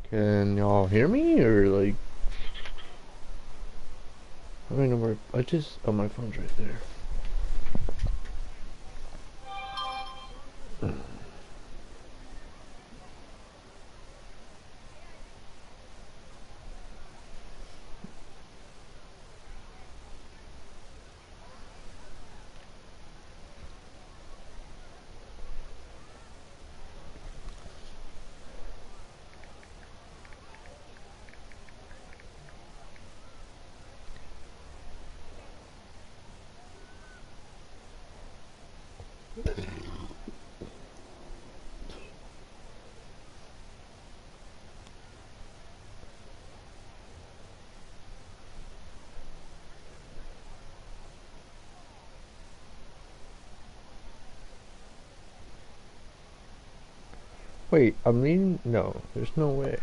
Can y'all hear me or like? I don't know where. I just. Oh, my phone's right there. Wait, I mean, no, there's no way.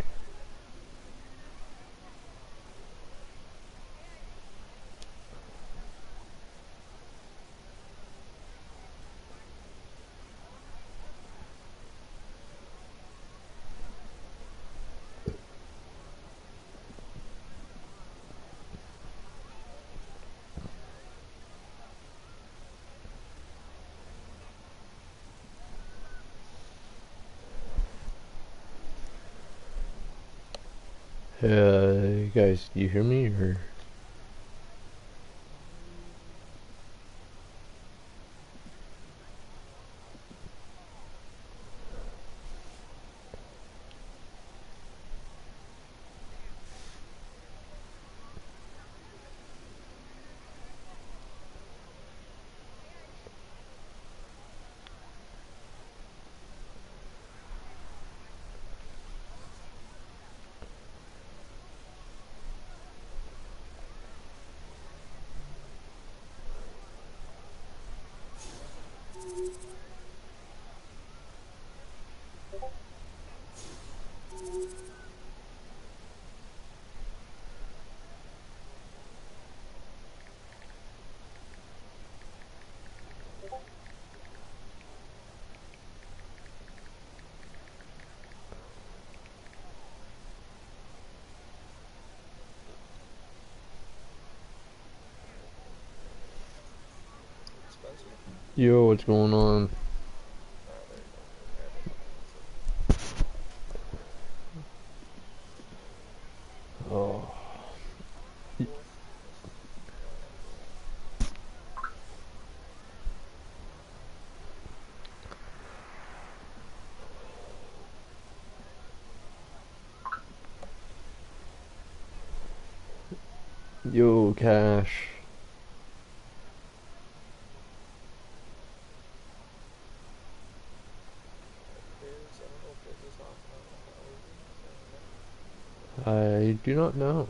Guys, do you hear me or? Yo, what's going on? Oh, yo, Cash. I do not know.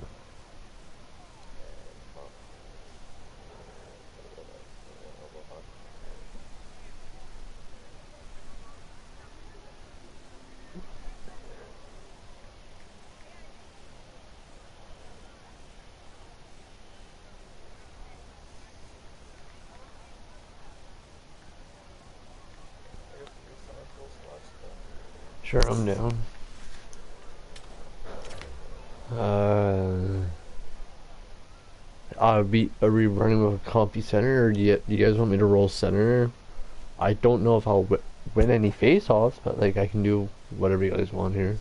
Sure, I'm down. Uh, are we running with a compy center, or do you guys want me to roll center? I don't know if I'll win any face-offs, but like I can do whatever you guys want here.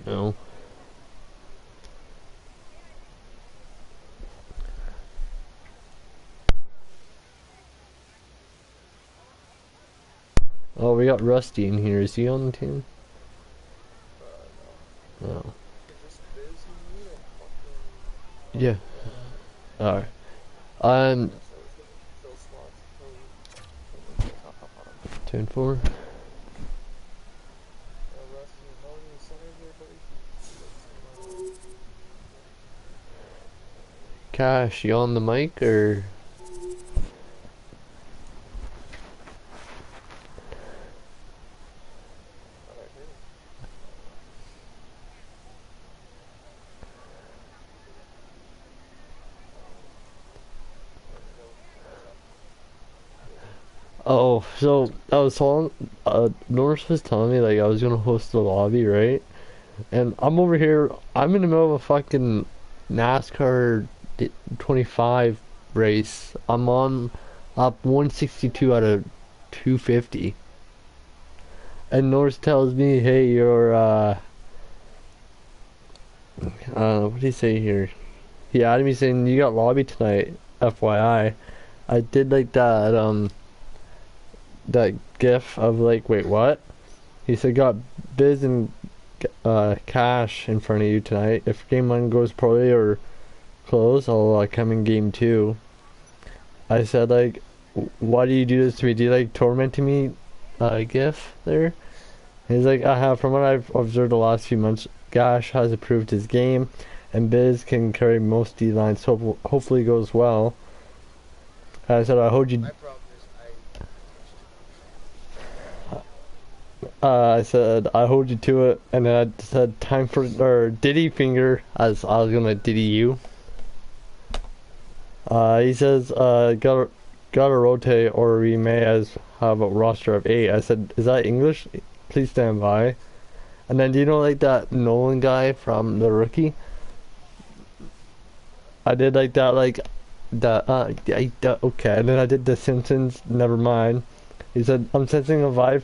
No. Oh, we got Rusty in here. Is he on the team? No. Yeah. Alright. Um, 10-4. Cash, you on the mic or? Oh, so I was telling, Norris was telling me like I was gonna host the lobby, right? And I'm over here. I'm in the middle of a fucking NASCAR 25 race. I'm on up 162 out of 250. And Norris tells me, "Hey, you're what did he say here? He added me saying you got lobby tonight, FYI." I did like that gif of like, wait, what? He said got Biz and Cash in front of you tonight. If game one goes poorly or close, I'll come in game two. I said like, why do you do this to me? Do you like tormenting me? Gif there. He's like, I have. From what I've observed the last few months, Gash has improved his game, and Biz can carry most D lines. So hopefully goes well. I said, I hold you. My problem is I said, I hold you to it, and then I said, time for, or Diddy finger, as I was gonna Diddy you. He says, gotta rotate, or we may as have a roster of 8. I said, is that English? Please stand by. And then, do you know, like, that Nolan guy from The Rookie? I did, like, that, like, okay, and then I did The Simpsons, never mind. He said, I'm sensing a vibe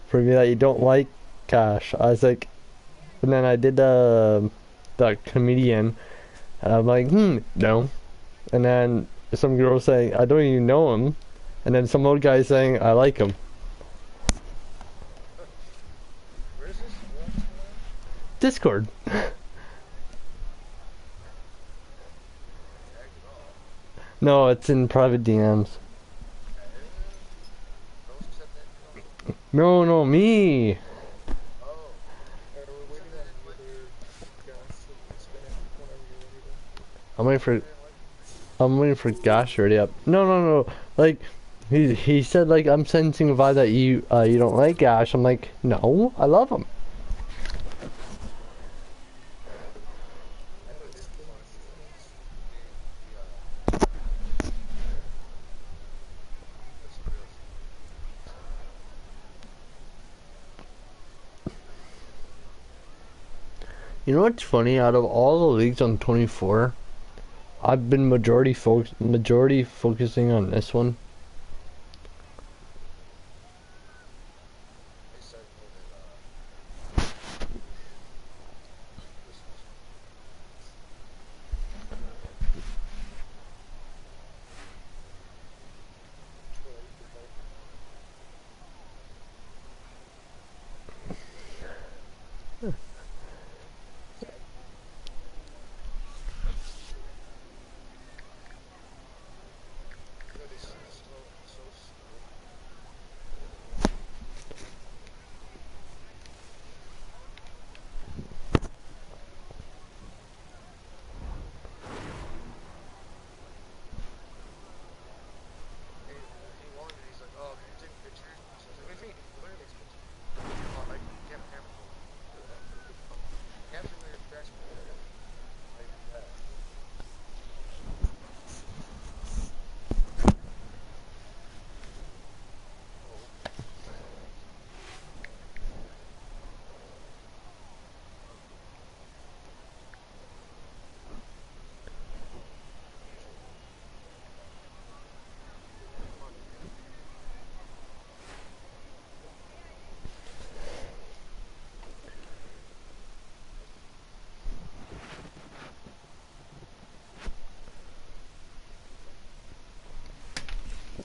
for me that you don't like Cash. I was like, and then I did the comedian, and I'm like, no. And then some girl saying, I don't even know him. And then some old guy saying, I like him. where's this? What's going on? Discord. Tagged at all. No, it's in private DMs. Don't accept that. No, me. Oh. We're waiting on the other guys, so you can spin it whenever you're ready to. I'm waiting for, Like, I'm waiting for Gosh to ready up. No. Like, he said like I'm sensing a vibe that you don't like Gosh. I'm like, no, I love him. I know this thing is that's the real shit. You know what's funny? Out of all the leagues on 24, I've been majority focusing on this one. They said this you know, this is so slow. He wanted it. He's like, oh, can you take pictures? So I was like, what do you mean? What are these pictures? Oh, like, camera. Capture your best picture. Like that.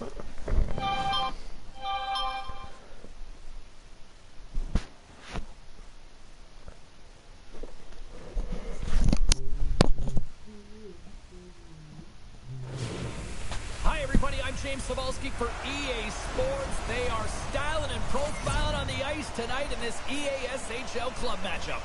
Oh, come on, man. Hi, everybody. I'm James Savalsky for EA Sports. They are styling and profiling on the ice tonight in this EASHL club matchup.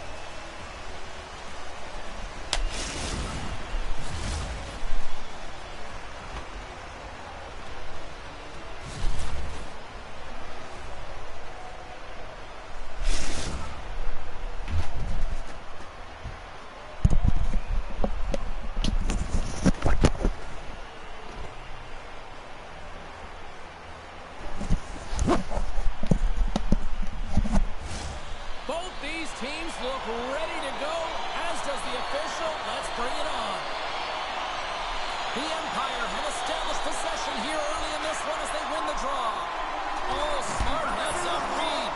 The Empire have established possession here early in this one as they win the draw. Oh, smart heads-up read.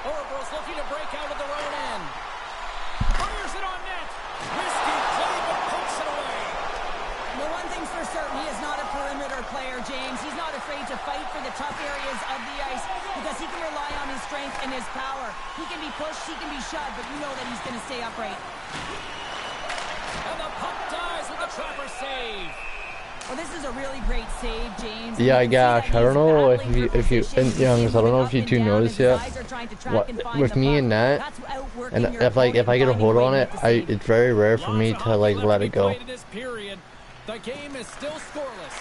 Orebro's looking to break out of their own end. Fires it on net. Risky play, but pokes it away. Well, one thing's for certain, he is not a perimeter player, James. He's not afraid to fight for the tough areas of the ice because he can rely on his strength and his power. He can be pushed, he can be shoved, but you know that he's going to stay upright. And the puck dies with the trapper save. Well, this is a really great save, James. Yeah, You can gosh, see that I don't he's know battling if for you position. and He's Youngs, I don't know moving if you up two and down. noticed His yet. eyes are trying to track What and find with the me puck. and that, That's outworking and your if I opponent get a and hold finding on a way it, to make the it's very rare for me Lots of to hockey like left let to it be go. played in this period. The game is still scoreless.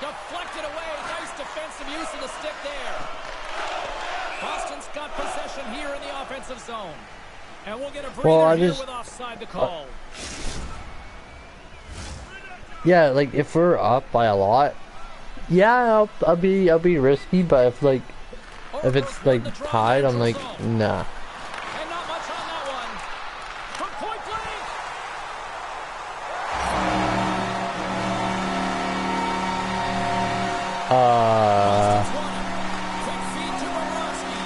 Deflected away. Nice defensive use of the stick there. Boston's got possession here in the offensive zone. And we'll get a breather here with offside to call. Yeah, like if we're up by a lot, yeah, I'll be risky, but if it's like tied, I'm like nah. And not much on that one. From point blank. Quick feed to Bobrovsky.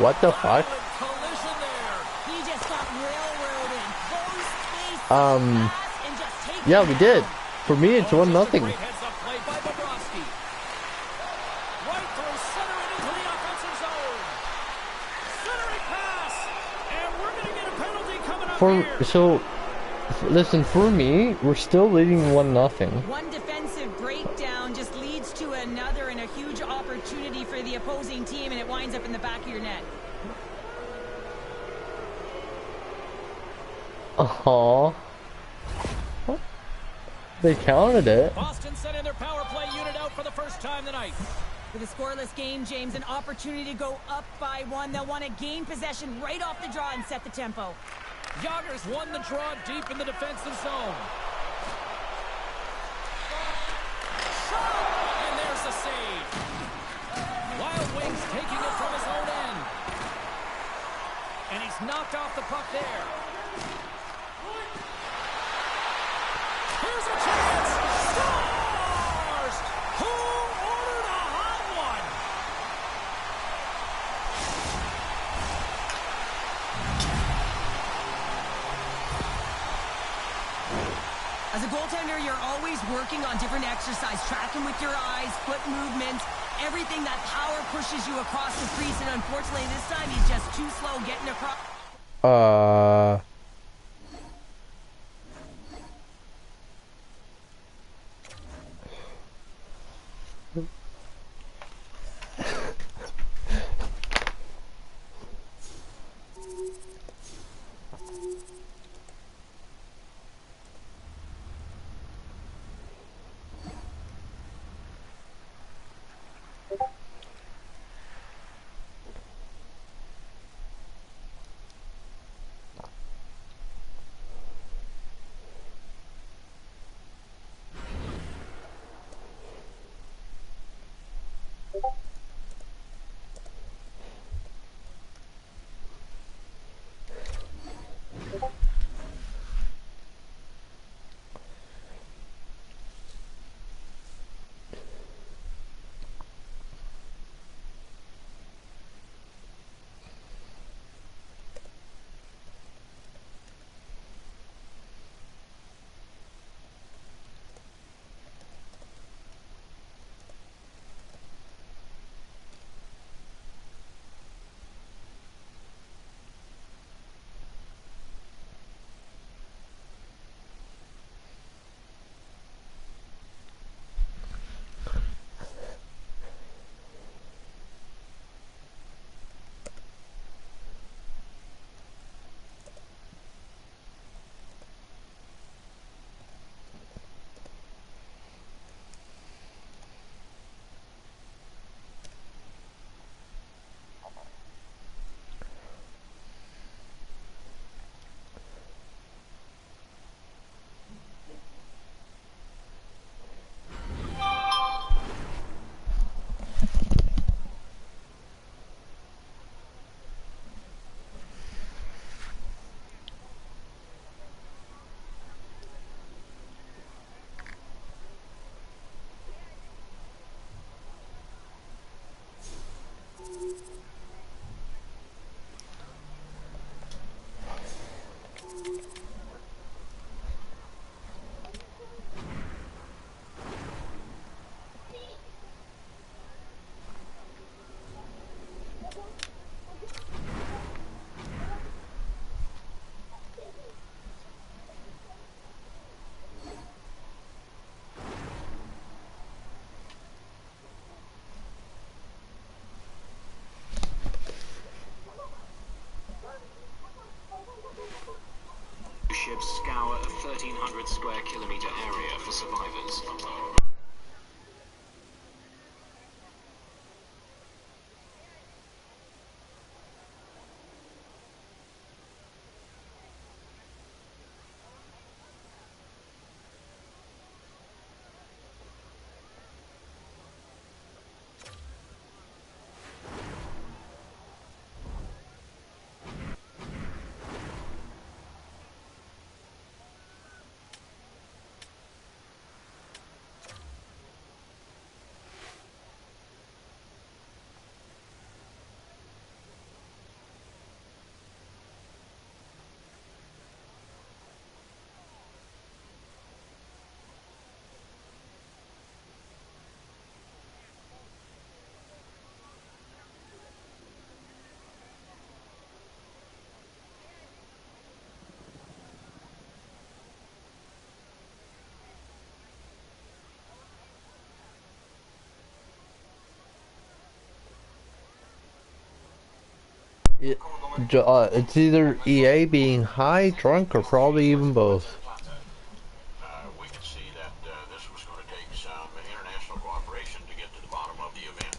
What the fuck? Collision there. He just got railroaded. Close space. And just take Yeah, it we down. did. For me, it's 1-0. Great heads-up play by Bobrovsky. Right through center and into the offensive zone. Centering pass. And we're going to get a penalty coming up here. Listen, for me, we're still leading 1-0. One defensive breakdown just leads to another and a huge opportunity for the opposing team, and it winds up in the back of your net. Aww. They counted it. Boston sending their power play unit out for the first time tonight. With a scoreless game, James, an opportunity to go up by one. They'll want to gain possession right off the draw and set the tempo. Yager's won the draw deep in the defensive zone. Shot! And there's the save. Wild Wings taking it from his own end. And he's knocked off the puck there. Here's a chance! Scores! Who ordered a hot one? As a goaltender, you're always working on different exercise, tracking with your eyes, foot movements, everything that power pushes you across the crease, and unfortunately this time he's just too slow getting across. 1,300 square kilometer area for survivors. It's either EA being high, drunk, or probably even both. We could see that this was going to take some international cooperation to get to the bottom of the event.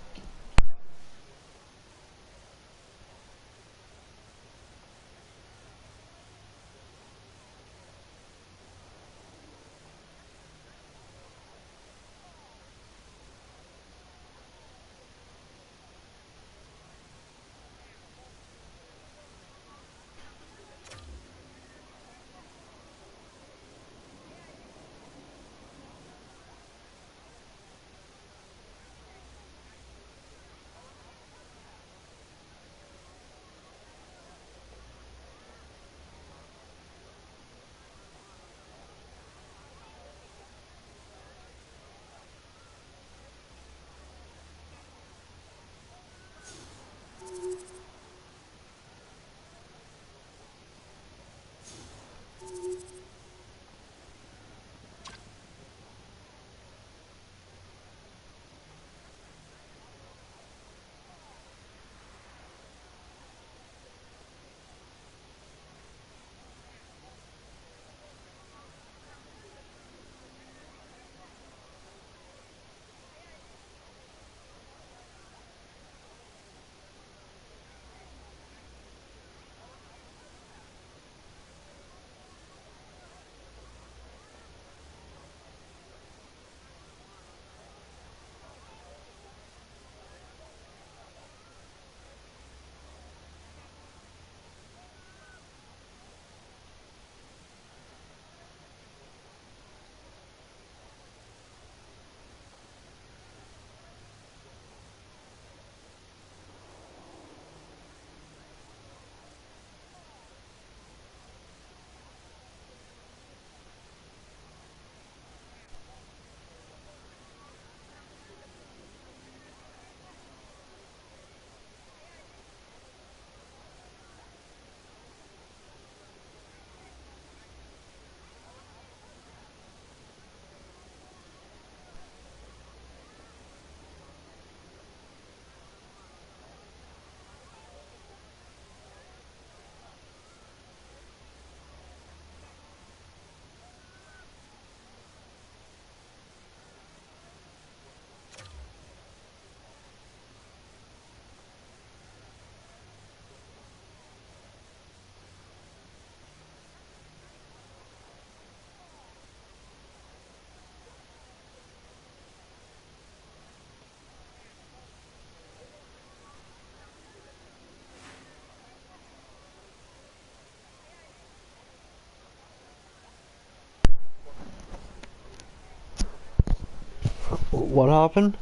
What happened?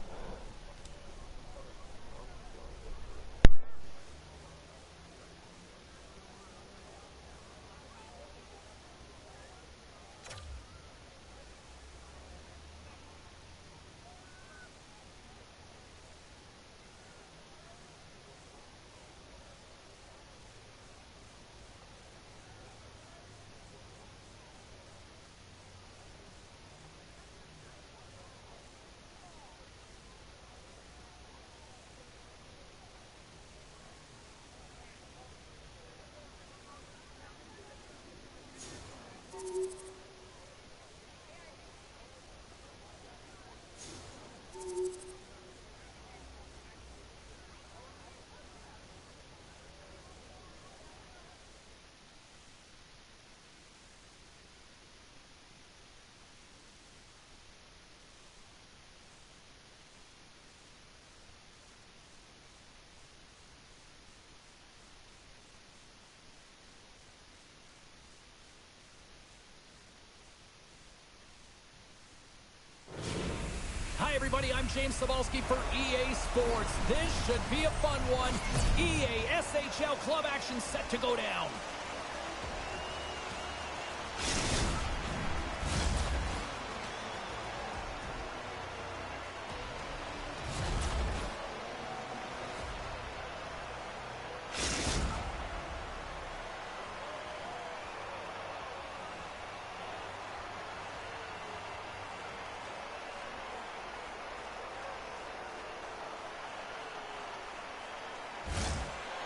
everybody. I'm James Cebulski for EA Sports. This should be a fun one. EA SHL club action set to go down.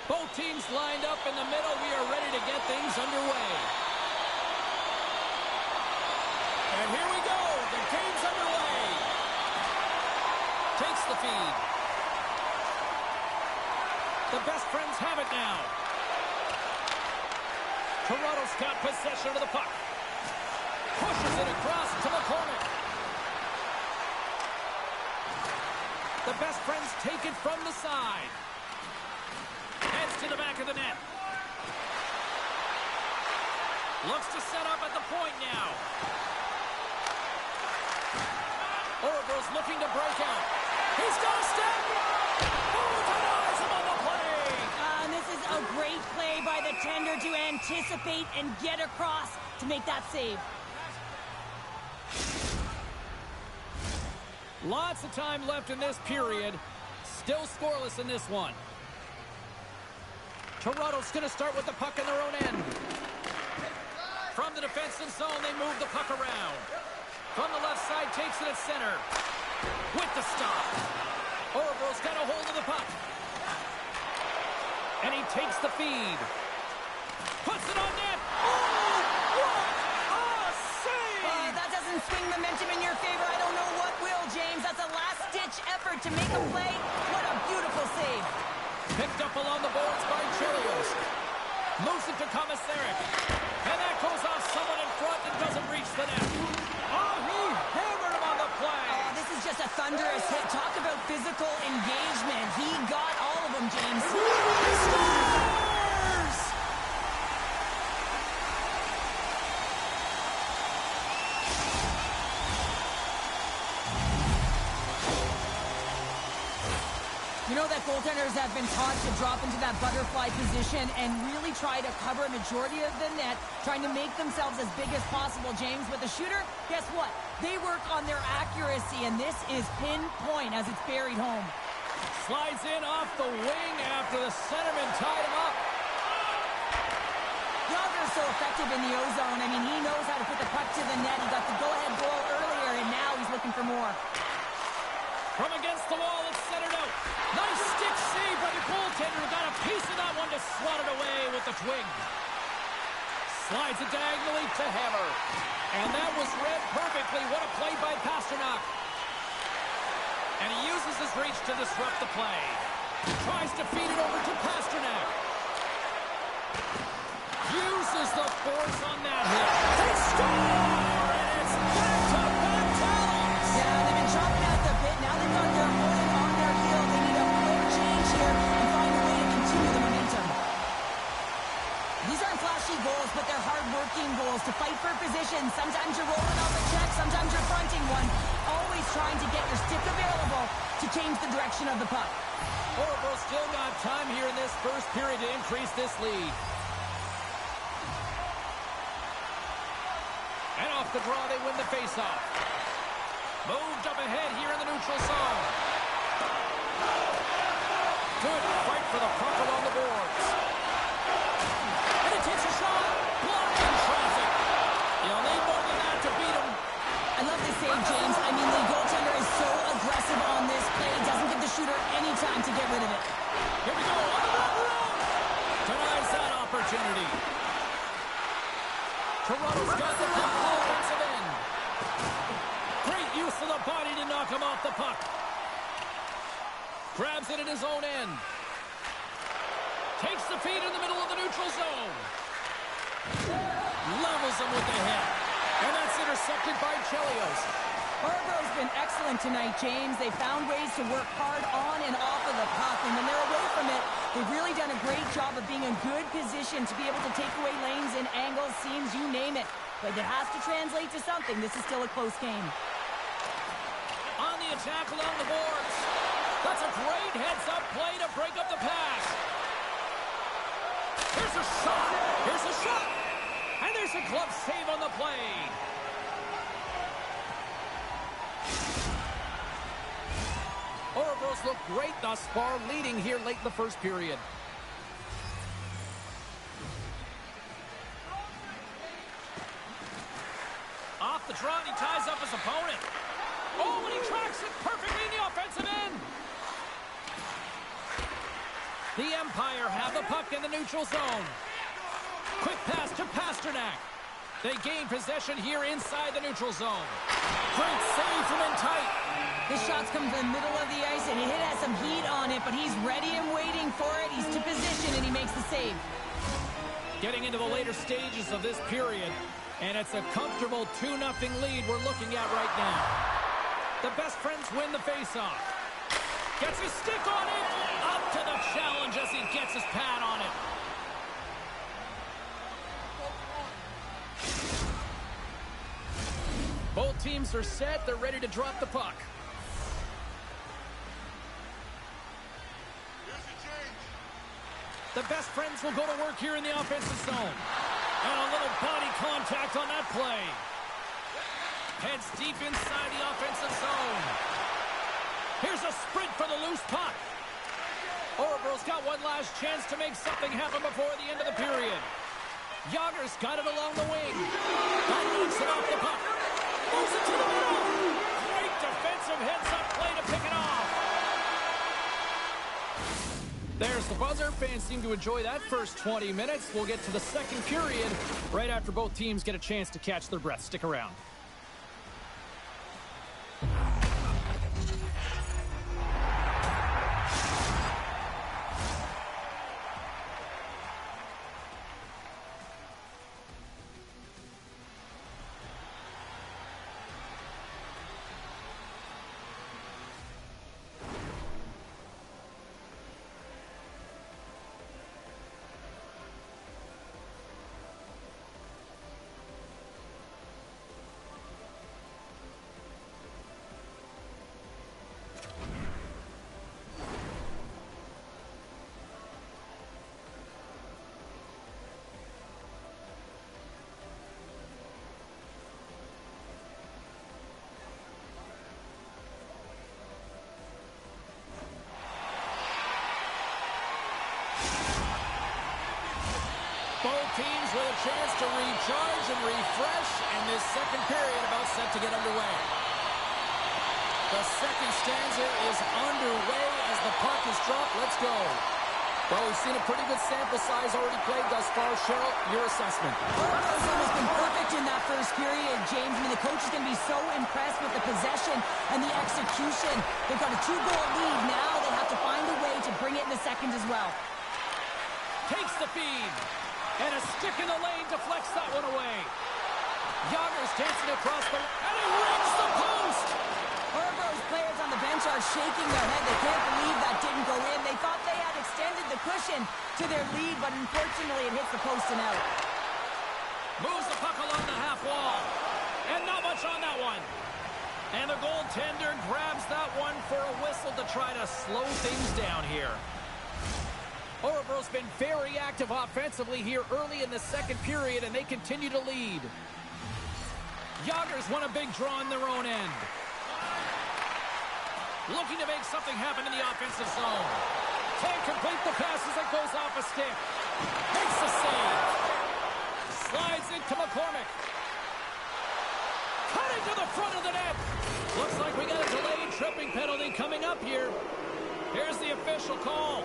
Both teams lined up in the middle. We are ready to get things underway. And here we go. The game's underway. Takes the feed. The best friends have it now. Toronto's got possession of the puck. Pushes it across to the corner. The best friends take it from the side. Heads to the back of the net. Looks to set up at the point now. Orville's looking to break out. He's got a step. Oh, denies him on the play. This is a great play by the tender to anticipate and get across to make that save. Lots of time left in this period. Still scoreless in this one. Toronto's going to start with the puck in their own end. From the defensive zone, they move the puck around. From the left side, takes it at center. With the stop. Orville's got a hold of the puck. And he takes the feed. Puts it on net. Oh, what a save! That doesn't swing momentum in your favor. I don't know what will, James. That's a last-ditch effort to make a play. What a beautiful save. Picked up along the boards by Chelios. Moves it to Komisarek. And that goes off someone in front and doesn't reach the net. Oh, he hammered him on the play. This is just a thunderous hit. Talk about physical engagement. He got all of them, James. He scores! You know that goaltenders have been taught to drop into that butterfly position and really try to cover a majority of the net, trying to make themselves as big as possible, James. With a shooter, guess what? They work on their accuracy, and this is pinpoint as it's buried home. Slides in off the wing after the centerman tied him up. Yager's so effective in the O-zone. I mean, he knows how to put the puck to the net. He got the go-ahead goal earlier, and now he's looking for more. From against the wall, it's centered out. Nice stick save by the goaltender. Got a piece of that one to swat it away with the twig. Slides it diagonally to Hammer. And that was read perfectly. What a play by Pasternak. And he uses his reach to disrupt the play. Tries to feed it over to Pasternak. Uses the force on that hit. They score! And it's back-to-back talents! Yeah, they've been chopping at the bit. Now they've got their opponent on their heel. They need a quick change here and find a way to continue the momentum. These aren't flashy goals, but they're hard-working goals to fight for position. Sometimes you're rolling on the check, sometimes you're fronting one. Always trying to get your stick available to change the direction of the puck. Orville still got time here in this first period to increase this lead. And off the draw, they win the faceoff. Moved up ahead here in the neutral zone. Good fight for the puck along the boards. And he takes a shot. Blocked in traffic. You'll need more than that to beat him. I love this save, James. I mean, the goaltender is so aggressive on this play. Doesn't give the shooter any time to get rid of it. Here we go. On the run. Denies that opportunity. Toronto's got the puck on the offensive end. Great use of the body to knock him off the puck. Grabs it in his own end. Takes the feed in the middle of the neutral zone. Levels him with the hit. And that's intercepted by Chelios. Orville's been excellent tonight, James. They found ways to work hard on and off of the puck, and when they're away from it, they've really done a great job of being in good position to be able to take away lanes and angles, seams, you name it. But it has to translate to something. This is still a close game. On the attack along the boards. That's a great heads-up play to break up the pass. Here's a shot. Here's a shot. And there's a glove save on the play. Ouroboros look great thus far, leading here late in the first period. Off the draw, and he ties up his opponent. Oh, and he tracks it perfectly in the offensive end. The Empire have the puck in the neutral zone. Quick pass to Pasternak. They gain possession here inside the neutral zone. Great save from in tight. The shots come to the middle of the ice, and it has some heat on it, but he's ready and waiting for it. He's to position, and he makes the save. Getting into the later stages of this period, and it's a comfortable 2-0 lead we're looking at right now. The best friends win the faceoff. Gets his stick on it. Up to the challenge as he gets his pad on it. Both teams are set. They're ready to drop the puck. The best friends will go to work here in the offensive zone. And a little body contact on that play. Heads deep inside the offensive zone. Here's a sprint for the loose puck. Ouroboros got one last chance to make something happen before the end of the period. Yager's got it along the wing. That knocks it off the puck. Moves it to the middle. Great defensive heads-up play to pick it off. There's the buzzer. Fans seem to enjoy that first 20 minutes. We'll get to the second period right after both teams get a chance to catch their breath. Stick around. Both teams with a chance to recharge and refresh, and this second period about set to get underway. The second stanza is underway as the puck is dropped. Let's go. Well, we've seen a pretty good sample size already played thus far. Cheryl, your assessment. Ouroboros almost been perfect in that first period, James. I mean, the coach is going to be so impressed with the possession and the execution. They've got a 2-goal lead. Now they have to find a way to bring it in the second as well. Takes the feed. And a stick in the lane deflects that one away. Yager's dancing across the... And he rings the post! Ouroboros players on the bench are shaking their head. They can't believe that didn't go in. They thought they had extended the cushion to their lead, but unfortunately it hits the post and out. Moves the puck along the half wall. And not much on that one. And the goaltender grabs that one for a whistle to try to slow things down here. Ouroboros been very active offensively here early in the second period, and they continue to lead. Yager's won a big draw in their own end. Looking to make something happen in the offensive zone. Can't complete the pass as it goes off a stick. Makes the save. Slides into McCormick. Cutting to the front of the net. Looks like we got a delayed tripping penalty coming up here. Here's the official call.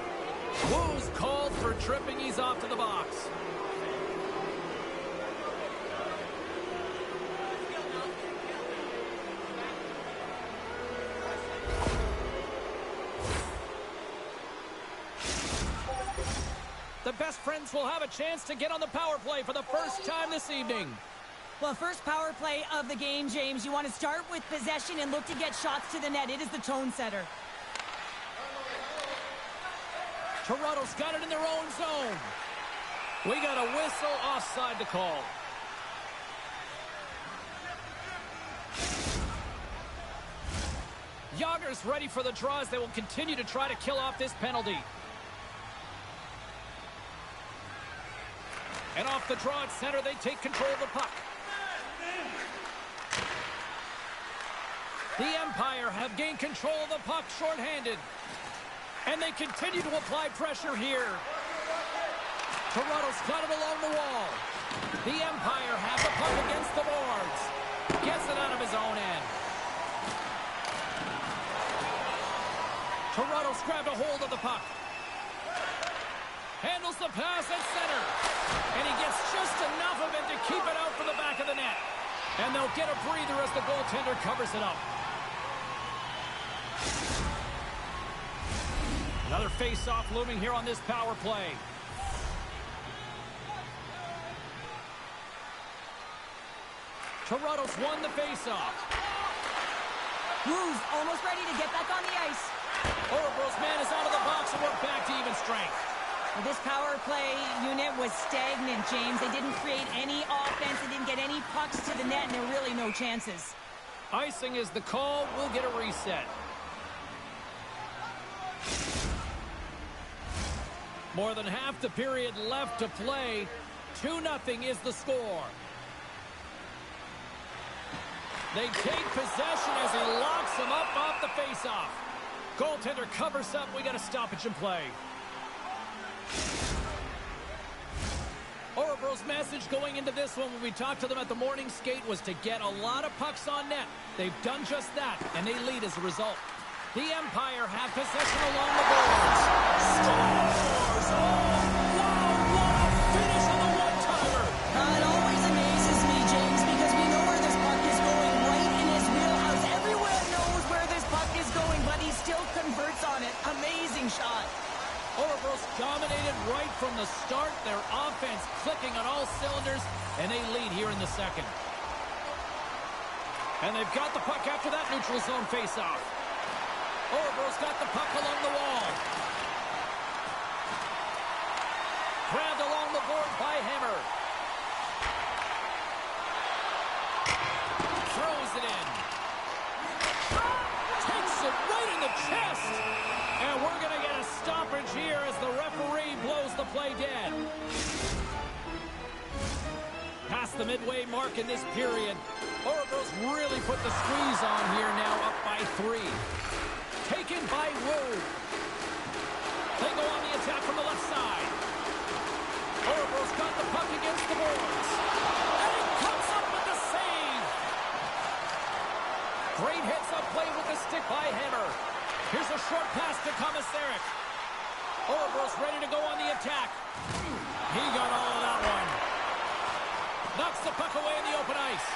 Wu's called for tripping. He's off to the box. The best friends will have a chance to get on the power play for the first time this evening. Well, first power play of the game, James. You want to start with possession and look to get shots to the net. It is the tone setter. Toronto's got it in their own zone. We got a whistle offside to call. Yager's ready for the draw as they will continue to try to kill off this penalty. And off the draw at center, they take control of the puck. The Empire have gained control of the puck shorthanded. And they continue to apply pressure here. Toronto's got it along the wall. The Empire have the puck against the boards. Gets it out of his own end. Toronto's grabbed a hold of the puck. Handles the pass at center. And he gets just enough of it to keep it out from the back of the net. And they'll get a breather as the goaltender covers it up. Another face-off looming here on this power play. Toronto's won the face-off. Woo's almost ready to get back on the ice. Orebro's man is out of the box and we're back to even strength. Well, this power play unit was stagnant, James. They didn't create any offense. They didn't get any pucks to the net, and there were really no chances. Icing is the call. We'll get a reset. More than half the period left to play. 2-0 is the score. They take possession as he locks him up off the faceoff. Goaltender covers up. We got a stoppage in play. Orebro's message going into this one when we talked to them at the morning skate was to get a lot of pucks on net. They've done just that, and they lead as a result. The Empire have possession along the boards. Scores! Oh, wow, what a finish on the one-timer! It always amazes me, James, because we know where this puck is going, right in his wheelhouse. Everyone knows where this puck is going, but he still converts on it. Amazing shot. Orebro's dominated right from the start. Their offense clicking on all cylinders, and they lead here in the second. And they've got the puck after that neutral zone faceoff. Orebro's got the puck along the wall. Grabbed along the board by Hammer. Throws it in. Takes it right in the chest. And we're going to get a stoppage here as the referee blows the play dead. Past the midway mark in this period. Orebro's really put the squeeze on here now, up by 3. Taken by Woo. They go on the attack from the left side. Orebro's got the puck against the boards. And he comes up with the save. Great hits up play with the stick by Hammer. Here's a short pass to Komisarek. Orebro's ready to go on the attack. He got all of that one. Knocks the puck away in the open ice.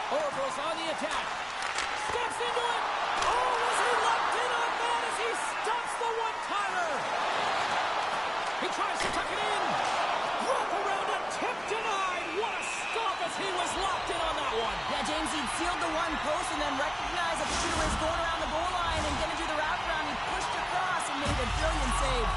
Orebro's on the attack. Steps into it. Oh, was he locked in on that as he stops the one-timer? He tries to tuck it in. Wrap around a tip denied. What a stop as he was locked in on that one. Yeah, James, he'd sealed the one post and then recognized that the shooter was going around the goal line and going to do the wraparound. He pushed across and made a brilliant save.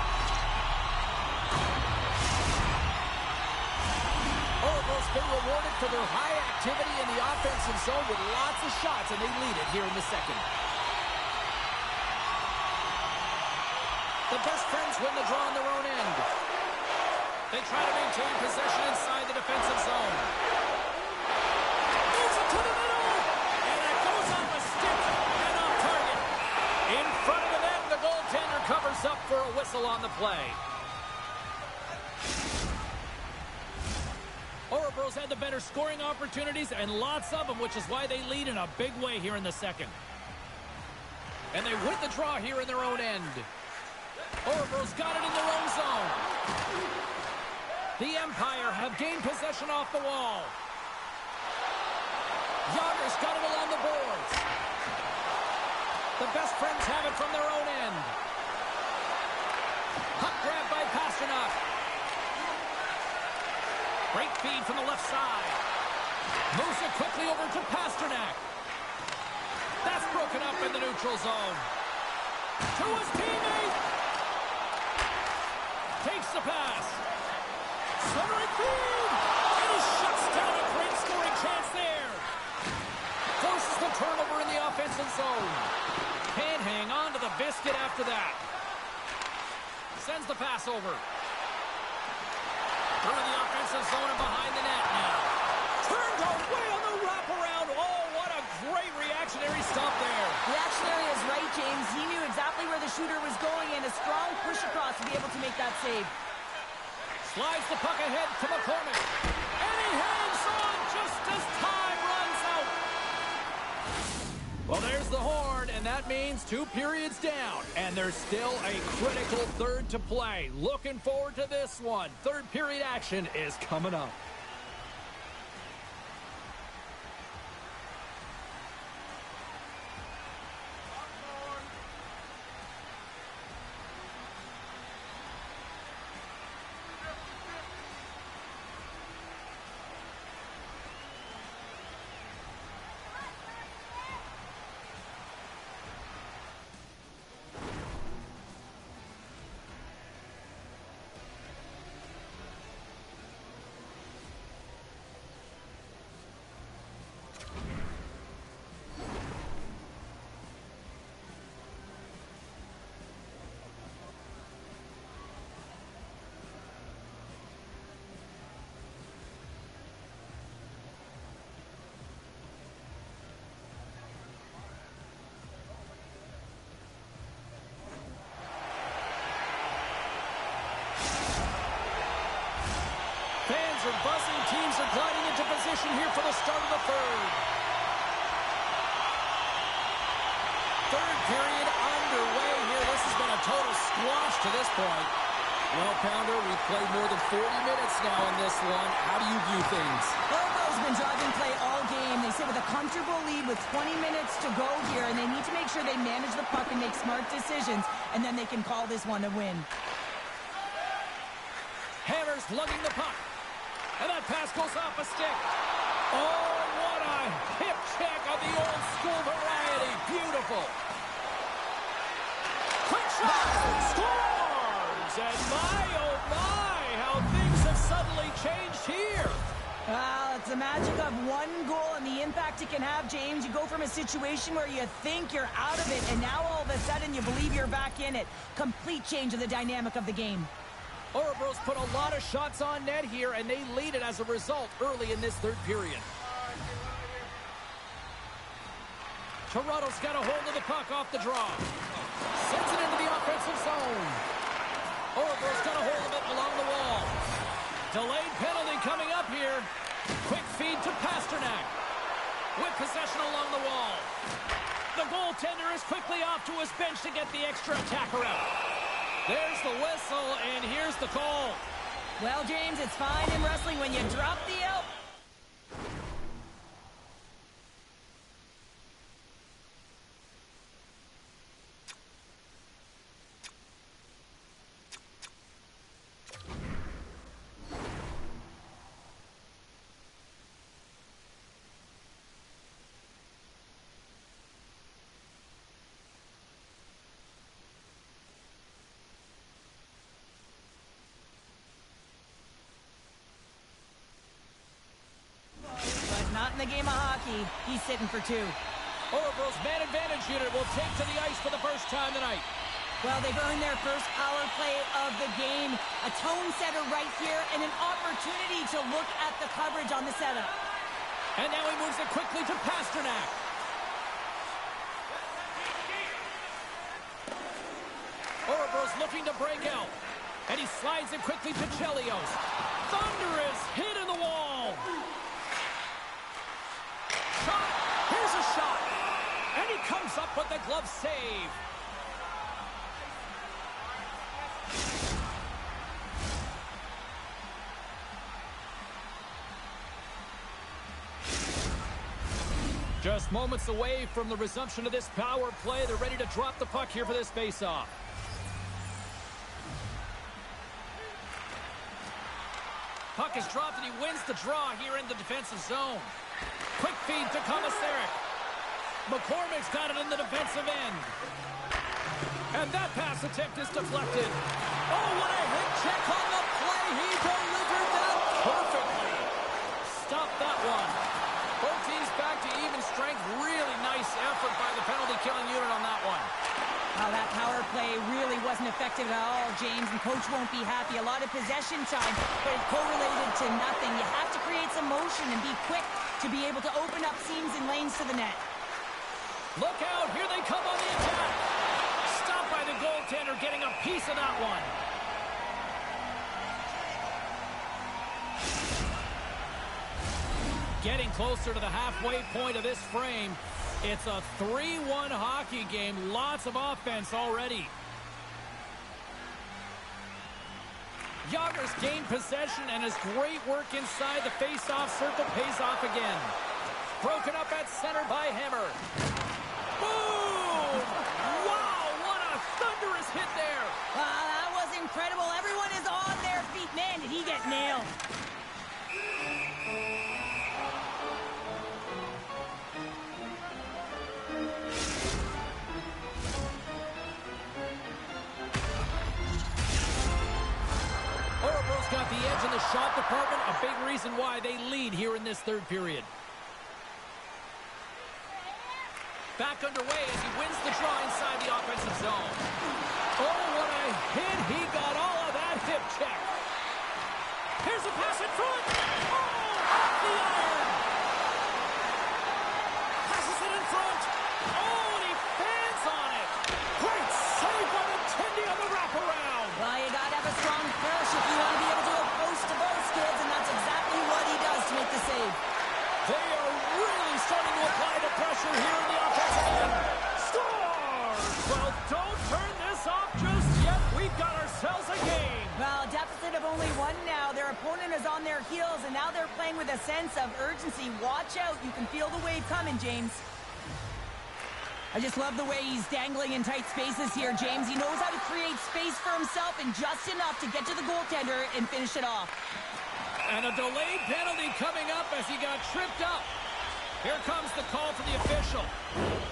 Orebro's been rewarded for their high activity in the offensive zone with lots of shots, and they lead it here in the second. The best friends win the draw on their own end. They try to maintain possession inside the defensive zone. Moves it to the middle, and it goes off a stick and off target. In front of the net, the goaltender covers up for a whistle on the play. Orebro's had the better scoring opportunities and lots of them, which is why they lead in a big way here in the second. And they win the draw here in their own end. Orebro's got it in their own zone. The Empire have gained possession off the wall. Yager's got it along the boards. The best friends have it from their own end. Puck grab by Pasternak. Great feed from the left side. Moves it quickly over to Pasternak. That's broken up in the neutral zone. To his teammate. Takes the pass. Centering feed. And he shuts down a great scoring chance there. Forces the crossover. Through the offensive zone and behind the net now. Turned away on the wraparound. Oh, what a great reactionary stop there. Reactionary is right, James. He knew exactly where the shooter was going and a strong push across to be able to make that save. Slides the puck ahead to McCormick. And he hangs on just as time runs out. Well, there's the horn, and that means 2 periods down. And there's still a critical third to play. Looking forward to this one. Third period action is coming up. Fans are buzzing. Teams are gliding into position here for the start of the third. Third period underway here. This has been a total squash to this point. Well, Pounder, we've played more than 40 minutes now in this one. How do you view things? Ldhl's been driving play all game. They sit with a comfortable lead with 20 minutes to go here, and they need to make sure they manage the puck and make smart decisions, and then they can call this one a win. Hammers lugging the puck. And that pass goes off a stick. Oh, what a hip check of the old school variety. Beautiful. Quick shot. Scores. And my, oh my, how things have suddenly changed here. Well, it's the magic of one goal and the impact it can have, James. You go from a situation where you think you're out of it, and now all of a sudden you believe you're back in it. Complete change of the dynamic of the game. Orebro's put a lot of shots on net here, and they lead it as a result early in this third period. Toronto's got a hold of the puck off the draw. Sends it into the offensive zone. Orebro's got a hold of it along the wall. Delayed penalty coming up here. Quick feed to Pasternak. With possession along the wall. The goaltender is quickly off to his bench to get the extra attacker out. There's the whistle, and here's the call. Well, James, it's fine in wrestling when you drop the elbow. Not in the game of hockey. He's sitting for 2. Orebro's man advantage unit will take to the ice for the first time tonight. Well, they've earned their first power play of the game. A tone setter right here and an opportunity to look at the coverage on the setup. And now he moves it quickly to Pasternak. Orebro's looking to break out. And he slides it quickly to Chelios. Thunderous hit in the wall. Shot. Here's a shot. And he comes up with the glove save. Just moments away from the resumption of this power play. They're ready to drop the puck here for this face-off. Puck is dropped and he wins the draw here in the defensive zone. Quick feed to Komisarek. McCormick's got it in the defensive end. And that pass attempt is deflected. Oh, what a hit check on the play. He delivered that perfectly. Stop that one. Both teams back to even strength. Really nice effort by the penalty killing unit on that one. Wow, that power play really wasn't effective at all, James, and coach won't be happy. A lot of possession time, but it correlated to nothing. You have to create some motion and be quick to be able to open up seams and lanes to the net. Look out, here they come on the attack. Stopped by the goaltender, getting a piece of that one. Getting closer to the halfway point of this frame. It's a 3-1 hockey game. Lots of offense already. Yager's gained possession, and his great work inside the face-off circle pays off again. Broken up at center by Hammer. Boom! Wow, what a thunderous hit there. Wow, that was incredible. Everyone is on their feet. Man, did he get nailed. Orebro's got the edge in the shot department, a big reason why they lead here in this third period. Back underway as he wins the draw inside the offensive zone. Oh, what a hit. He got all of that hip check. Here's a pass in front. Oh, off the iron. Passes it in front. Oh, and he fans on it. Great save by the Tendy on the wraparound. Well, you got to have a strong push if you want to be able to go post to both kids, and that's exactly what he does to make the save. They are really starting to apply the pressure here in the offensive end. Scores! Well, don't turn this off just yet. We've got ourselves a game. Well, deficit of only one now. Their opponent is on their heels, and now they're playing with a sense of urgency. Watch out. You can feel the wave coming, James. I just love the way he's dangling in tight spaces here, James. He knows how to create space for himself and just enough to get to the goaltender and finish it off. And a delayed penalty coming up as he got tripped up. Here comes the call from the official.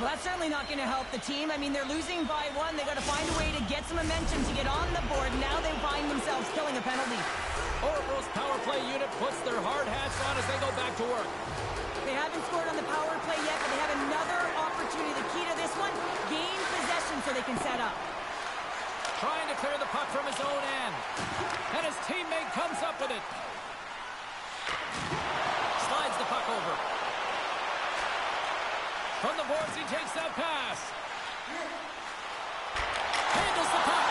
Well, that's certainly not going to help the team. I mean, they're losing by one. They got to find a way to get some momentum to get on the board. Now they find themselves killing a penalty. Orebro's power play unit puts their hard hats on as they go back to work. They haven't scored on the power play yet, but they have another opportunity. The key to this one, gain possession so they can set up. Trying to clear the puck from his own end. And his teammate comes up with it. Slides the puck over. From the boards, he takes that pass. Handles the puck.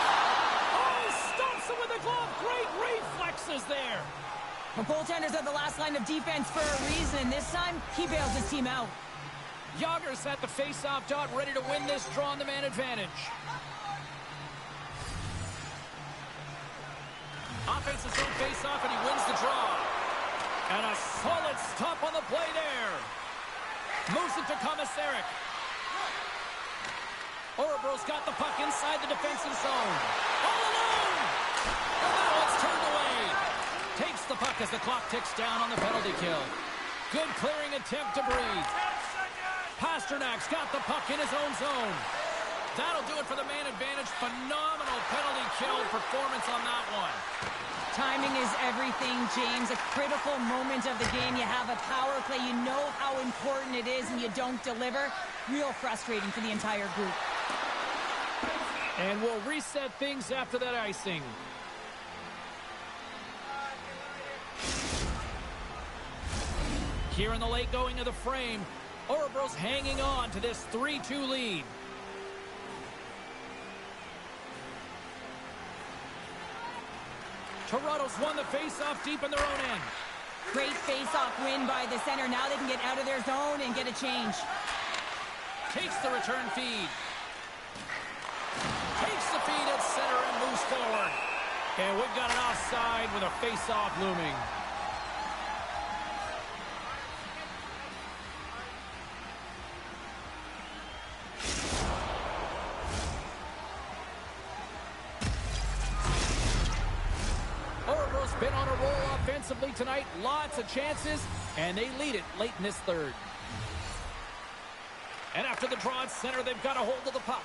Oh, stops him with a glove. Great reflexes there. The goaltenders are the last line of defense for a reason. This time, he bails his team out. Yager's at the face-off dot, ready to win this draw on the man advantage. Offensive zone face-off, and he wins the draw. And a solid stop on the play there. Moves it to Komisarek. Orebro's got the puck inside the defensive zone. All alone! And now it's turned away. Takes the puck as the clock ticks down on the penalty kill. Good clearing attempt to breathe. Pasternak's got the puck in his own zone. That'll do it for the man advantage. Phenomenal penalty kill performance on that one. Timing is everything, James. A critical moment of the game. You have a power play. You know how important it is, and you don't deliver. Real frustrating for the entire group. And we'll reset things after that icing. Here in the late going of the frame, Orebro's hanging on to this 3-2 lead. Toronto's won the face-off deep in their own end. Great face-off win by the center. Now they can get out of their zone and get a change. Takes the return feed. Takes the feed at center and moves forward. And we've got an offside with a face-off looming. Orebro's been on a roll offensively tonight. Lots of chances, and they lead it late in this third. And after the draw at center, they've got a hold of the puck.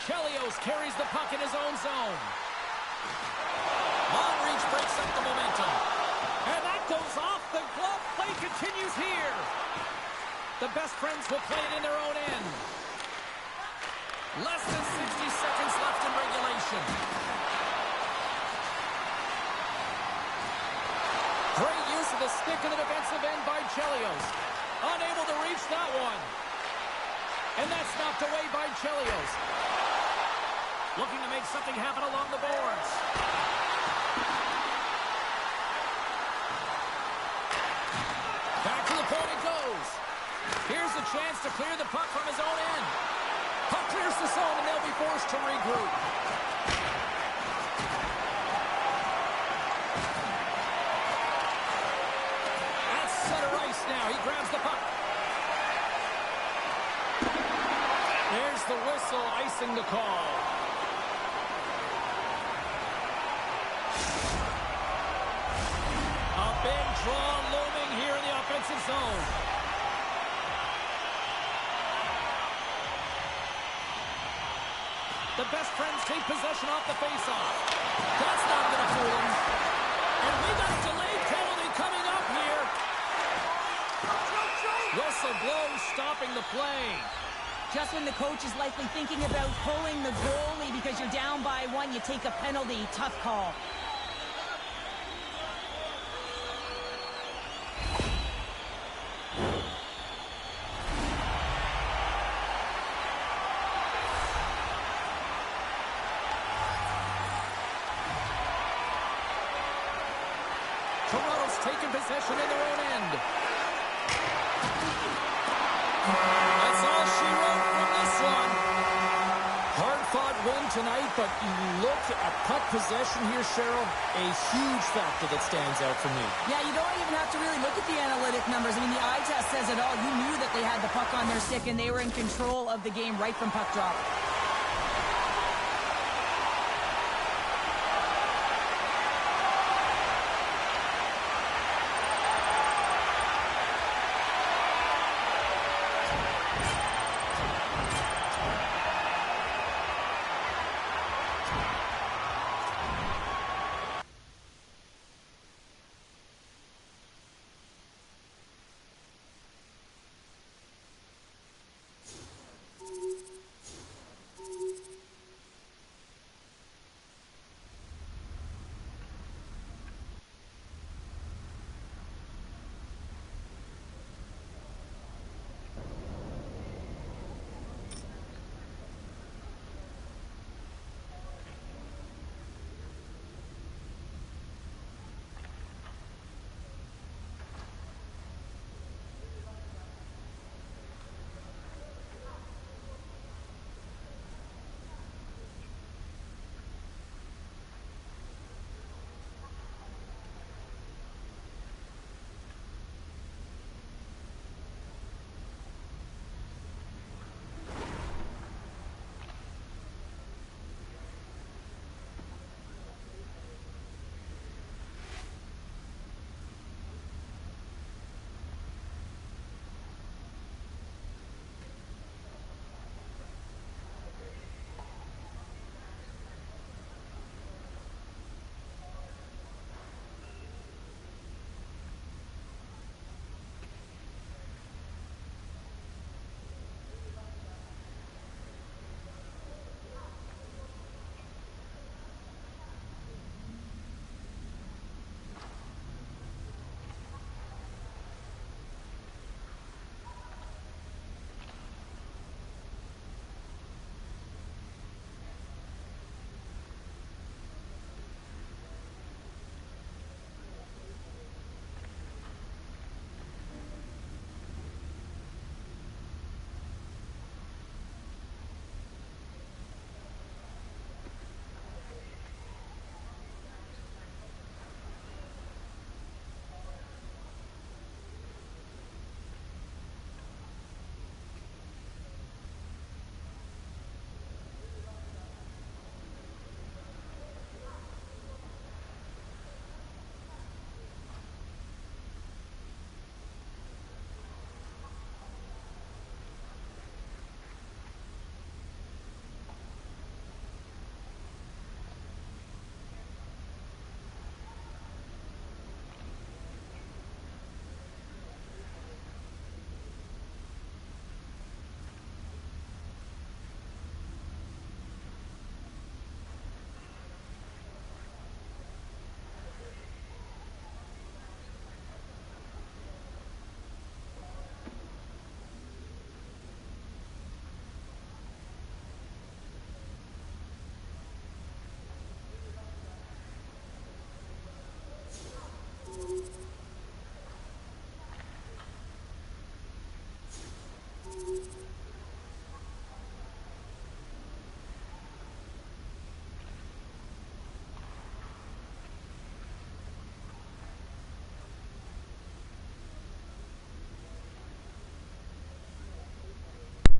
Chelios carries the puck in his own zone. Long reach breaks up the momentum. And that goes off the glove. Play continues here. The best friends will play it in their own end. Less than 60 seconds left in regulation. Great use of the stick in the defensive end by Chelios. Unable to reach that one. And that's knocked away by Chelios. Looking to make something happen along the boards. Back to the point it goes. Here's a chance to clear the puck from his own end. Puck clears the zone and they'll be forced to regroup. At center ice now. He grabs the puck. There's the whistle, icing the call. A big draw looming here in the offensive zone. The best friends take possession off the faceoff. That's not going to fool him. And we got a delayed penalty coming up here. Whistle blows, stopping the play. Just when the coach is likely thinking about pulling the goalie because you're down by one, you take a penalty. Tough call. Toronto's taken possession in their own end. That's all she wrote from this one. Hard-fought win tonight, but you look at puck possession here, Cheryl, a huge factor that stands out for me. Yeah, you don't even have to really look at the analytic numbers. I mean, the eye test says it all. You knew that they had the puck on their stick, and they were in control of the game right from puck drop.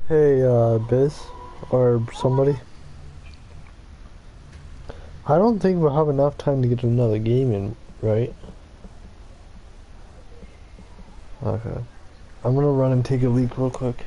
Hey, Biz, or somebody. I don't think we'll have enough time to get another game in, right? Okay. I'm gonna run and take a leak real quick.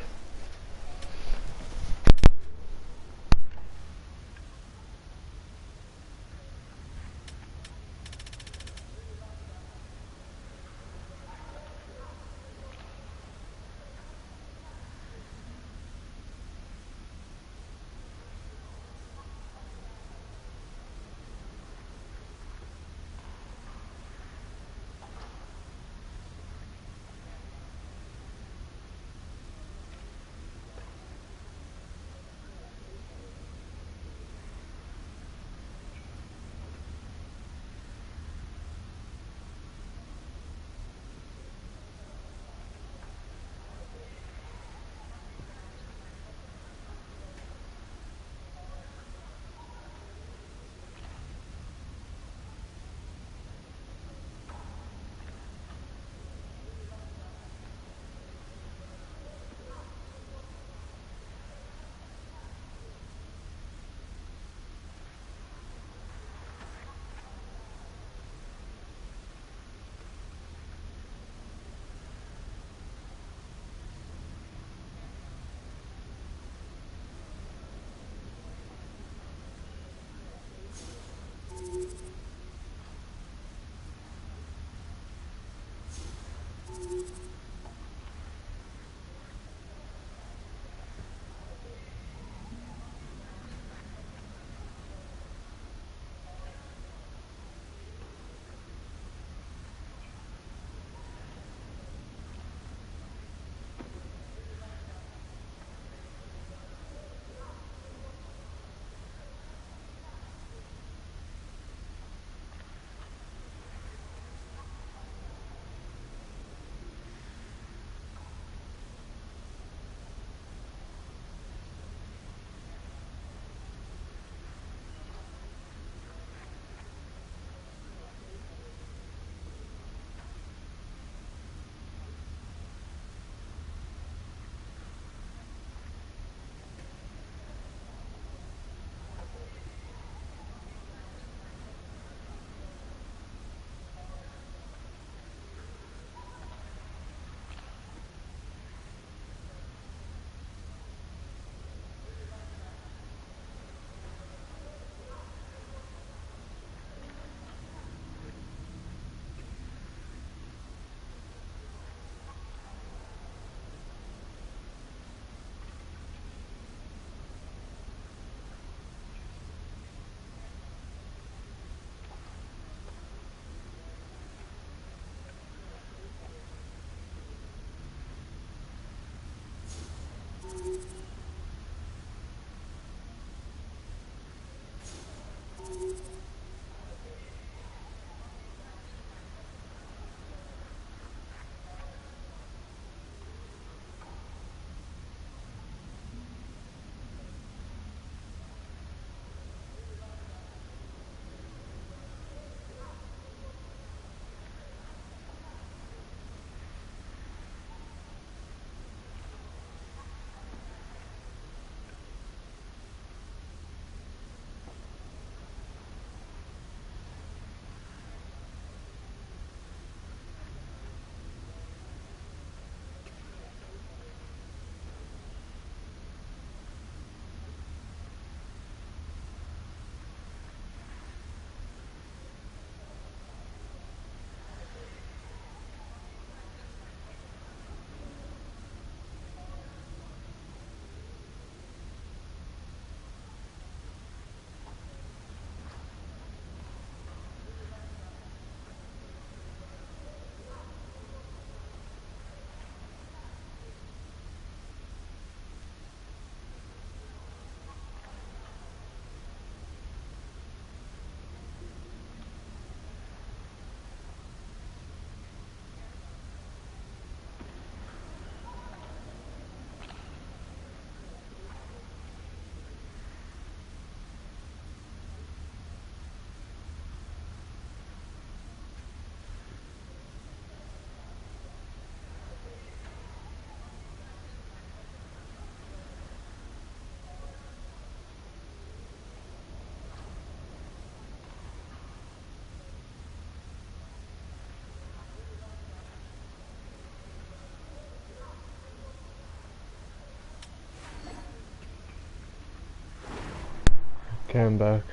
Okay, I'm back.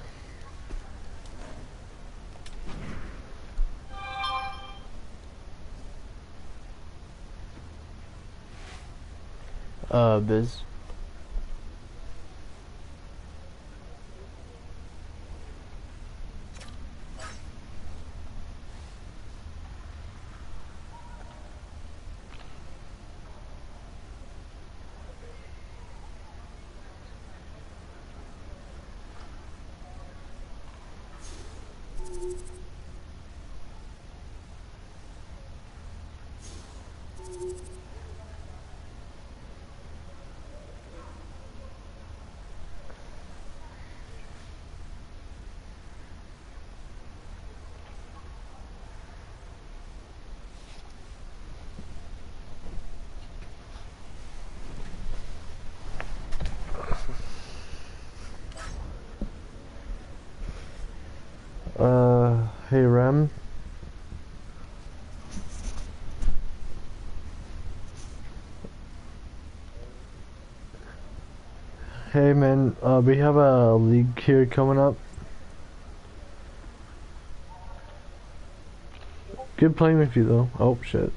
Biz. Hey Rem. Hey man, we have a league here coming up. Good playing with you though. Oh shit.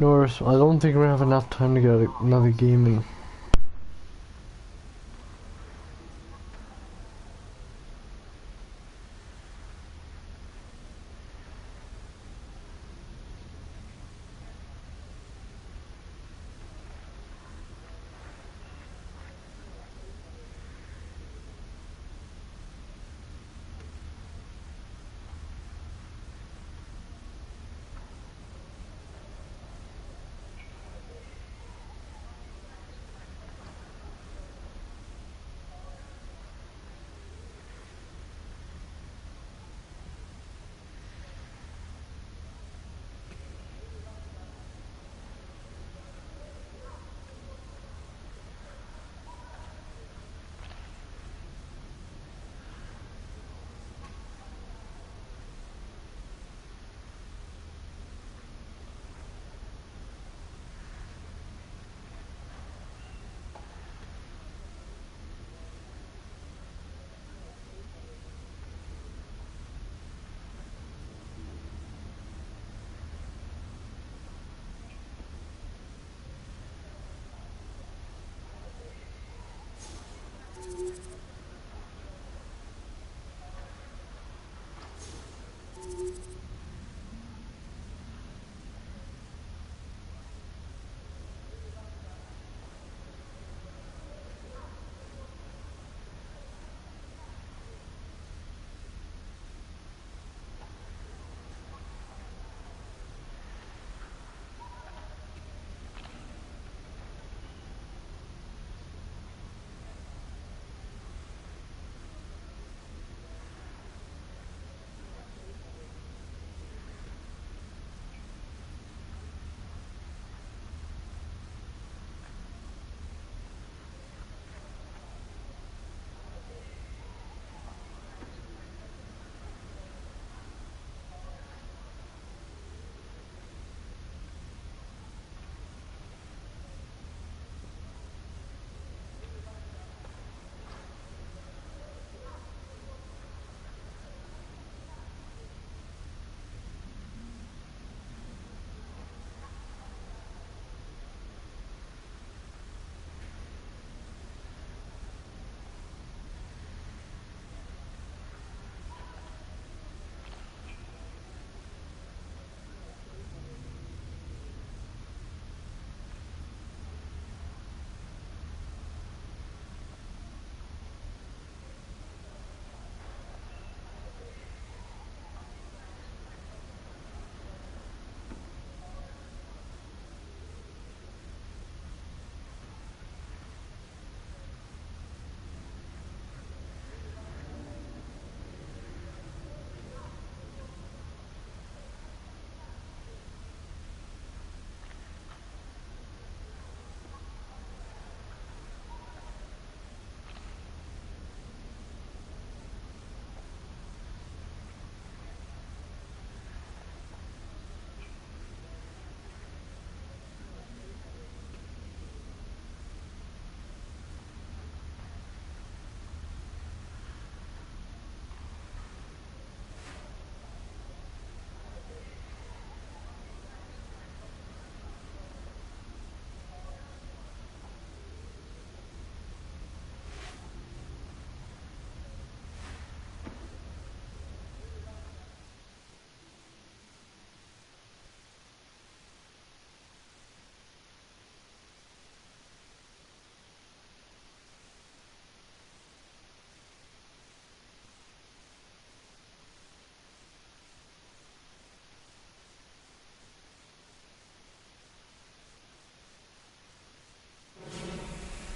Norris, I don't think we're gonna have enough time to get another game in.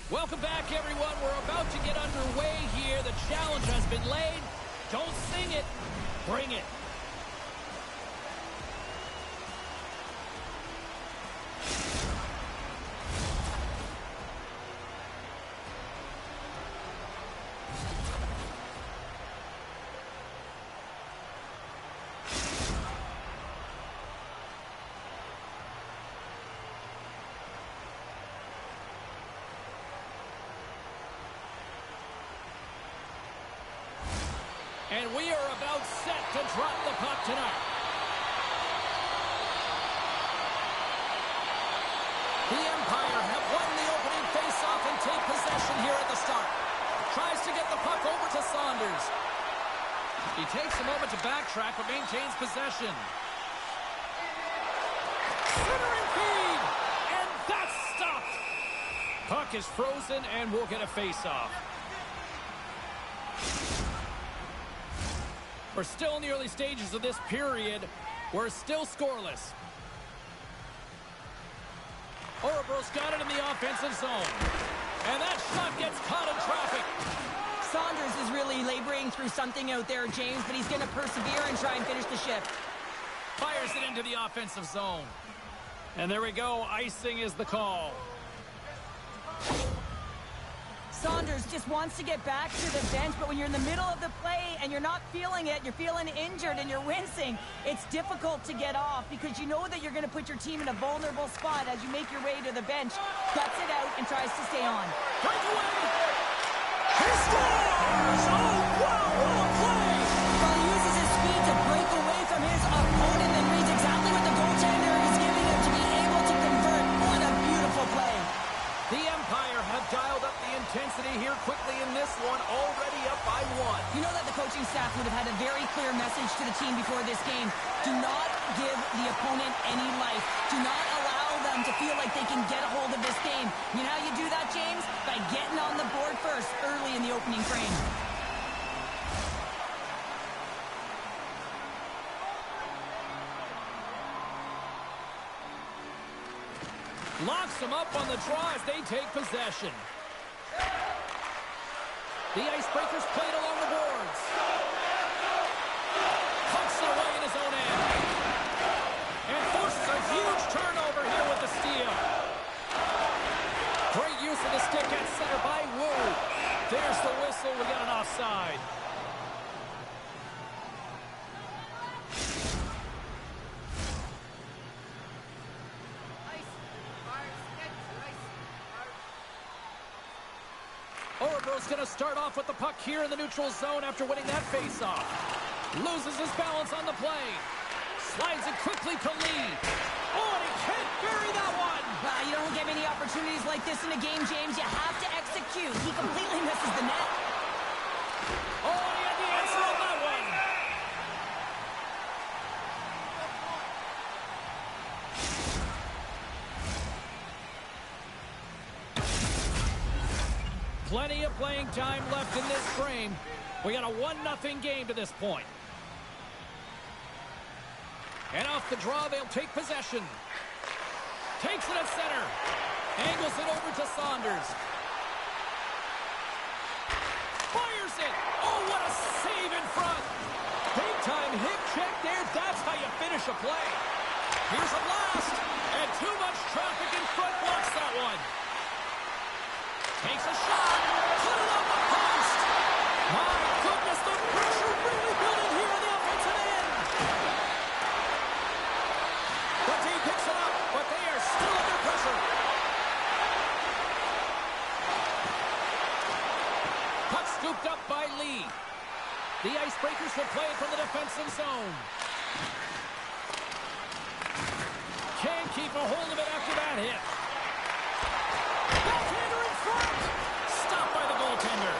Welcome back, everyone. We're about to get underway here. The challenge has been laid. Don't sing it. Bring it. And we are about set to drop the puck tonight. Saunders. He takes a moment to backtrack, but maintains possession. Centering feed! And that's stopped! Puck is frozen, and we'll get a face-off. We're still in the early stages of this period. We're still scoreless. Orebro's got it in the offensive zone. And that shot gets caught in traffic. Saunders is really laboring through something out there, James, but he's going to persevere and try and finish the shift. Fires it into the offensive zone. And there we go. Icing is the call. Saunders just wants to get back to the bench, but when you're in the middle of the play and you're not feeling it, you're feeling injured and you're wincing, it's difficult to get off because you know that you're going to put your team in a vulnerable spot as you make your way to the bench, guts it out, and tries to stay on. Breakaway! He scores! Oh, wow, what a play! Well, he uses his speed to break away from his opponent and reads exactly what the goaltender is giving him to be able to convert. What a beautiful play. The Empire have dialed up the intensity here quickly in this one, already up by 1. You know that the coaching staff would have had a very clear message to the team before this game. Do not give the opponent any life. Do not allow them to feel like they can get a hold of this game. You know how you do that, James? By getting on the board first, early in the opening frame. Locks them up on the draw as they take possession. The Icebreakers played along the boards. Pucks it away in his own end. And forces a huge turnover here with the steal. Great use of the stick at center by Wu. There's the whistle. We got an offside. Orebro's going to start off with the puck here in the neutral zone after winning that faceoff. Loses his balance on the play. Slides it quickly to Lee. Oh, and he can't bury that one. You don't get many opportunities like this in a game, James. You have to execute. He completely misses the net. Oh, and he had the answer on that one. Plenty of playing time left in this frame. We got a 1-0 game to this point. And off the draw, they'll take possession. Takes it at center. Angles it over to Saunders. Fires it. Oh, what a save in front. Big time hip check there. That's how you finish a play. Here's a blast. And too much traffic in front blocks that one. Takes a shot. Put it on the post. My goodness, the pressure really building here on the offensive end. The team picks it up, but they are still under pressure. Puck scooped up by Lee. The Icebreakers will play it from the defensive zone. Can't keep a hold of it after that hit. Goaltender in front! Stopped by the goaltender.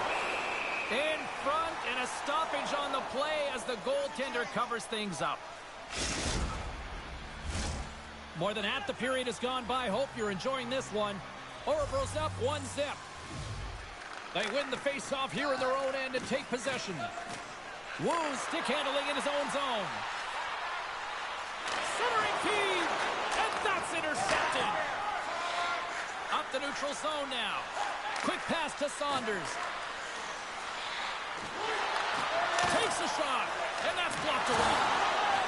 In front, and a stoppage on the play as the goaltender covers things up. More than half the period has gone by. Hope you're enjoying this one. Orebro's up 1-0. They win the face-off here in their own end and take possession. Wu stick handling in his own zone. Centering feed, and that's intercepted. Up the neutral zone now. Quick pass to Saunders. Takes a shot, and that's blocked away.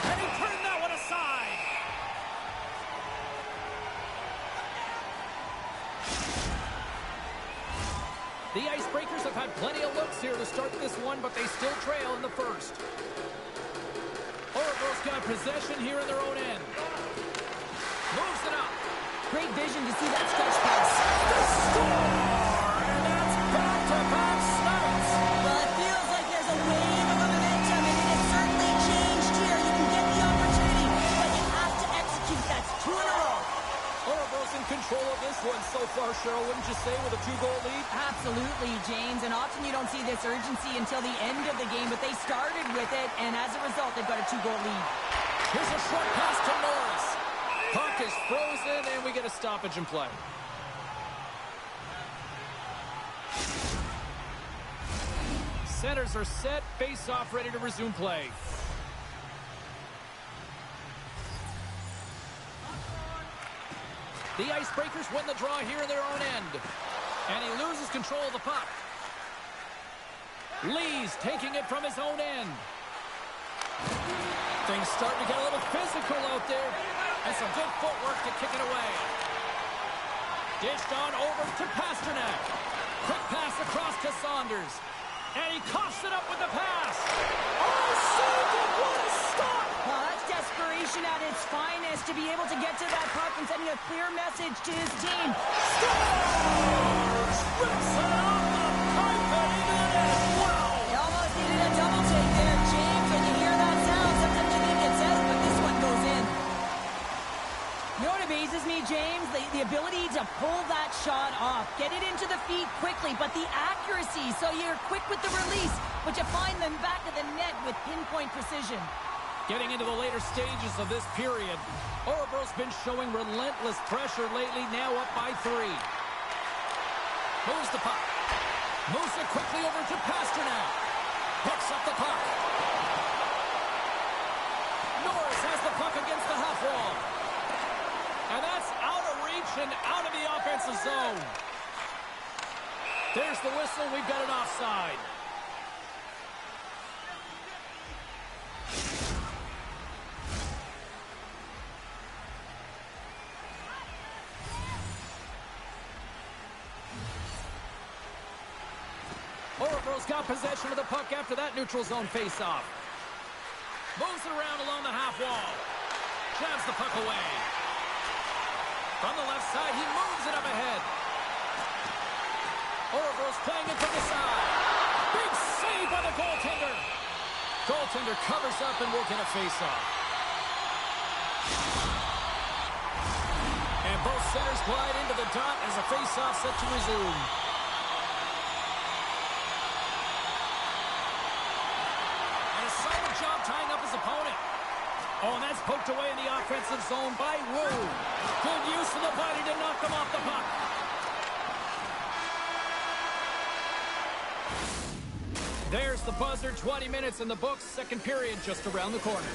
And he turned that one aside. The Icebreakers have had plenty of looks here to start this one, but they still trail in the first. Orebro's got possession here in their own end. Moves it up. Great vision to see that stretch pass. The score! And that's back-to-back starts. Well, it feels like there's a wave of momentum, and it has certainly changed here. You can get the opportunity, but you have to execute. That's 2 in a row. Orebro's in control of this one so far, Cheryl, wouldn't you say, with a 2-goal lead? Absolutely. Absolutely, James. And often you don't see this urgency until the end of the game, but they started with it, and as a result, they've got a 2-goal lead. Here's a short pass to Norris. Puck is frozen, and we get a stoppage in play. Centers are set, face-off ready to resume play. The Icebreakers win the draw here in their own end. And he loses control of the puck. Lee's taking it from his own end. Things starting to get a little physical out there. And some good footwork to kick it away. Dished on over to Pasternak. Quick pass across to Saunders. And he coughs it up with the pass. Oh, so good. What a stop. Well, that's desperation at its finest to be able to get to that puck and sending a clear message to his team. Scores! Rips it off the carpet into the net. Wow! He almost needed a double take there, James. When you hear that sound, sometimes you think it's out, but this one goes in. You know what amazes me, James? The ability to pull that shot off. Get it into the feet quickly, but the accuracy. So you're quick with the release, but you find them back of the net with pinpoint precision. Getting into the later stages of this period, Orebro's been showing relentless pressure lately, now up by 3. Moves the puck. Moves it quickly over to Pasternak. Picks up the puck. Norris has the puck against the half wall. And that's out of reach and out of the offensive zone. There's the whistle. We've got an offside. Orebro's got possession of the puck after that neutral zone face-off. Moves it around along the half wall. Jabs the puck away. From the left side, he moves it up ahead. Orebro's playing it from the side. Big save by the goaltender. Goaltender covers up and will get a face-off. And both centers glide into the dot as a face-off set to resume. Job tying up his opponent. Oh, and that's poked away in the offensive zone by Wu. Good use of the body to knock him off the puck. There's the buzzer. 20 minutes in the books. Second period just around the corner.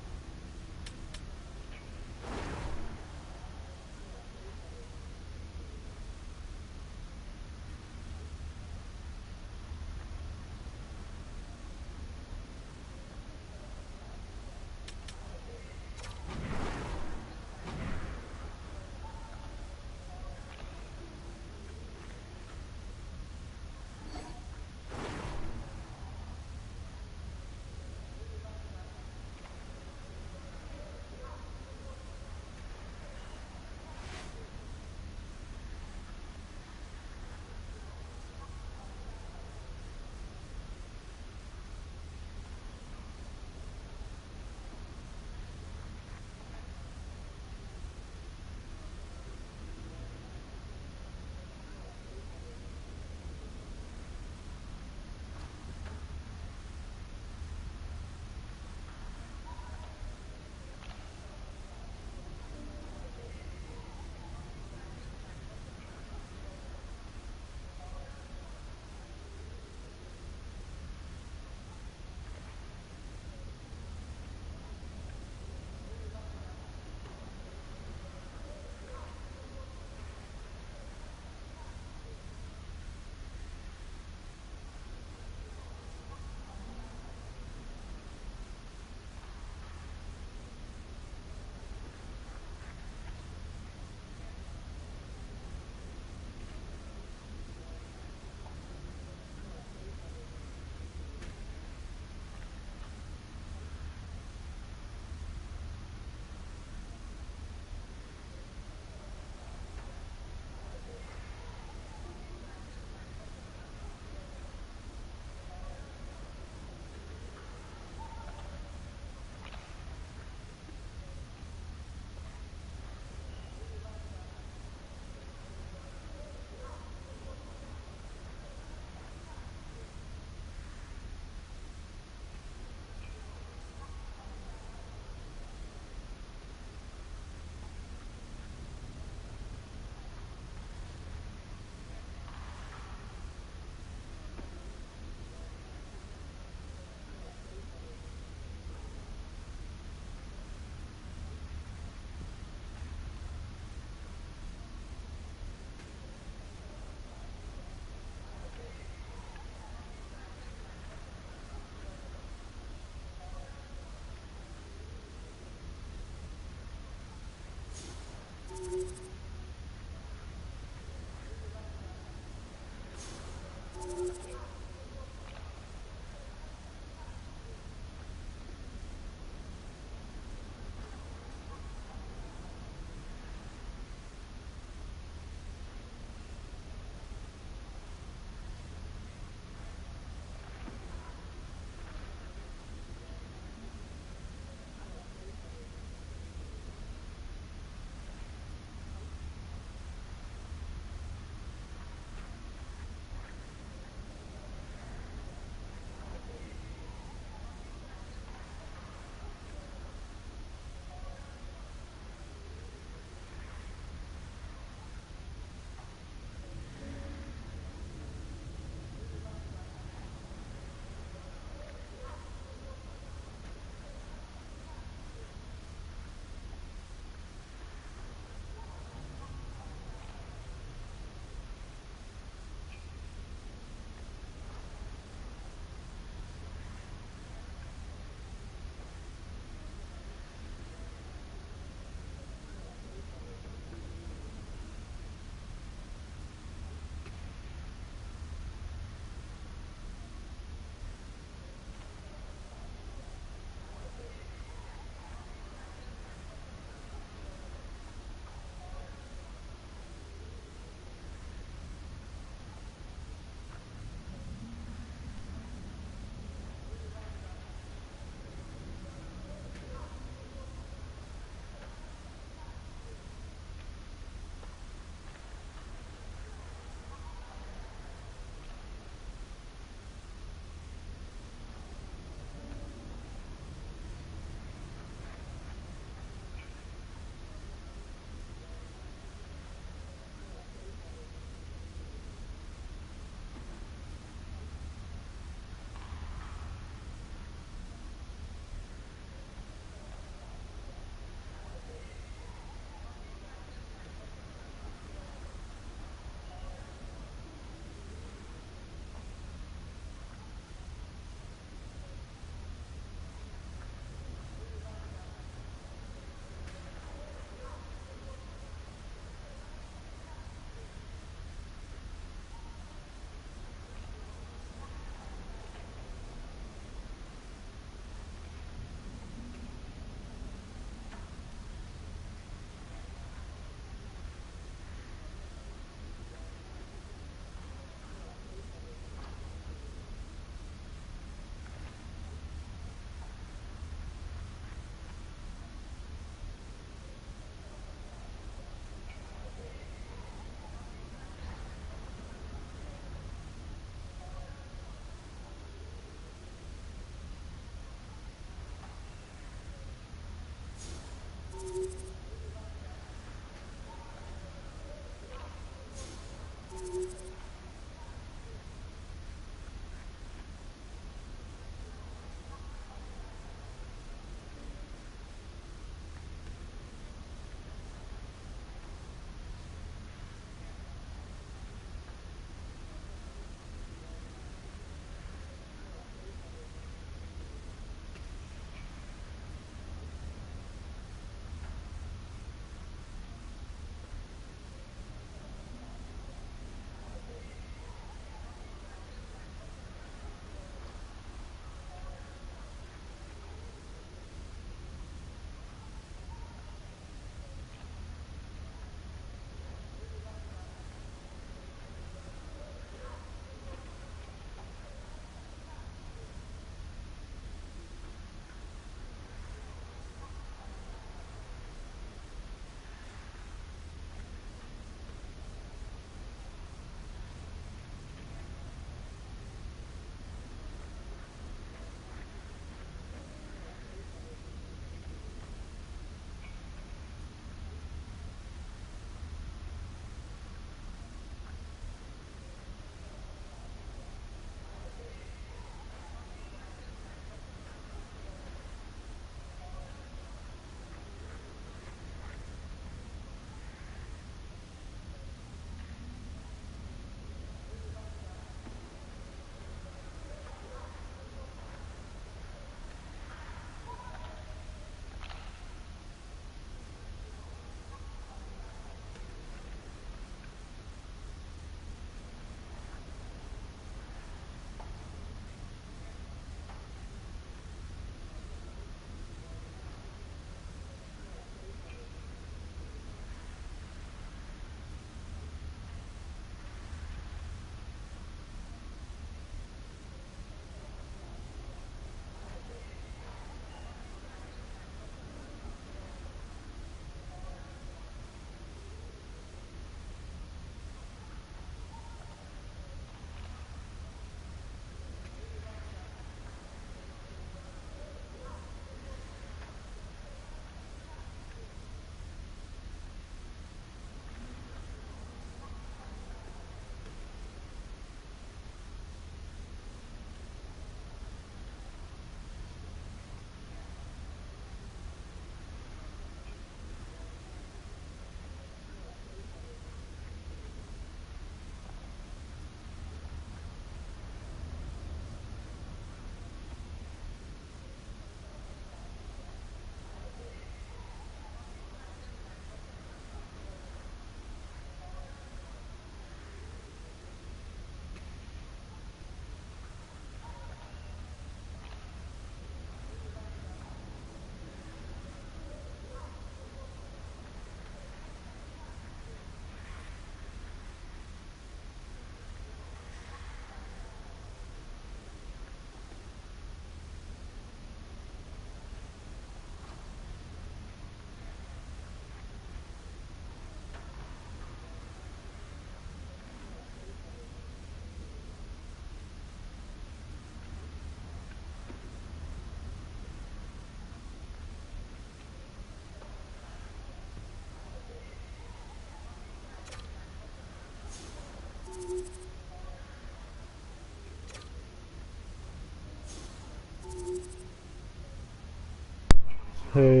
Hey,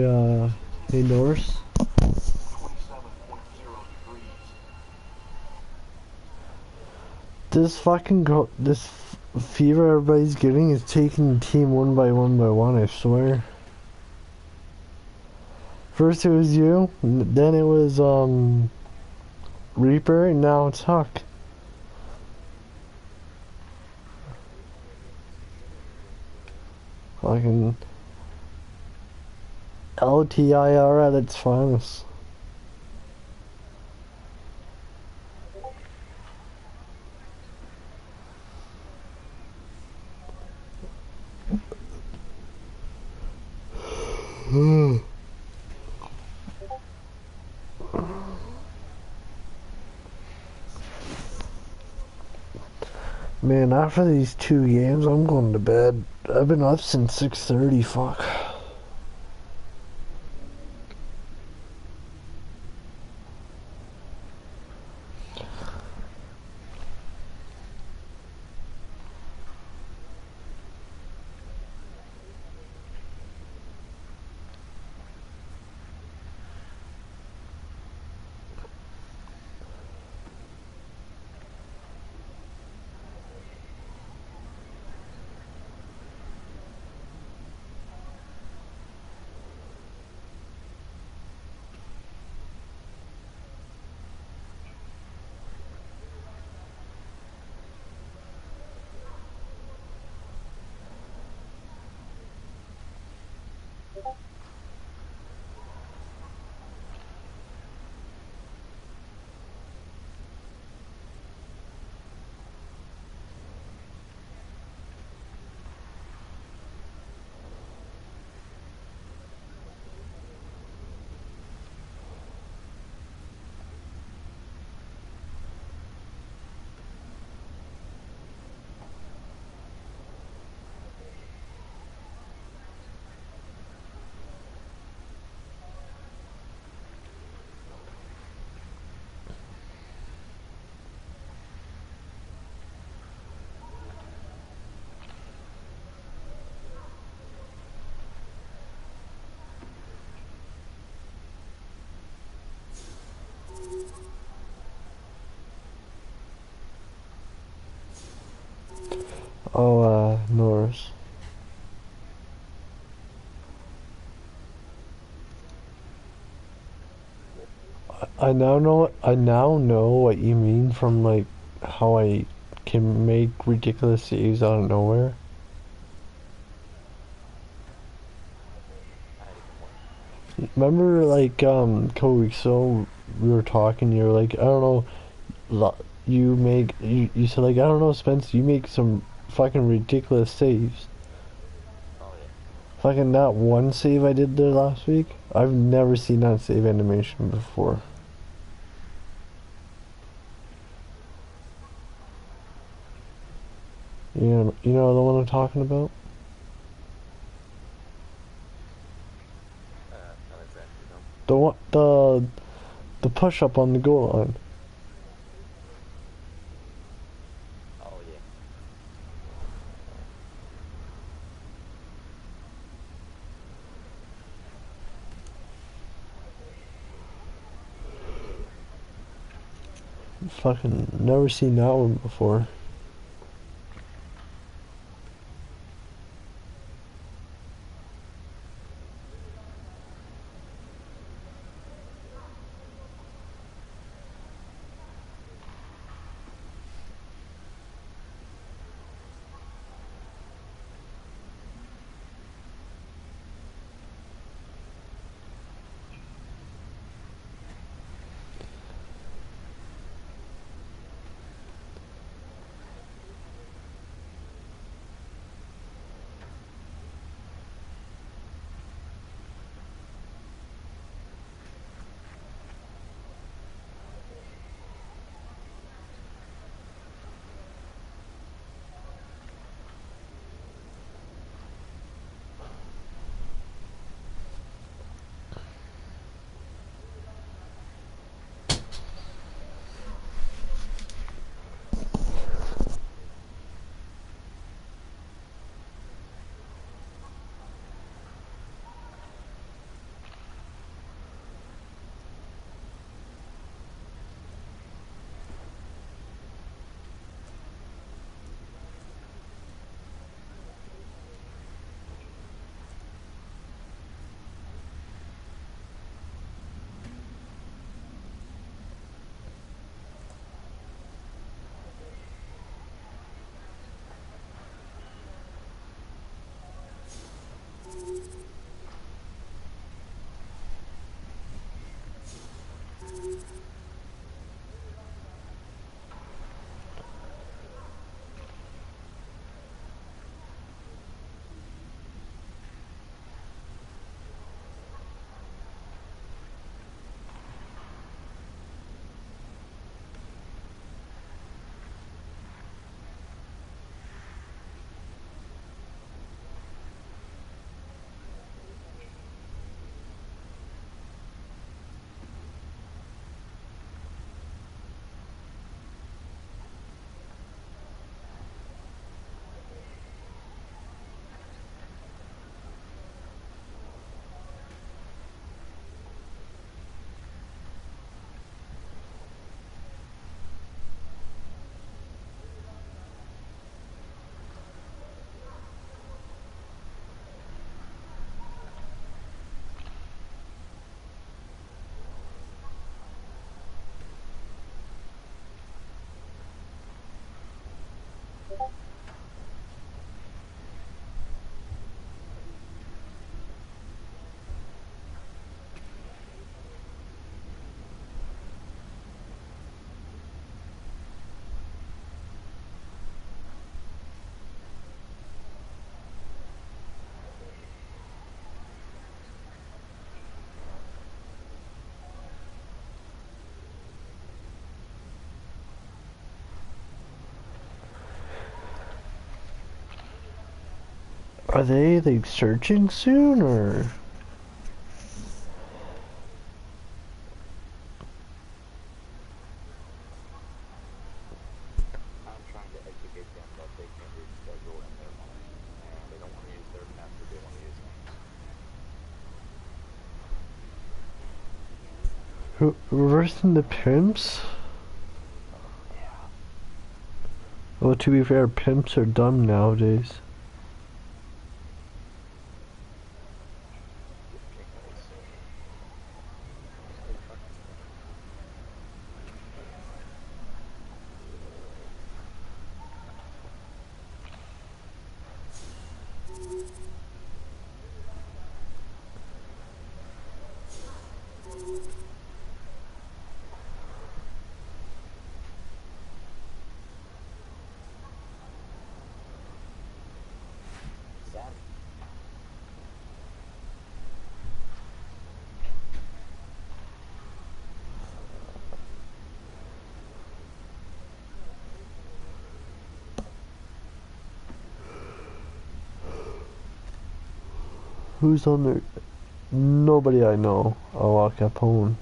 hey Norse. 27.0 degrees. This fucking this fever everybody's getting is taking the team one by one, I swear. First it was you, then it was, Reaper, and now it's Huck. Fucking LTIR at its finest. Man, after these 2 games, I'm going to bed. I've been up since 6:30, fuck. Oh, Norris. I now know what you mean from, like, how I can make ridiculous saves out of nowhere. Remember, like, a couple weeks ago, we were talking, you were like, I don't know, you said, like, I don't know, Spence, you make some fucking ridiculous saves. Fucking that one save I did there last week, I've never seen that save animation before. You know the one I'm talking about? Not exactly, no. The one, the push up on the goal line. Oh, yeah. Fucking never seen that one before. Are they like searching soon or? I'm trying to educate them that they can reschedule in their home, and they don't want to use their password, they want to use mine. Reversing the pimps? Yeah. Well, to be fair, pimps are dumb nowadays. Who's on there? Nobody I know. Oh, Al Capone.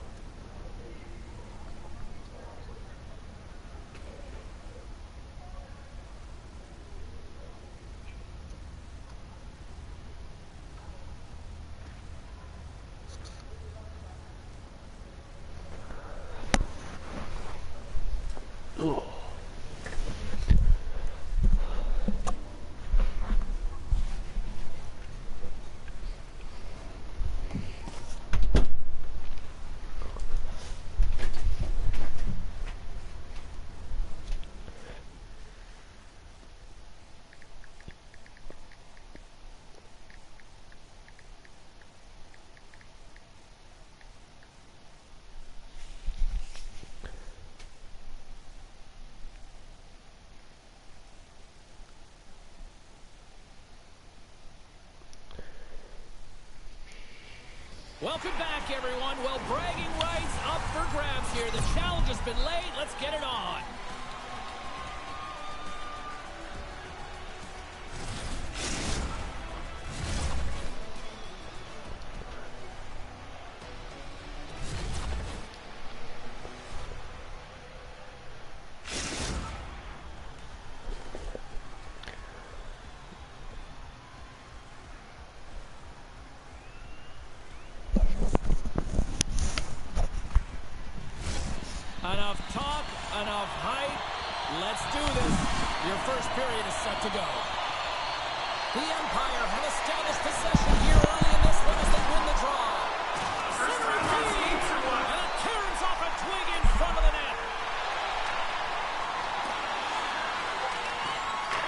Welcome back, everyone. Well, bragging rights up for grabs here. The challenge has been laid. Let's get it on. Enough talk, enough hype. Let's do this. Your first period is set to go. The Empire have established possession here early in this one as they win the draw. And it tears off a twig in front of the net.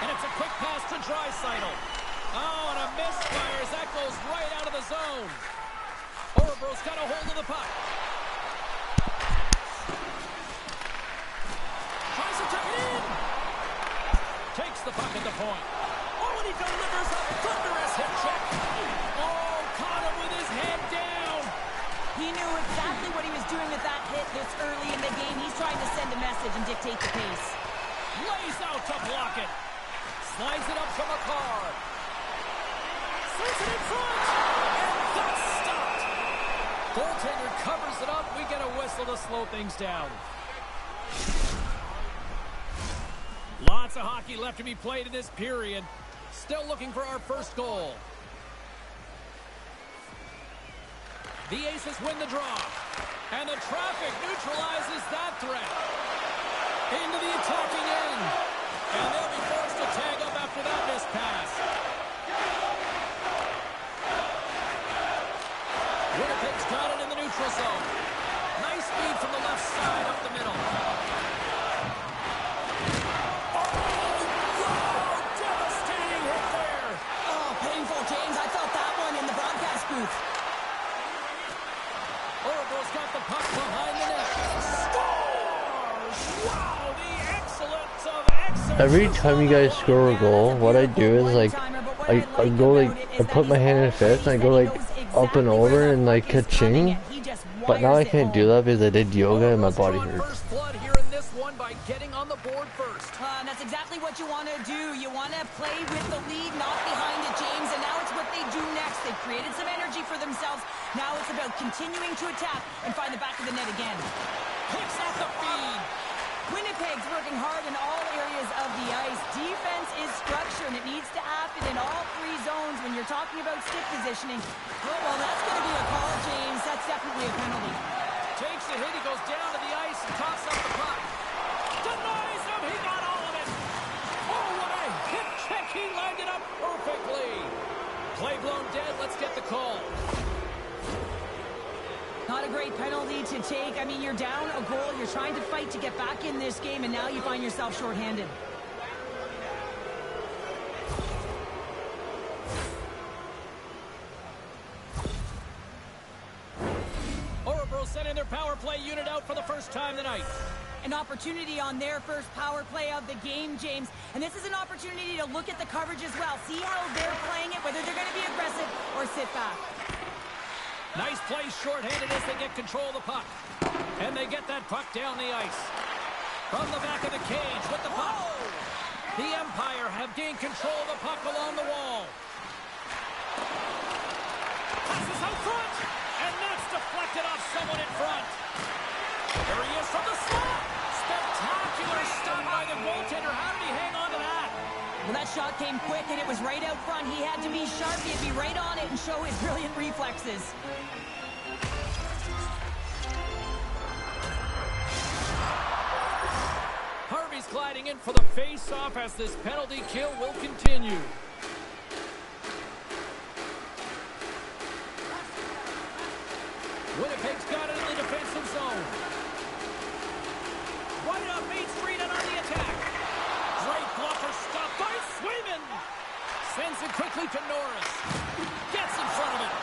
And it's a quick pass to Draisaitl. Oh, and a misfire as that goes right out of the zone. Orebro's got a hold of the puck. point. Oh, and he delivers a thunderous hip check. Oh, caught him with his head down. He knew exactly what he was doing with that hit this early in the game. He's trying to send a message and dictate the pace. Lays out to block it. Slides it up to McCarr. Slings it in front. And that's stopped. Goaltender covers it up. We get a whistle to slow things down. Lots of hockey left to be played in this period. Still looking for our first goal. The Aces win the draw. And the traffic neutralizes that threat. Into the attacking end. And they'll be forced to tag up after that missed pass. Winnipeg's got it in the neutral zone. Nice speed from the left side up the middle. Oh, devastating hit there. Oh, painful, James. I felt that one in the broadcast booth. Oracle's got the puck behind the net. Scores! Wow, the excellence of excellence. Every time you guys score a goal, what I do is like, I go like, I put my hand in a fist and I go like up and over and like ka-ching. But now I can't do that because I did yoga and my body hurts. First blood here in this one by getting on the board first. That's exactly what you want to do. You want to play with the lead, not behind it, James. And now it's what they do next. They've created some energy for themselves. Now it's about continuing to attack and find the back of the net again. Picks up the feed. Winnipeg's working hard in all areas of the ice. Defense is structure, and it needs to happen in all three zones when you're talking about stick positioning. Oh, well, that's going to be a call, James. That's definitely a penalty. Takes the hit. He goes down to the ice and tosses up the puck. Denies him. He got all of it. Oh, what a hip check. He lined it up perfectly. Play blown dead. Let's get the call. Not a great penalty to take. I mean, you're down a goal. You're trying to fight to get back in this game, and now you find yourself shorthanded. Orebro sending their power play unit out for the first time tonight. An opportunity on their first power play of the game, James. And this is an opportunity to look at the coverage as well. See how they're playing it, whether they're going to be aggressive or sit back. Nice play shorthanded as they get control of the puck. And they get that puck down the ice. From the back of the cage with the puck. The Empire have gained control of the puck along the wall. Passes out front. And that's deflected off someone in front. There he is from the slot. Spectacular stop by the goaltender. How did he hang on to that? Well, that shot came quick, and it was right out front. He had to be sharp. He had to be right on it and show his brilliant reflexes. Harvey's gliding in for the face-off as this penalty kill will continue. Winnipeg's got it in the defensive zone. Right up Main Street and on the attack. Great blocker stop by Swayman. Sends it quickly to Norris. Gets in front of it.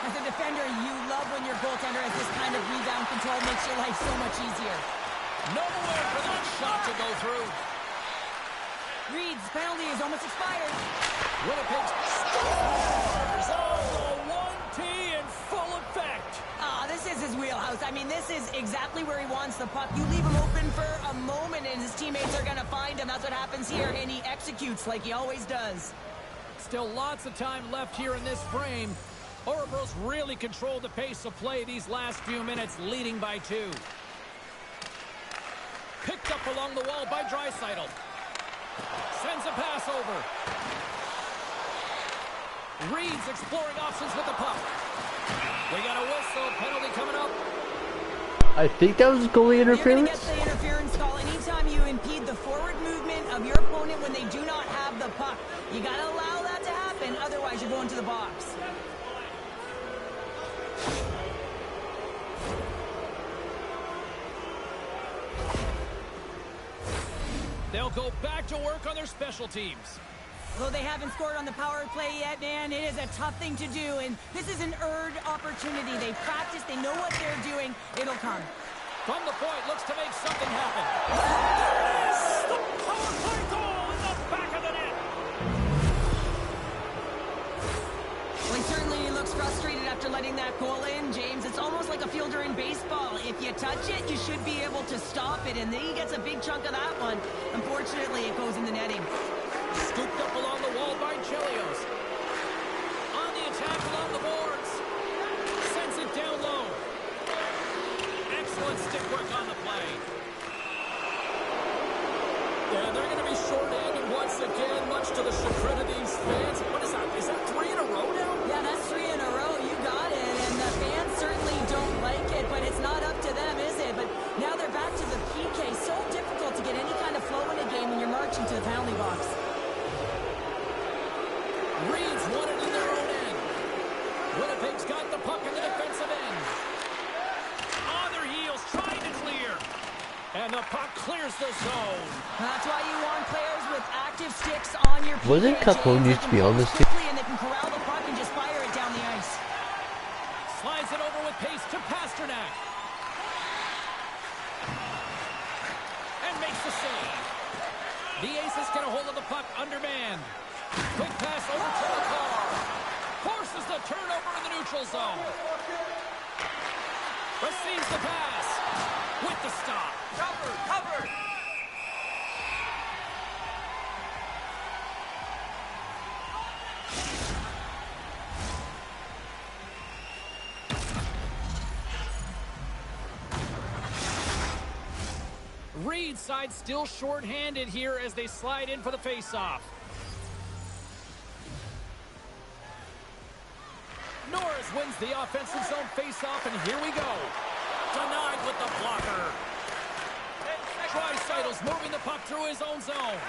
As a defender, you love when your goaltender has this kind of rebound control. Makes your life so much easier. Nowhere for that shot to go through. Reed's penalty is almost expired. Winnipeg scores. Oh, the 1T in full effect. This is his wheelhouse. I mean, this is exactly where he wants the puck. You leave him open for a moment, and his teammates are going to find him. That's what happens here, and he executes like he always does. Still lots of time left here in this frame. Orebro's really controlled the pace of play these last few minutes, leading by 2. Picked up along the wall by Draisaitl. Sends a pass over. Reed's exploring options with the puck. We got a whistle. Penalty coming up. I think that was goalie You're going to interference. get the interference call anytime you impede the forward movement of your opponent when they do not have the puck. You got to allow that to happen, otherwise you're going to the box. They'll go back to work on their special teams. Though they haven't scored on the power play yet, man, it is a tough thing to do, and this is an earned opportunity. They practice, they know what they're doing. It'll come. From the point, looks to make something happen. There it is! The power play goal in the back of the net. Well, he certainly looks frustrated after letting that goal in, James. It's almost like a fielder in baseball. If you touch it, you should be able to stop it, and then he gets a big chunk of that one. Unfortunately, it goes in the netting. Scooped up along the wall by Chelios. On the attack along the boards. Sends it down low. Excellent stick work on the play. And they're going to be short-handed once again, much to the chagrin of these fans. What is that? Is that 3 in a row now? Yeah, that's 3 in a row. You got it. And the fans certainly don't like it, but it's not up to them, is it? But now they're back to the PK. So difficult to get any kind of flow in a game when you're marching to the penalty box. Reeds won it in their own end. Winnipeg's got the puck in the defensive end. On their heels, trying to clear. And the puck clears the zone. That's why you want players with active sticks on your PK. Wasn't Capone used to be on this team? And they can corral the puck and just fire it down the ice. Slides it over with pace to Pasternak. And makes the save. The Aces get a hold of the puck undermanned. Quick pass over to the car. Forces the turnover in the neutral zone. Receives the pass. With the stop. Covered. Reed's side still short-handed here as they slide in for the face-off. Norris wins the offensive zone face-off, and here we go. Denied with the blocker. Draisaitl moving the puck through his own zone.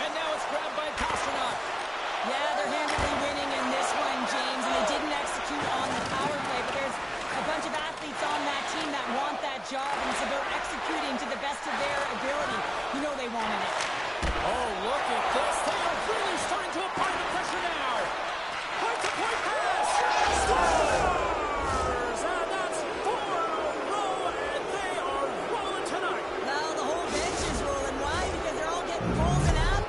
And now it's grabbed by Pasternak. Yeah, they're handily winning in this one, James, and they didn't execute on the power play, but there's a bunch of athletes on that team that want that job, and it's about executing to the best of their ability. You know they wanted it. Oh, look at this. They are really starting to apply the pressure now. Point-to-point pass. Scores! And that's 4 in a row, and they are rolling tonight. Well, the whole bench is rolling. Why? Because they're all getting goals and out.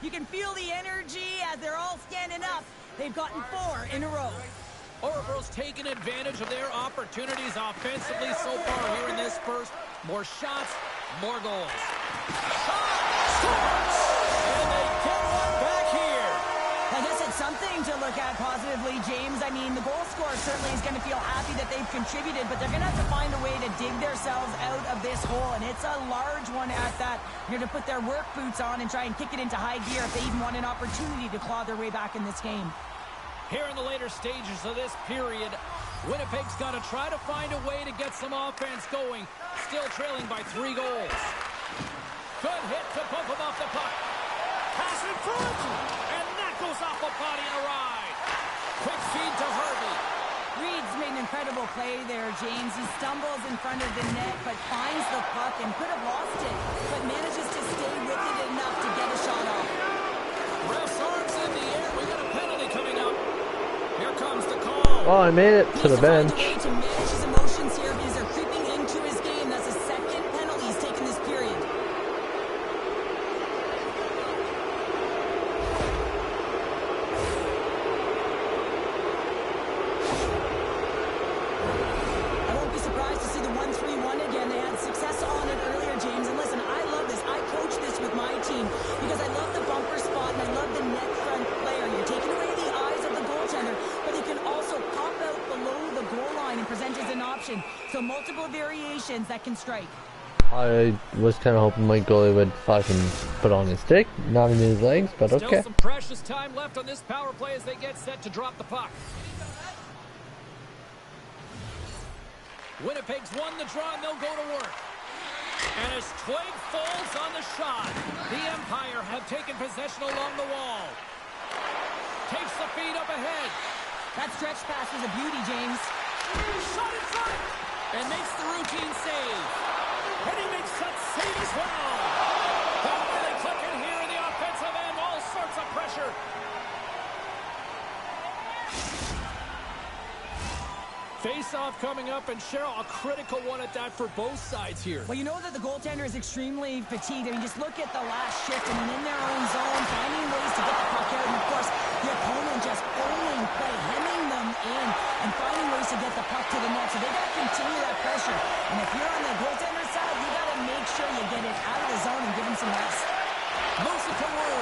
You can feel the energy as they're all standing up. They've gotten 4 in a row. Orebro's taken advantage of their opportunities offensively so far here in this first. More shots, more goals. Scores! And they get one back here. I guess it's something to look at positively, James. I mean, the goal scorer certainly is going to feel happy that they've contributed, but they're going to have to find a way to dig themselves out of this hole, and it's a large one at that. They're going to put their work boots on and try and kick it into high gear if they even want an opportunity to claw their way back in this game. Here in the later stages of this period, Winnipeg's got to try to find a way to get some offense going, still trailing by 3 goals. Good hit to bump him off the puck. Pass in front, and that goes off a body and a ride. Quick feed to Harvey. Reed's made an incredible play there, James. He stumbles in front of the net, but finds the puck and could have lost it, but manages to stay with it enough to get a shot off. Ref's arms in the air. We got a penalty coming up. Here comes the call. Oh, I made it to the bench. He's to find a way to manage his emotions here because they're creeping into his game. That's the second penalty he's taken this period. I won't be surprised to see the 1-3-1 again. They had success on it earlier, James. And listen, I love this. I coach this with my team because I love the bumper spot and I love the net front player. You're taking away the eyes of the goaltender, but he can also pop out below the goal line and present as an option. So multiple variations that can strike. I was kind of hoping my goalie would fucking put on his stick, not in his legs, but okay. Still some precious time left on this power play as they get set to drop the puck. Winnipeg's won the draw and they'll go to work. And as Twig falls on the shot, the Empire have taken possession along the wall. Takes the feed up ahead. That stretch pass was a beauty, James. Shot in front. And makes the routine save. And he makes that save as well. They're really clicking here in the offensive end. All sorts of pressure. Face-off coming up, and Cheryl, a critical one at that for both sides here. Well, you know that the goaltender is extremely fatigued. I mean, just look at the last shift. I mean, in their own zone, finding ways to get the puck out. And, of course, the opponent just owning play, hemming them in, and finding ways to get the puck to the net. So they got to continue that pressure. And if you're on the goaltender side, you got to make sure you get it out of the zone and give him some rest. Moves it to Wu.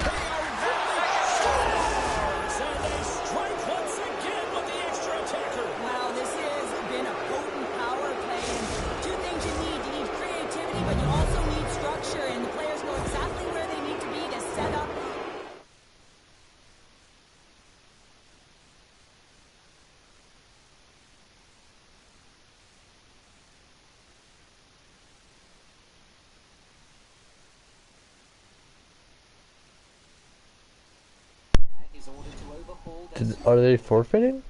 They are really stars, and they strike once again with the extra attacker. Well, this has been a potent power play. And two things you need. You need creativity, but you also need structure. And the players know exactly where they need to be to set up. Is ordered to overhaul their Are they forfeiting?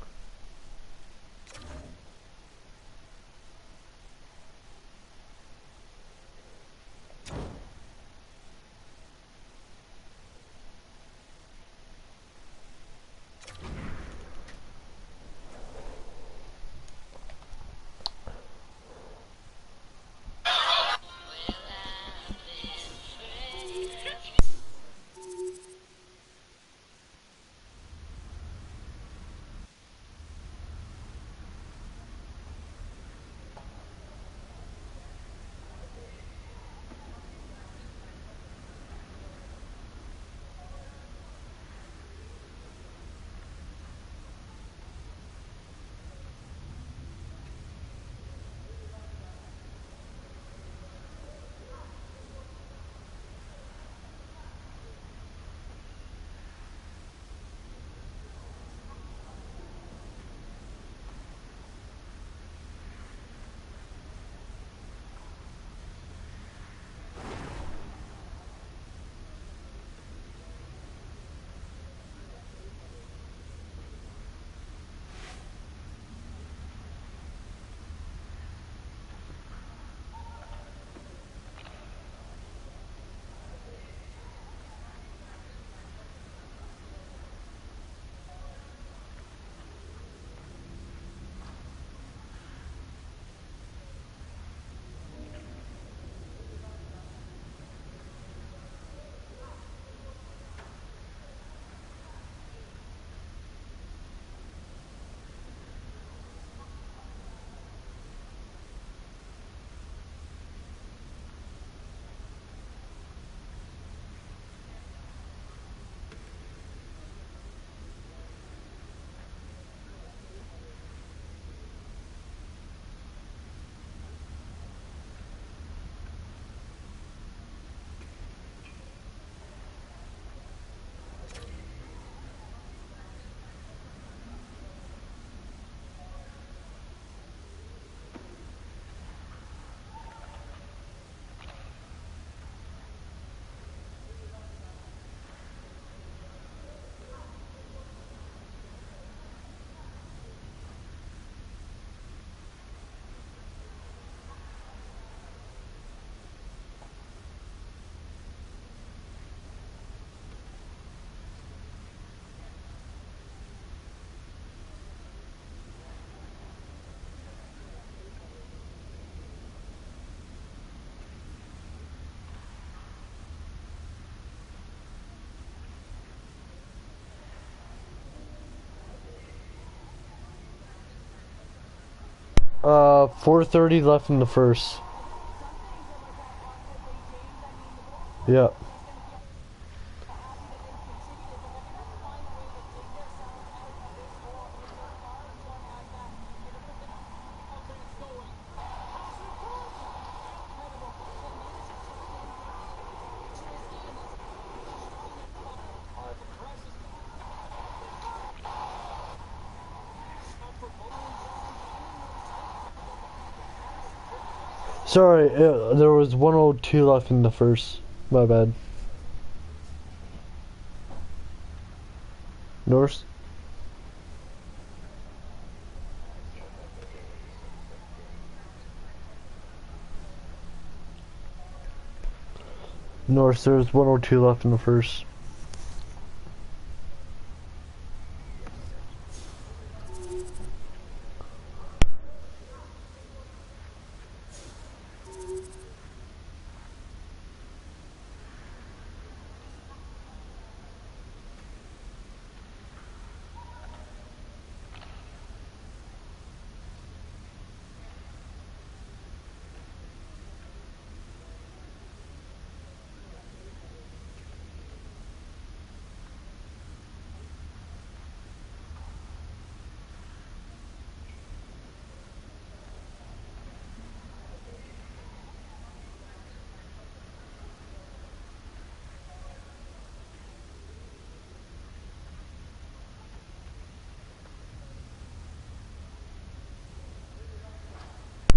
Uh, 4:30 left in the first. Yeah. Sorry, there was 102 left in the first. My bad. North. North, there's 102 left in the first.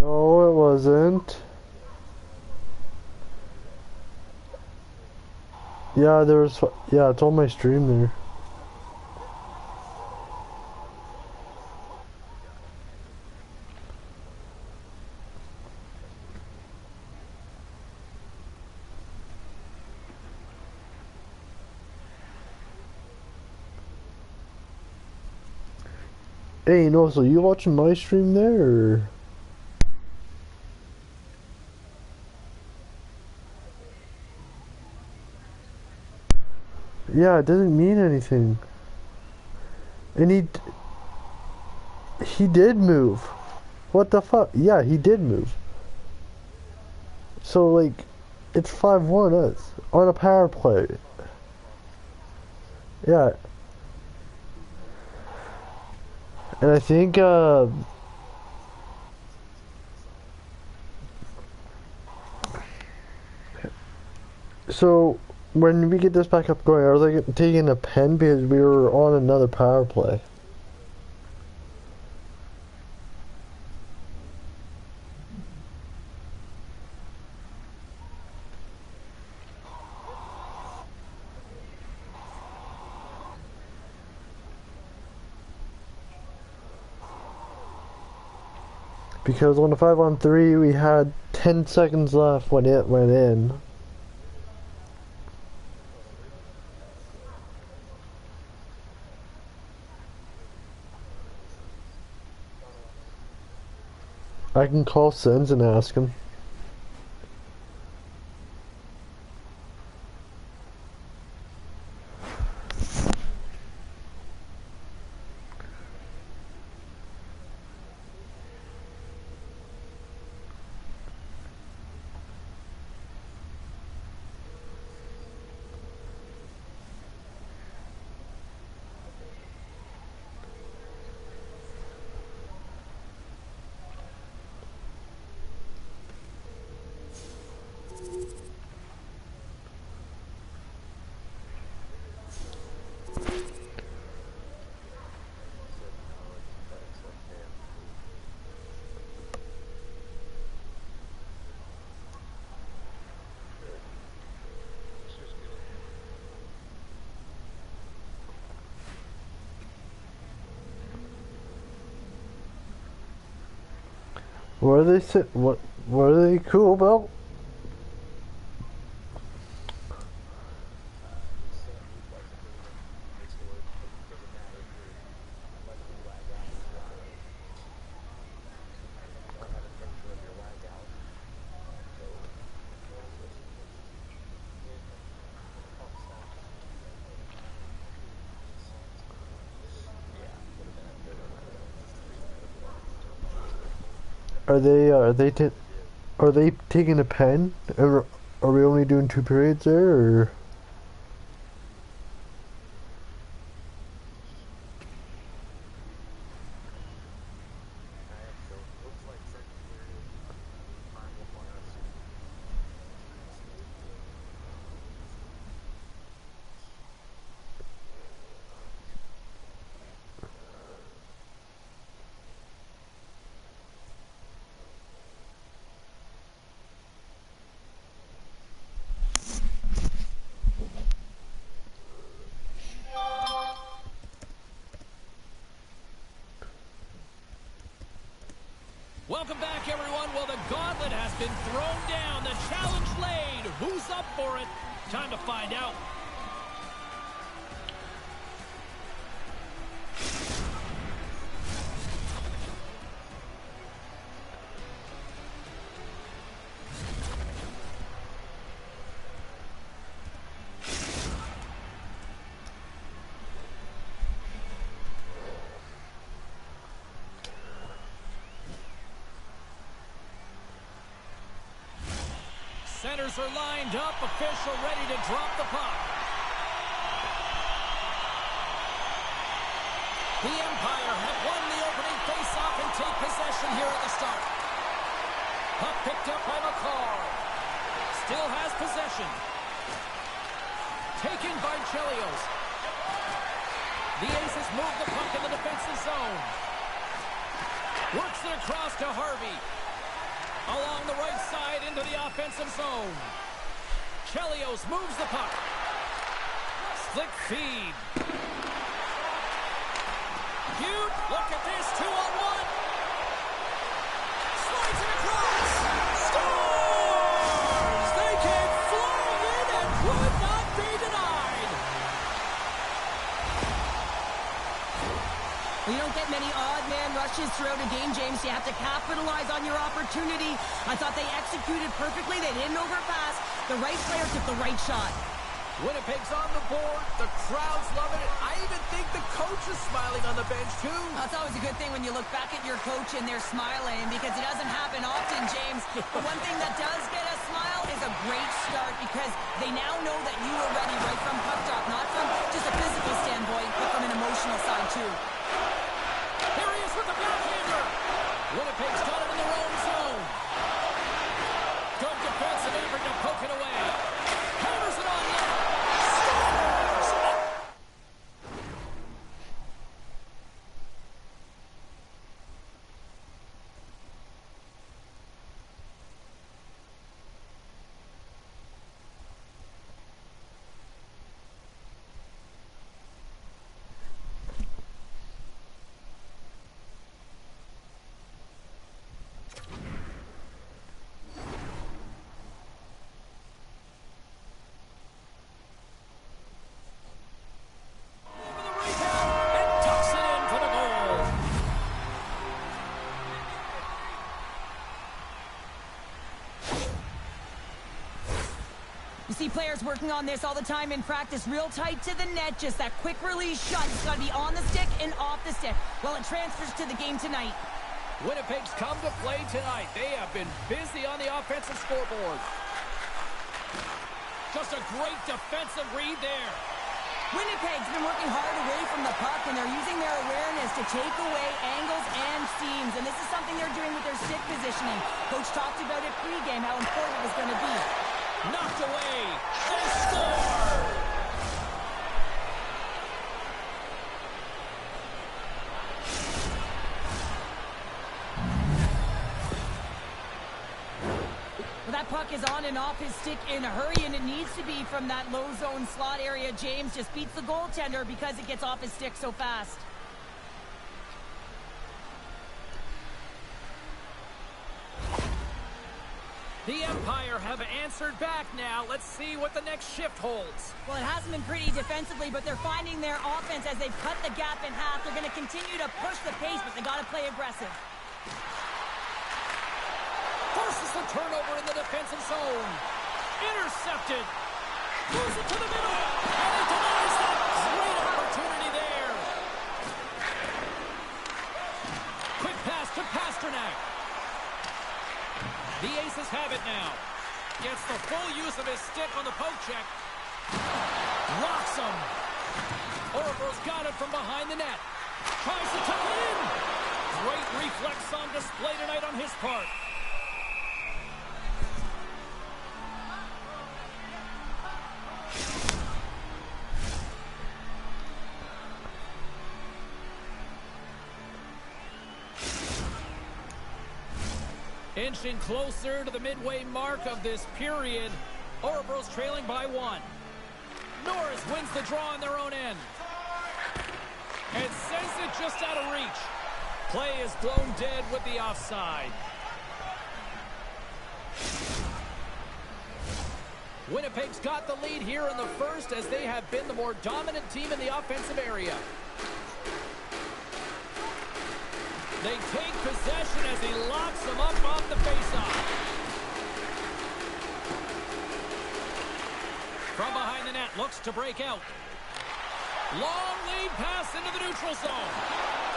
No, it wasn't. Yeah, yeah, it's on my stream there. Hey, no, so you watching my stream there, or? Yeah, it doesn't mean anything. And he did move. What the fuck? Yeah, he did move. So, like, it's 5-1 us on a power play. Yeah. And I think, so, when we get this back up going, I was like taking a pen because we were on another power play. Because on the 5-on-3, we had 10 seconds left when it went in. I can call Sens and ask him. What are they what are they cool about? Are they taking a pen? Are we only doing 2 periods there, or? Welcome back, everyone. Well, the gauntlet has been thrown down. The challenge laid. Who's up for it? Time to find out. Centers are lined up. Official ready to drop the puck. The Empire have won the opening faceoff and take possession here at the start. Puck picked up by McCall. Still has possession. Taken by Chelios. The Aces move the puck in the defensive zone. Works it across to Harvey. Along the right side into the offensive zone. Chelios moves the puck. Slick feed. Cute. Look at this. 2-on-1. Slides it across. Scores! They came flying in and could not be denied. You don't get many odd man rushes throughout a game, James. You have to capitalize on your opportunity. I thought they executed perfectly. They didn't overpass. The right player took the right shot. Winnipeg's on the board. The crowd's loving it. I even think the coach is smiling on the bench, too. That's always a good thing when you look back at your coach and they're smiling, because it doesn't happen often, James. But one thing that does get a smile is a great start, because they now know that you are ready right from puck drop, not from just a physical standpoint, but from an emotional side, too. Here he is with the backhander. Winnipeg's got it in their own zone. Good defensive effort to poke it away. Hammers it on net. Scores! You see players working on this all the time in practice, real tight to the net, just that quick release shot. It's got to be on the stick and off the stick. Well, it transfers to the game tonight. Winnipeg's come to play tonight. They have been busy on the offensive scoreboard. Just a great defensive read there. Winnipeg's been working hard away from the puck, and they're using their awareness to take away angles and seams. And this is something they're doing with their stick positioning. Coach talked about it pregame, how important it was going to be. Knocked away. They score! Well, that puck is on and off his stick in a hurry, and it needs to be from that low zone slot area. James just beats the goaltender because it gets off his stick so fast. The Empire have answered back now. Let's see what the next shift holds. Well, it hasn't been pretty defensively, but they're finding their offense as they've cut the gap in half. They're going to continue to push the pace, but they got to play aggressive. Forces the turnover in the defensive zone. Intercepted. Moves it to the middle. And he denies that. Great opportunity there. Quick pass to Pasternak. The Aces have it now. Gets the full use of his stick on the poke check. Rocks him. Orber's got it from behind the net. Tries to tuck it in. Great reflex on display tonight on his part. Inching closer to the midway mark of this period. Orebro's trailing by 1. Norris wins the draw on their own end. And sends it just out of reach. Play is blown dead with the offside. Winnipeg's got the lead here in the first as they have been the more dominant team in the offensive area. They take possession as he locks them up off the faceoff. From behind the net, looks to break out. Long lead pass into the neutral zone.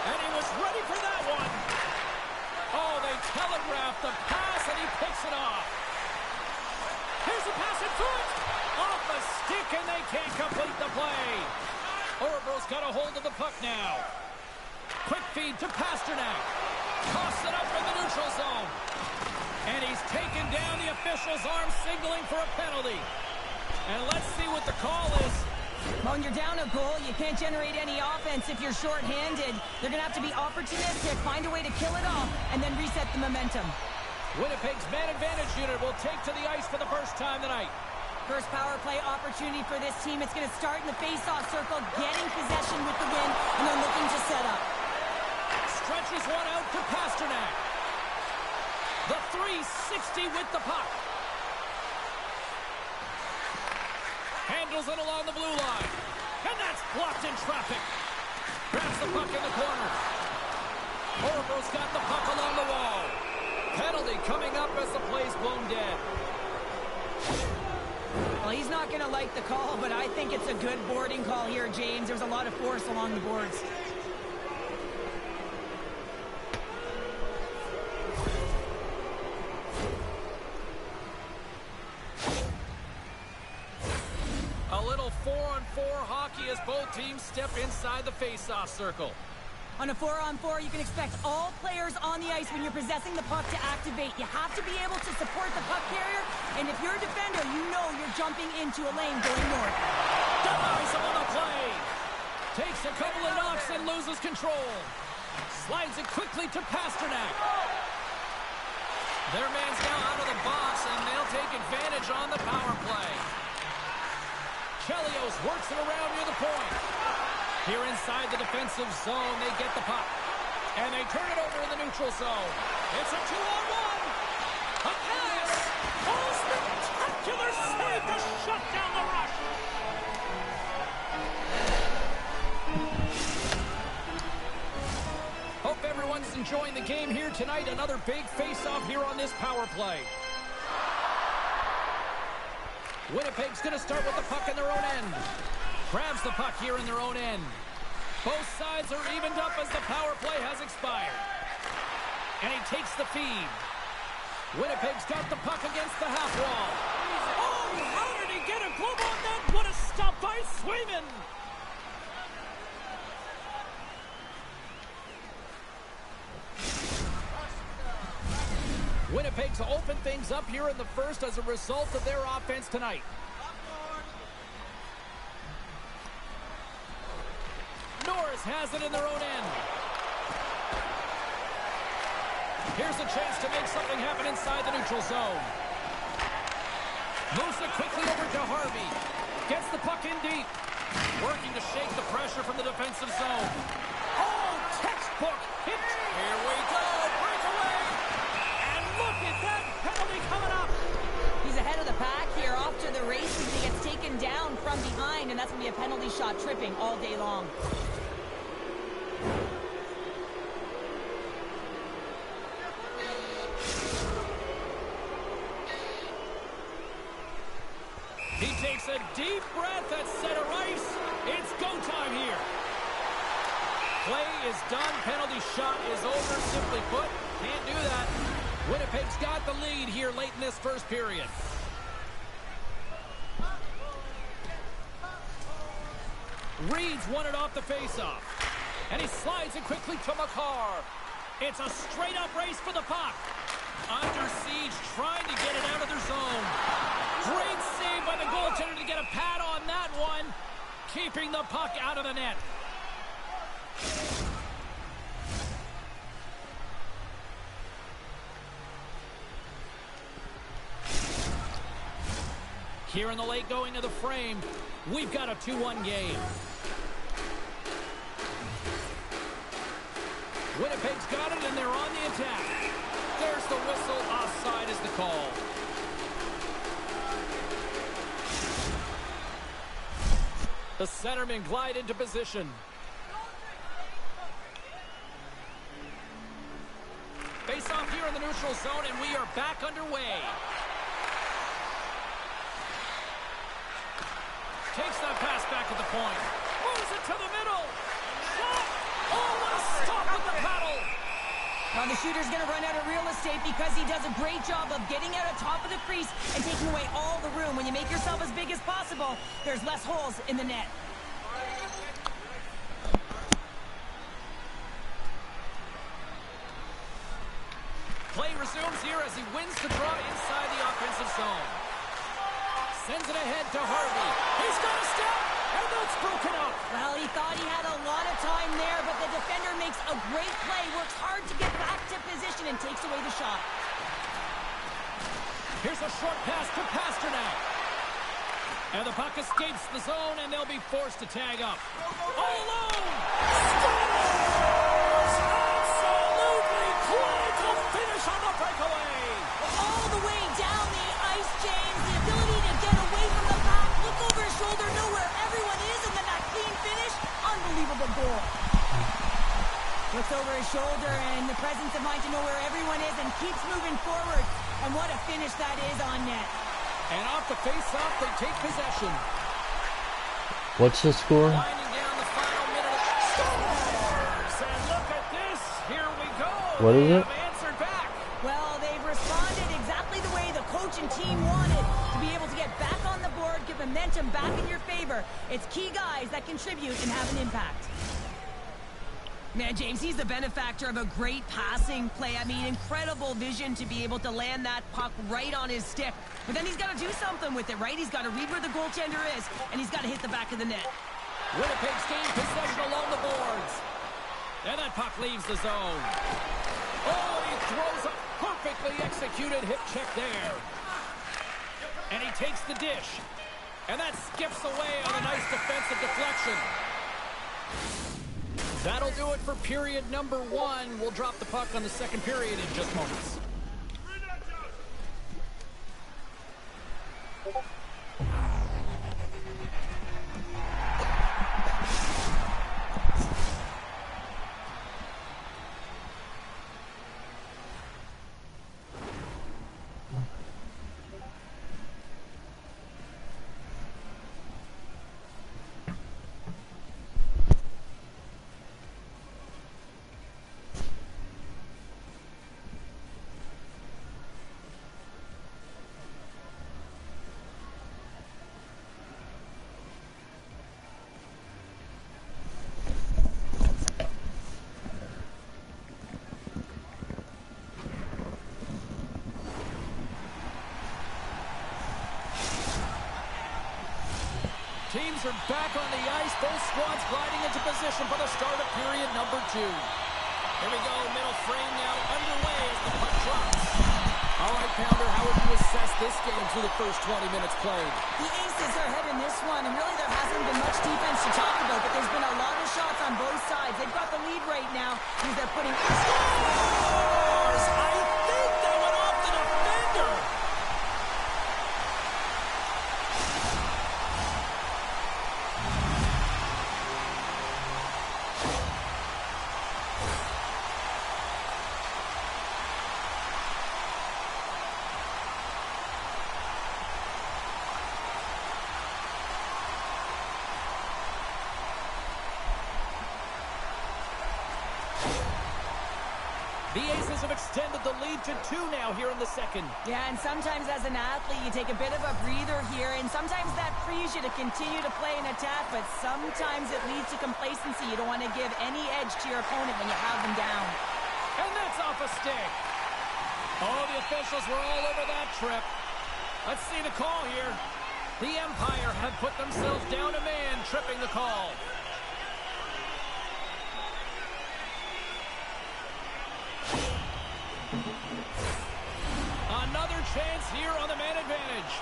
And he was ready for that one. Oh, they telegraphed the pass and he picks it off. Here's the pass in front. Off the stick and they can't complete the play. Orebro's got a hold of the puck now. Quick feed to Pasternak. Toss it up in the neutral zone. And he's taken down the official's arm, signaling for a penalty. And let's see what the call is. When you're down a goal, you can't generate any offense if you're short-handed. They're going to have to be opportunistic, find a way to kill it off, and then reset the momentum. Winnipeg's man advantage unit will take to the ice for the first time tonight. First power play opportunity for this team. It's going to start in the face-off circle, getting possession with the win, and then looking to set up. Stretches one out to Pasternak. The 360 with the puck. Handles it along the blue line. And that's blocked in traffic. Grabs the puck in the corner. Orebro's got the puck along the wall. Penalty coming up as the play's blown dead. Well, he's not going to like the call, but I think it's a good boarding call here, James. There's a lot of force along the boards. A little 4-on-4 hockey as both teams step inside the face-off circle. On a 4-on-4, you can expect all players on the ice when you're possessing the puck to activate. You have to be able to support the puck carrier, and if you're a defender, you know you're jumping into a lane going north. Denies him on the play. Takes a couple of knocks and loses control. Slides it quickly to Pasternak. Their man's now out of the box, and they'll take advantage on the power play. Chelios works it around near the point. Here inside the defensive zone, they get the puck. And they turn it over in the neutral zone. It's a 2-on-1. A pass. Oh, spectacular save to shut down the rush. Hope everyone's enjoying the game here tonight. Another big face-off here on this power play. Winnipeg's going to start with the puck in their own end. Grabs the puck here in their own end. Both sides are evened up as the power play has expired. And he takes the feed. Winnipeg's got the puck against the half wall. Oh, how did he get a glove on that? What a stop by Swayman! Winnipeg's opened things up here in the first as a result of their offense tonight. Norris has it in their own end. Here's a chance to make something happen inside the neutral zone. Moves it quickly over to Harvey. Gets the puck in deep. Working to shake the pressure from the defensive zone. Oh, textbook hit. Here we go. Breakaway. And look at that penalty coming up. He's ahead of the pack here, off to the races. He gets taken down from behind, and that's going to be a penalty shot, tripping all day long. He takes a deep breath at center ice. It's go time here. Play is done. Penalty shot is over. Simply put, can't do that. Winnipeg's got the lead here late in this first period. Reed's won it off the faceoff. And he slides it quickly to Makar. It's a straight-up race for the puck. Under siege, trying to get it out of their zone. Great save by the goaltender to get a pad on that one. Keeping the puck out of the net. Here in the late going of the frame, we've got a 2-1 game. Winnipeg's got it, and they're on the attack. There's the whistle. Offside is the call. The centermen glide into position. Face off here in the neutral zone, and we are back underway. Takes that pass back at the point. Moves it to the middle. Shot! Oh, what a stop with the paddle! Now the shooter's going to run out of real estate because he does a great job of getting out of top of the crease and taking away all the room. When you make yourself as big as possible, there's less holes in the net. Play resumes here as he wins the draw inside the offensive zone. Sends it ahead to Harvey. He's got a step, and that's broken up. Well, he thought he had a lot of time there, but the defender makes a great play, works hard to get back to position, and takes away the shot. Here's a short pass to Pasternak. And the puck escapes the zone, and they'll be forced to tag up. All alone! Scores! Absolutely clinical finish on the breakaway! All the way down the ice, James. The ability to get away from the pack, look over his shoulder, know where everyone is, and then that clean finish. Unbelievable goal. Looks over his shoulder and the presence of mind to know where everyone is and keeps moving forward. And what a finish that is on net. And off the face-off, they take possession. What's the score? Winding down the final minute. Scores! And look at this. Here we go. What is They it? have answered back. Well, they've responded exactly the way the coach and team wanted, to be able to get back on the board, get momentum back in your favor. It's key guys that contribute and have an impact. Man, James, he's the benefactor of a great passing play. I mean, incredible vision to be able to land that puck right on his stick. But then he's got to do something with it, right? He's got to read where the goaltender is, and he's got to hit the back of the net. Winnipeg's gained possession along the boards. And that puck leaves the zone. Oh, he throws a perfectly executed hip check there. And he takes the dish. And that skips away on a nice defensive deflection. That'll do it for period number 1. We'll drop the puck on the second period in just moments. Teams are back on the ice. Both squads gliding into position for the start of period number 2. Here we go. Middle frame now underway as the puck drops. All right, Pounder, how would you assess this game through the first 20 minutes played? The Aces are ahead in this one, and really there hasn't been much defense to talk about, but there's been a lot of shots on both sides. They've got the lead right now because they're putting... Scores! I think that went off the defender. The Aces have extended the lead to 2 now here in the second. Yeah, and sometimes as an athlete, you take a bit of a breather here, and sometimes that frees you to continue to play an attack, but sometimes it leads to complacency. You don't want to give any edge to your opponent when you have them down. And that's off a stick. Oh, the officials were all over that trip. Let's see the call here. The Empire have put themselves down a man, tripping the call. Another chance here on the man advantage.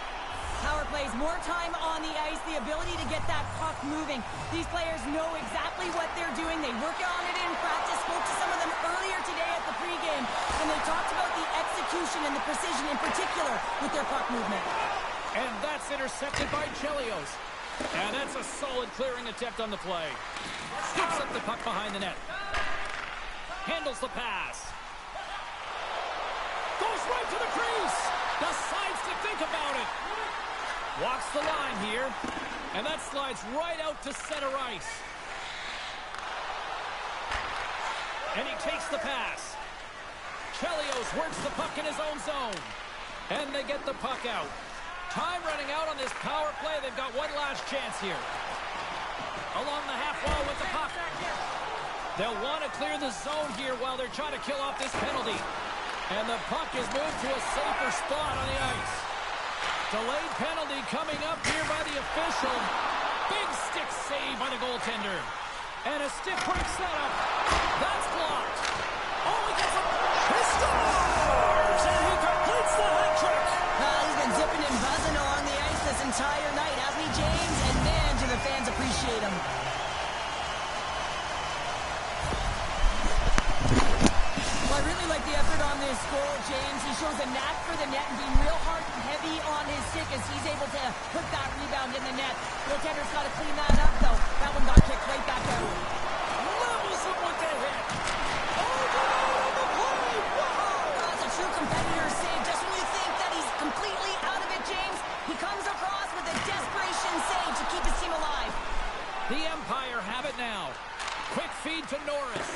power plays, more time on the ice, the ability to get that puck moving. These players know exactly what they're doing. They work on it in practice. Spoke to some of them earlier today at the pregame, and they talked about the execution and the precision in particular with their puck movement. And that's intercepted by Chelios. And that's a solid clearing attempt on the play. Scoops up the puck behind the net. Handles the pass. Goes right to the crease. Decides to think about it. Walks the line here. And that slides right out to center ice. And he takes the pass. Chelios works the puck in his own zone. And they get the puck out. Time running out on this power play. They've got one last chance here. Along the half wall with the puck. They'll want to clear the zone here while they're trying to kill off this penalty. And the puck is moved to a safer spot on the ice. Delayed penalty coming up here by the official. Big stick save by the goaltender. And a stick breaks that up. That's blocked. Oh, he gets it. He scores! And he completes the hat trick. He's been zipping and buzzing along the ice this entire night, hasn't he, James? And man, do the fans appreciate him. Well, I really like the effort on this goal, James. He shows a knack for the net and being real hard and heavy on his stick as he's able to put that rebound in the net. Goaltender's got to clean that up, though. That one got kicked right back out. Levels him with the hit. Oh, get out of the play. Wow. That's a true competitor save. Just when you think that he's completely out of it, James, he comes across with a desperation save to keep his team alive. The Empire have it now. Quick feed to Norris.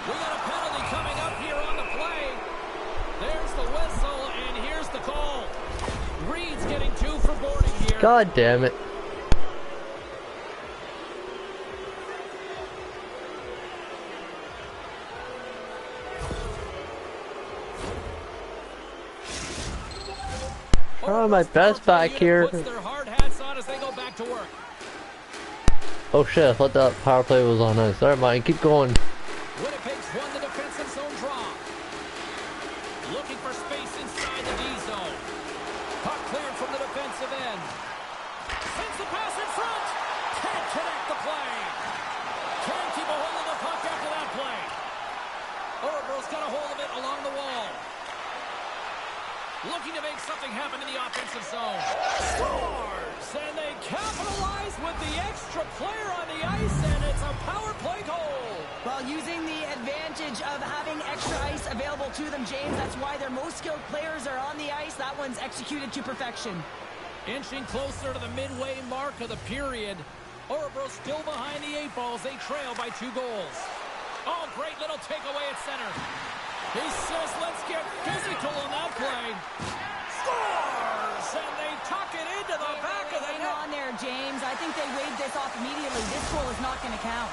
We got a penalty coming up here on the play. There's the whistle, and here's the call. Reed's getting 2 for boarding here. God damn it. Trying my best back here. Puts their hard hats on as they go back to work. Oh shit, I thought that power play was on us. Never mind, keep going. Winnipeg's won the defensive zone draw. Looking for space inside the D zone. Puck cleared from the defensive end. Sends the pass in front. Can't connect the play. Can't keep a hold of the puck after that play. Orebro's got a hold of it along the wall. Looking to make something happen in the offensive zone. Scores! And they capitalize with the extra player on the ice, and it's a power play goal. Well, using the advantage of having extra ice available to them, James, that's why their most skilled players are on the ice. That one's executed to perfection. Inching closer to the midway mark of the period. Orebro still behind the 8 balls. They trail by 2 goals. Oh, great little takeaway at center. He says, let's get physical on that play. Scores! And they tuck it into the back of the Hang net. on there, James. I think they waved this off immediately. This goal is not going to count.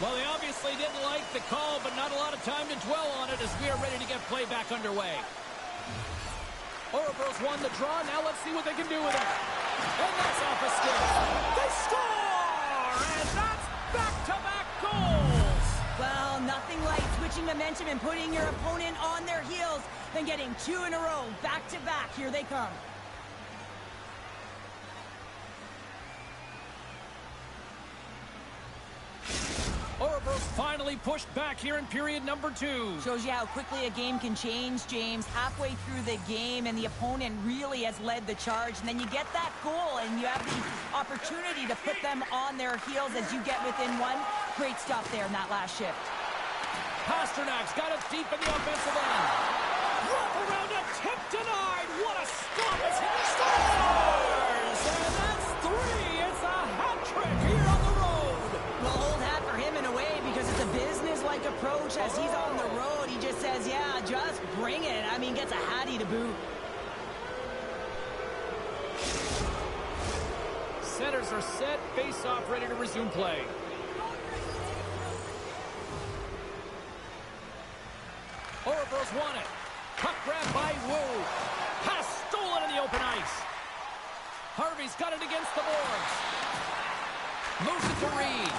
Well, they obviously didn't like the call, but not a lot of time to dwell on it as we are ready to get play back underway. Orebro's won the draw. Now let's see what they can do with it. And that's off a stick. They score! And that's back-to-back goals. Well, nothing like switching momentum and putting your opponent on their heels than getting 2 in a row, back-to-back. Here they come. Orebro's finally pushed back here in period number 2. Shows you how quickly a game can change, James. Halfway through the game, and the opponent really has led the charge. And then you get that goal, and you have the opportunity to put them on their heels as you get within 1. Great stuff there in that last shift. Pasternak's got it deep in the offensive end. Wrap around a tip denied. What a stop as he scores! And that's 3. It's a hat trick here on the road. Well, old hat for him in a way because it's a business-like approach. As he's on the road, he just says, yeah, just bring it. I mean, gets a hattie to boot. Centers are set. Face-off ready to resume play. Orebro's won it. Puck grab by Wu. Pass stolen in the open ice. Harvey's got it against the boards. Moves it to Reed.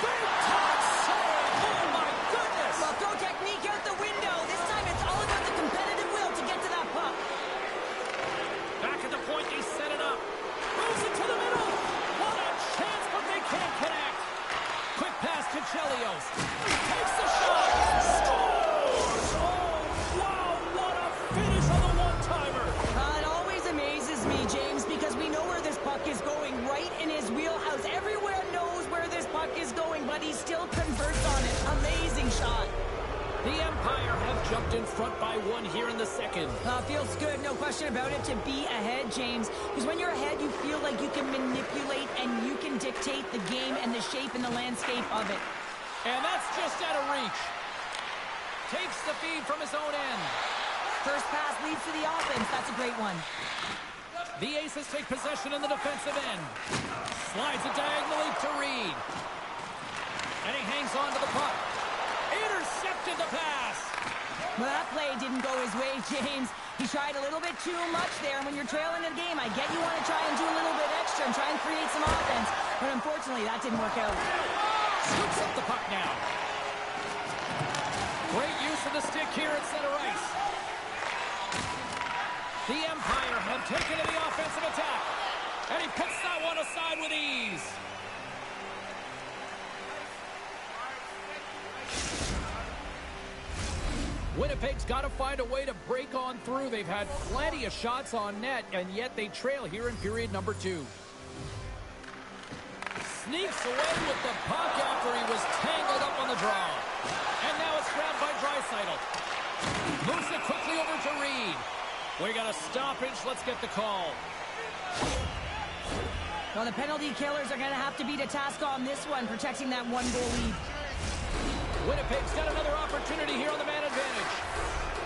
Big time save. Oh, my goodness. Well, throw technique out the window. This time it's all about the competitive will to get to that puck. Back at the point, they set it up. Moves it to the middle. What a chance, but they can't connect. Quick pass to Chelios. Takes the shot. Scores! Oh, wow, what a finish on the one-timer. It always amazes me, James, because we know where this puck is going, right in his wheelhouse. Everywhere knows where this puck is going, but he still converts on it. Amazing shot. The Empire have jumped in front by one here in the second. Feels good, no question about it, to be ahead, James. Because when you're ahead, you feel like you can manipulate and you can dictate the game and the shape and the landscape of it. And that's just out of reach. Takes the feed from his own end. First pass leads to the offense. That's a great one. The Aces take possession in the defensive end. Slides it diagonally to Reed. And he hangs on to the puck. Intercepted the pass. Well, that play didn't go his way, James. He tried a little bit too much there. And when you're trailing in the game, I get you want to try and do a little bit extra and try and create some offense. But unfortunately, that didn't work out. Scoops up the puck now. Great use of the stick here at center ice. The Empire have taken to the offensive attack. And he puts that one aside with ease. Winnipeg's got to find a way to break on through. They've had plenty of shots on net, and yet they trail here in period number 2. Sneaks away with the puck after he was tangled up on the draw. And now it's grabbed by Draisaitl. Moves it quickly over to Reed. We got a stoppage. Let's get the call. Well, the penalty killers are going to have to beat a task on this one, protecting that one-goal lead. Winnipeg's got another opportunity here on the man advantage.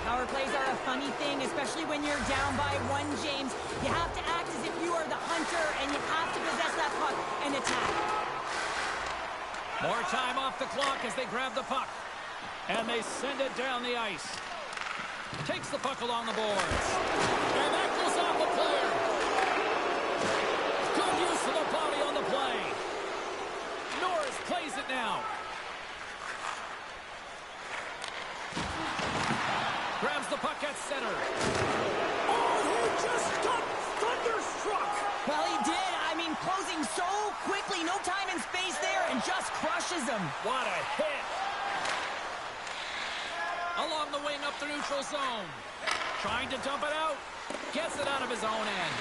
Power plays are a funny thing, especially when you're down by one, James. You have to act as if you are the hunter, and you have to possess that puck and attack. More time off the clock as they grab the puck. And they send it down the ice. Takes the puck along the boards. And that goes off the player. Good use of the body on the play. Norris plays it now. Grabs the puck at center. Oh, he just got thunderstruck. Well, he did. I mean, closing so quickly, no time and space there, and just crushes him. What a hit. Along the wing up the neutral zone. Trying to dump it out. Gets it out of his own end.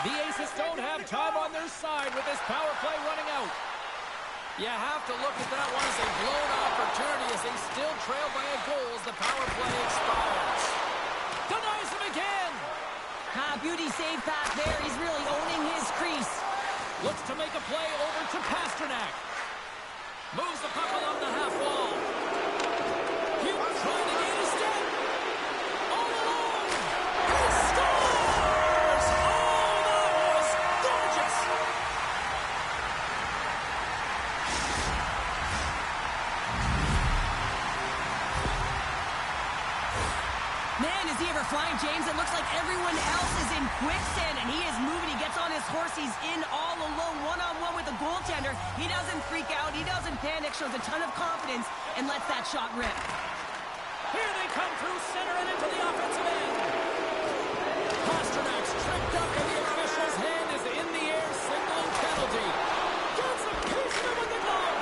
The Aces don't have time on their side with this power play running out. You have to look at that one as a blown opportunity as they still trail by a goal as the power play expires. Denies him again. Beauty save pass there. He's really owning his crease. Looks to make a play over to Pasternak. Moves the puck along the half wall. Hughes trying to gain a step. All alone. He scores! Oh, that was gorgeous. Man, is he ever flying, James? It looks like everyone else is in quicksand, and he is moving. He gets on his horse. He's in all alone, one-on-one with the goaltender. He doesn't freak out. He doesn't panic. Shows a ton of confidence and lets that shot rip. Here they come through center and into the offensive end. Pasternak's tripped up, and the official's hand is in the air, signaling penalty. Gets a piece of it with the glove.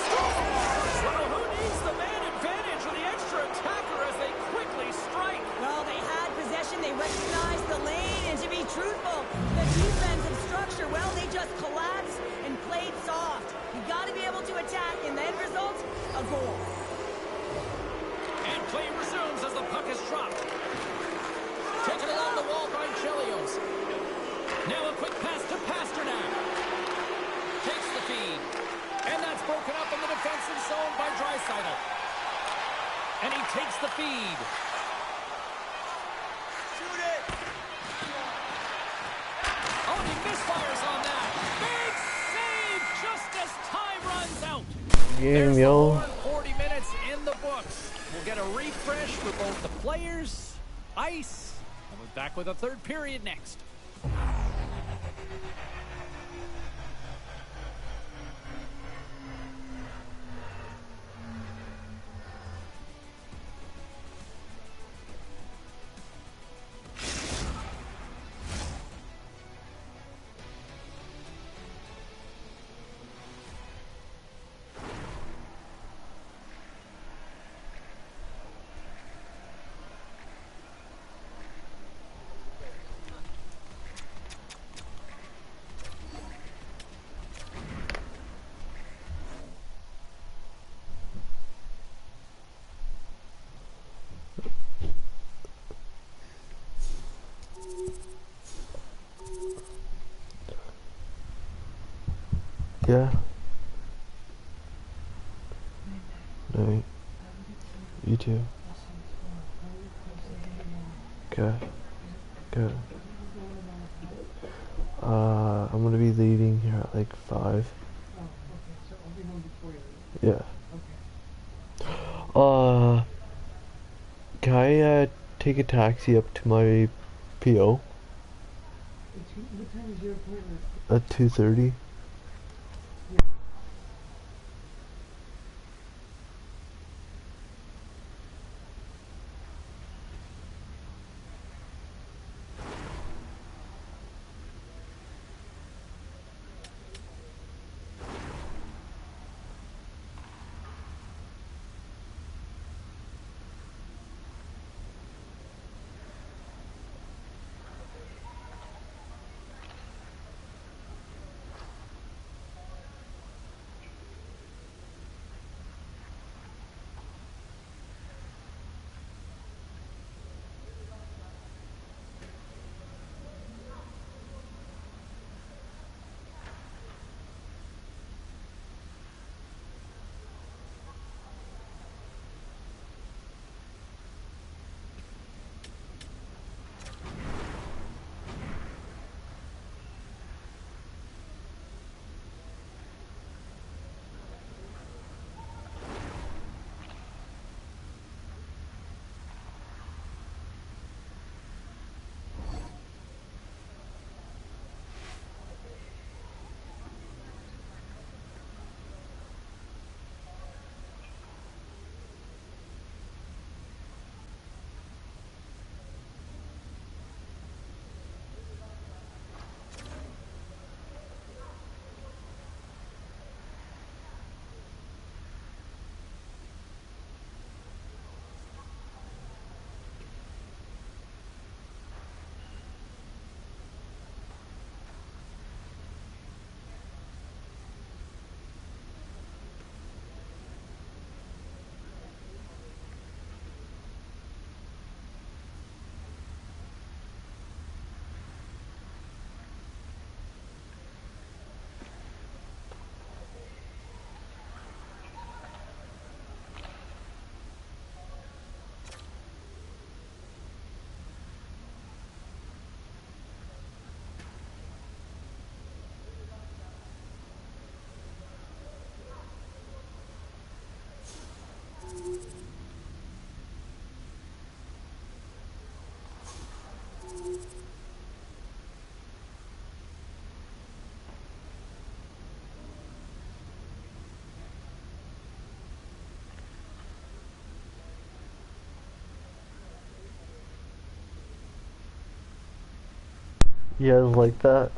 Scores! Well, who needs the man advantage or the extra attacker as they quickly strike? Well, they had possession. They recognized the lane. And to be truthful, the defensive structure, well, they just collapsed and played soft. You got to be able to attack, and the end result, a goal. And play resumes as the puck is dropped. Taken along the wall by Chelios. Now a quick pass to Pasternak. Takes the feed. And that's broken up in the defensive zone by Draisaitl. And he takes the feed. Shoot it! Oh, he misfires on that. Big save just as time runs out. Game, There's yo. 40 minutes in the books. We'll get a refresh for both the players, ice, and we'll be back with a third period next. Yeah. Night. You too. Okay. Good. I'm gonna be leaving here at like 5. Yeah. Can I take a taxi up to my PO at 2:30? You guys like that?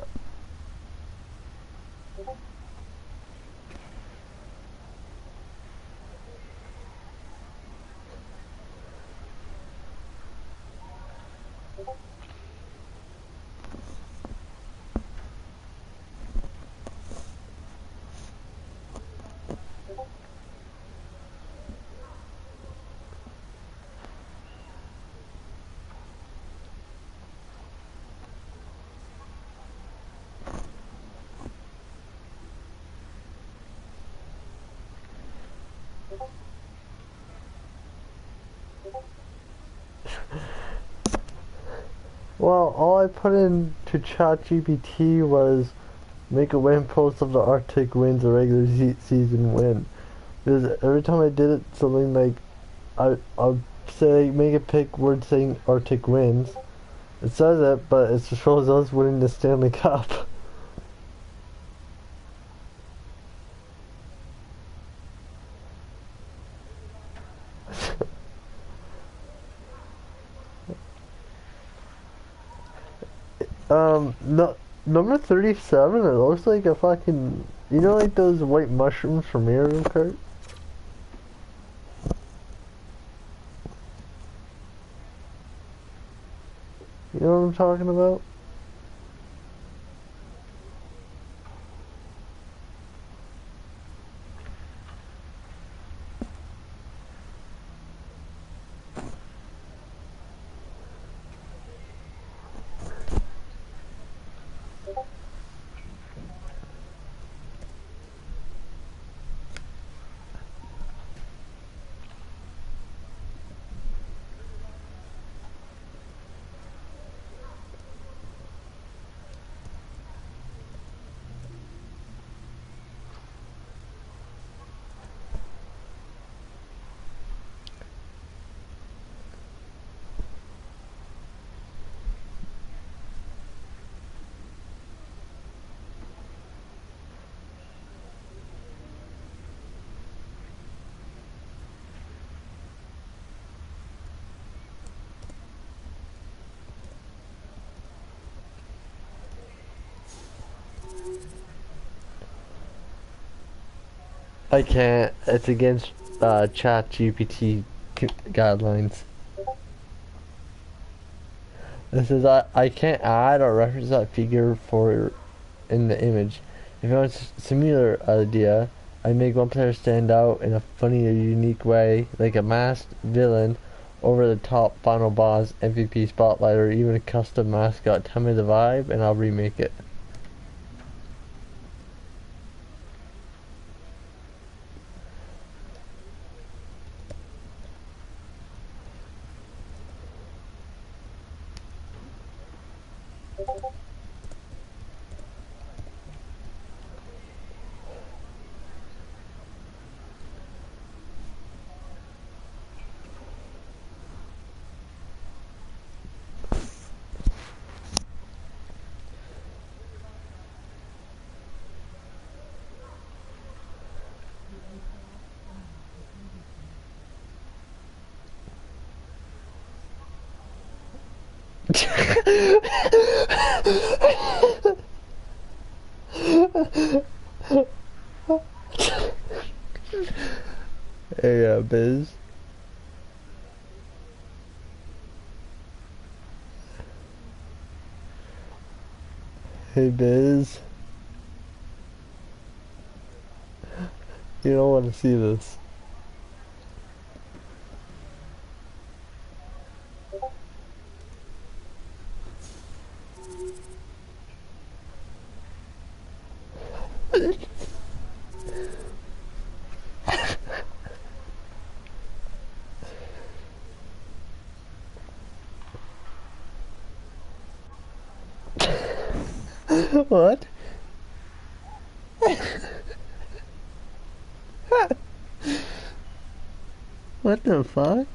Well, all I put into ChatGPT was make a win post of the Arctic wins a regular season win. Because every time I did it, something like I'll say make a pick word saying Arctic wins. It says it, but it shows us winning the Stanley Cup. No, number 37. It looks like a fucking, you know, like those white mushrooms from Mario Kart. You know what I'm talking about? I can't. It's against Chat GPT guidelines. This is I can't add or reference that figure for in the image. If I want a similar idea, I make one player stand out in a funny or unique way, like a masked villain, over the top final boss, MVP spotlight, or even a custom mascot. Tell me the vibe, and I'll remake it. Hey, Biz. Hey, Biz. You don't want to see this. What? What the fuck?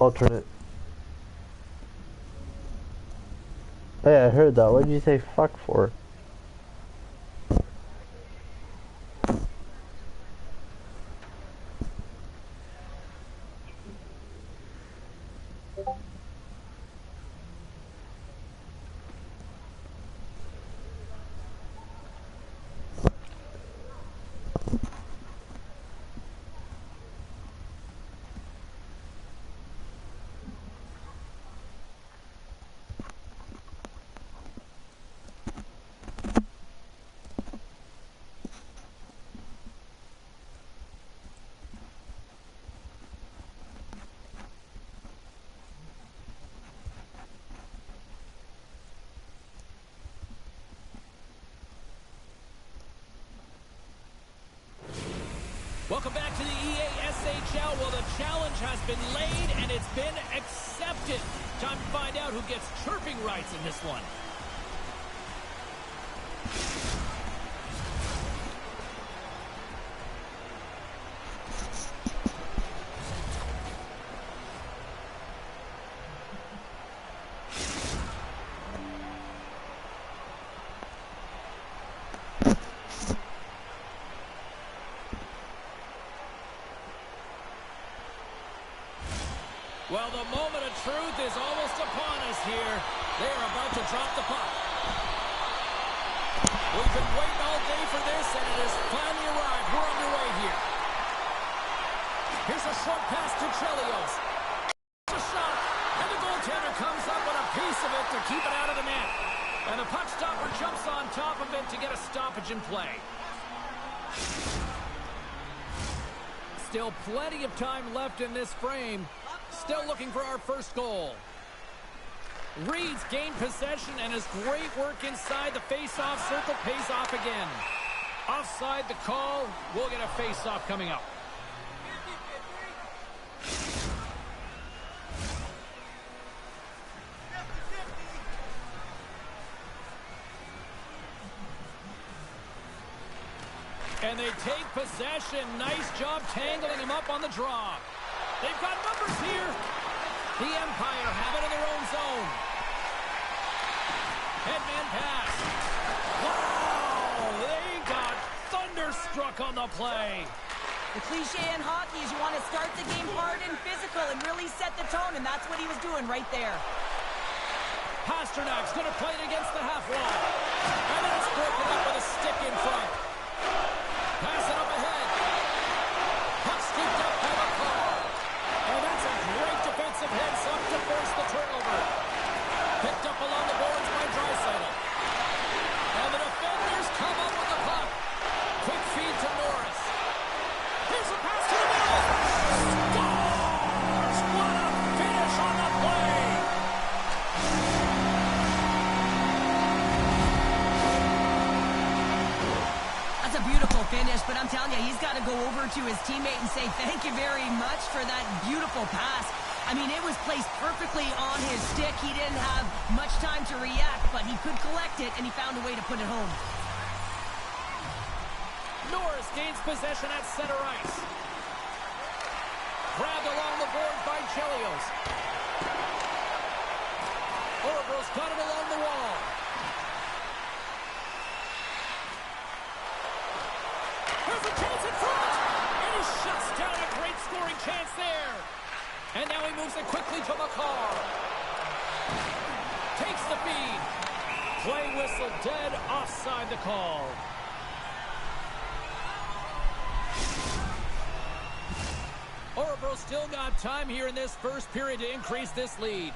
Alternate. Hey, I heard that. What did you say fuck for? Welcome back to the EASHL. Well, the challenge has been laid and it's been accepted. Time to find out who gets chirping rights in this one. Well, the moment of truth is almost upon us here. They are about to drop the puck. We've been waiting all day for this, and it has finally arrived. We're underway here. Here's a short pass to Chelios. A shot, and the goaltender comes up with a piece of it to keep it out of the net. And the puck stopper jumps on top of it to get a stoppage in play. Still plenty of time left in this frame. Still looking for our first goal. Reed's gained possession, and his great work inside the face-off circle pays off again. Offside the call. We'll get a face-off coming up. And they take possession. Nice job tangling him up on the draw. They've got numbers here. The Empire have it in their own zone. Headman pass. Wow! They got thunderstruck on the play. The cliche in hockey is you want to start the game hard and physical and really set the tone, and that's what he was doing right there. Pasternak's going to play it against the half wall. And then it's broken up with a stick in front. Pass it up ahead. Puck scooped up by the call. And that's a great defensive heads-up to force the turnover. Picked up along the boards by Draisaitl. And the defenders come up with the puck. Quick feed to Norris. Here's a pass to the middle. Scores! What a finish on the play! That's a beautiful finish, but I'm telling you, he's got to go over to his teammate and say thank you very much for that beautiful pass. I mean, it was placed perfectly on his stick. He didn't have much time to react, but he could collect it, and he found a way to put it home. Norris gains possession at center ice. Grabbed along the board by Chelios. Orabro's got it along the wall. There's a chance in front! And he shuts down a great scoring chance there. And now he moves it quickly to McCarr. Takes the feed. Play whistle dead, offside the call. Orabro still got time here in this first period to increase this lead.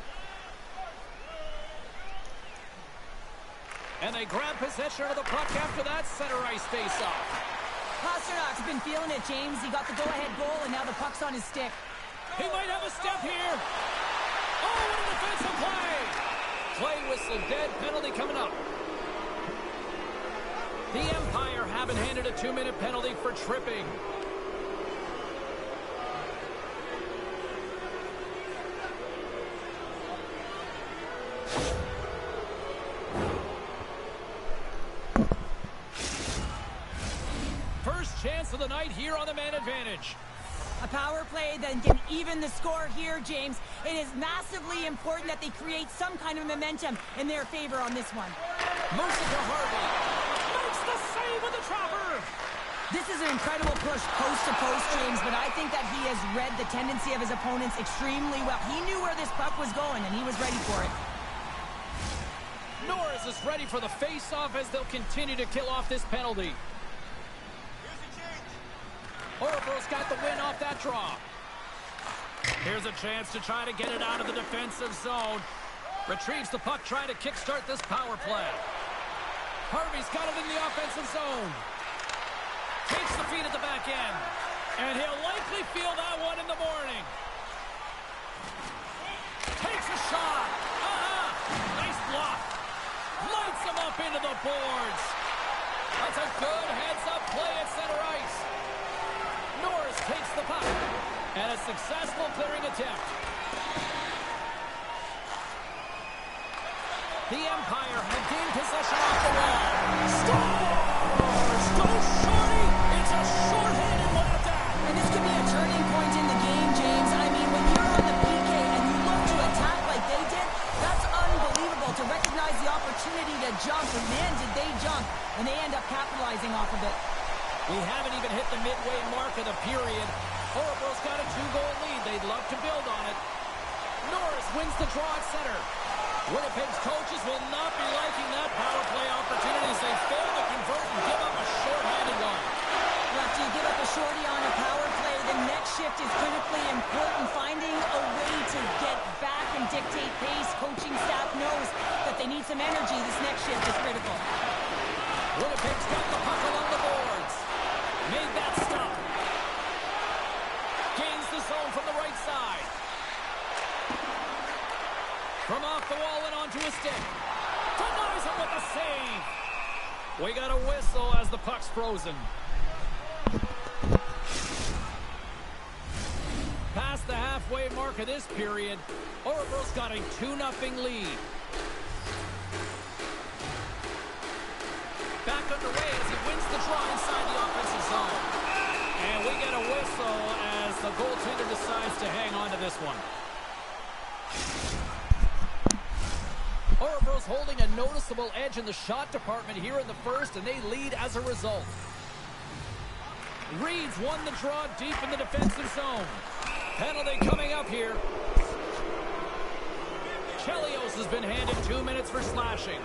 And they grab possession of the puck after that center ice face-off. Pasternak's been feeling it, James. He got the go-ahead goal, and now the puck's on his stick. He might have a step here. Oh, what a defensive play. Play whistle dead, penalty coming up. The Empire haven't handed a 2-minute penalty for tripping. First chance of the night here on the man advantage. A power play that can even the score here, James. It is massively important that they create some kind of momentum in their favor on this one. Moves it to Harvey. Makes the save with the trapper. This is an incredible push post to post, James, but I think that he has read the tendency of his opponents extremely well. He knew where this puck was going, and he was ready for it. Norris is ready for the face-off as they'll continue to kill off this penalty. Orabro's got the win off that draw. Here's a chance to try to get it out of the defensive zone. Retrieves the puck, trying to kickstart this power play. Harvey's got it in the offensive zone. Takes the feed at the back end. And he'll likely feel that one in the morning. Takes a shot. Nice block. Lights him up into the boards. That's a good heads-up play at center ice. Norris takes the puck. And a successful clearing attempt. The Empire have gained possession off the wall. Scores! Go Shorty! It's a short-handed one at that. And this could be a turning point in the game, James. I mean, when you're on the PK and you look to attack like they did, that's unbelievable to recognize the opportunity to jump. And man, did they jump. And they end up capitalizing off of it. We haven't even hit the midway mark of the period. Orabro's got a 2-goal lead. They'd love to build on it. Norris wins the draw at center. Winnipeg's coaches will not be liking that power play opportunity as they fail to convert and give up a short-handed one. Well, after you give up a shorty on a power play, the next shift is critically important. Finding a way to get back and dictate pace. Coaching staff knows that they need some energy. This next shift is critical. Winnipeg's got the puck along the boards. Made that stop. Gains the zone from the right side. From off the wall and onto a stick. Denies him with a save. We got a whistle as the puck's frozen. Past the halfway mark of this period, Oracle's got a 2-0 lead. Back underway as he wins the draw inside the offensive zone. And we get a whistle as the goaltender decides to hang on to this one. Oracle's holding a noticeable edge in the shot department here in the first, and they lead as a result. Reed's won the draw deep in the defensive zone. Penalty coming up here. Chelios has been handed 2 minutes for slashing.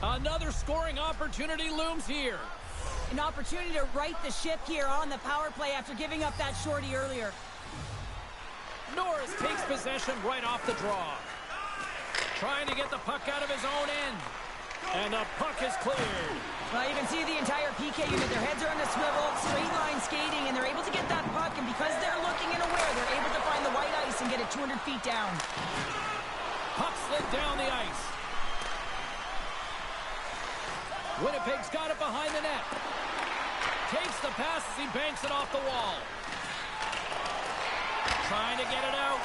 Another scoring opportunity looms here. An opportunity to right the ship here on the power play after giving up that shorty earlier. Norris takes possession right off the draw. Trying to get the puck out of his own end. And the puck is cleared. Well, you can see the entire PK unit. Their heads are on a swivel, straight line skating, and they're able to get that puck. And because they're looking and aware, they're able to find the white ice and get it 200 feet down. Puck slid down the ice. Winnipeg's got it behind the net. Takes the pass as he banks it off the wall. Trying to get it out.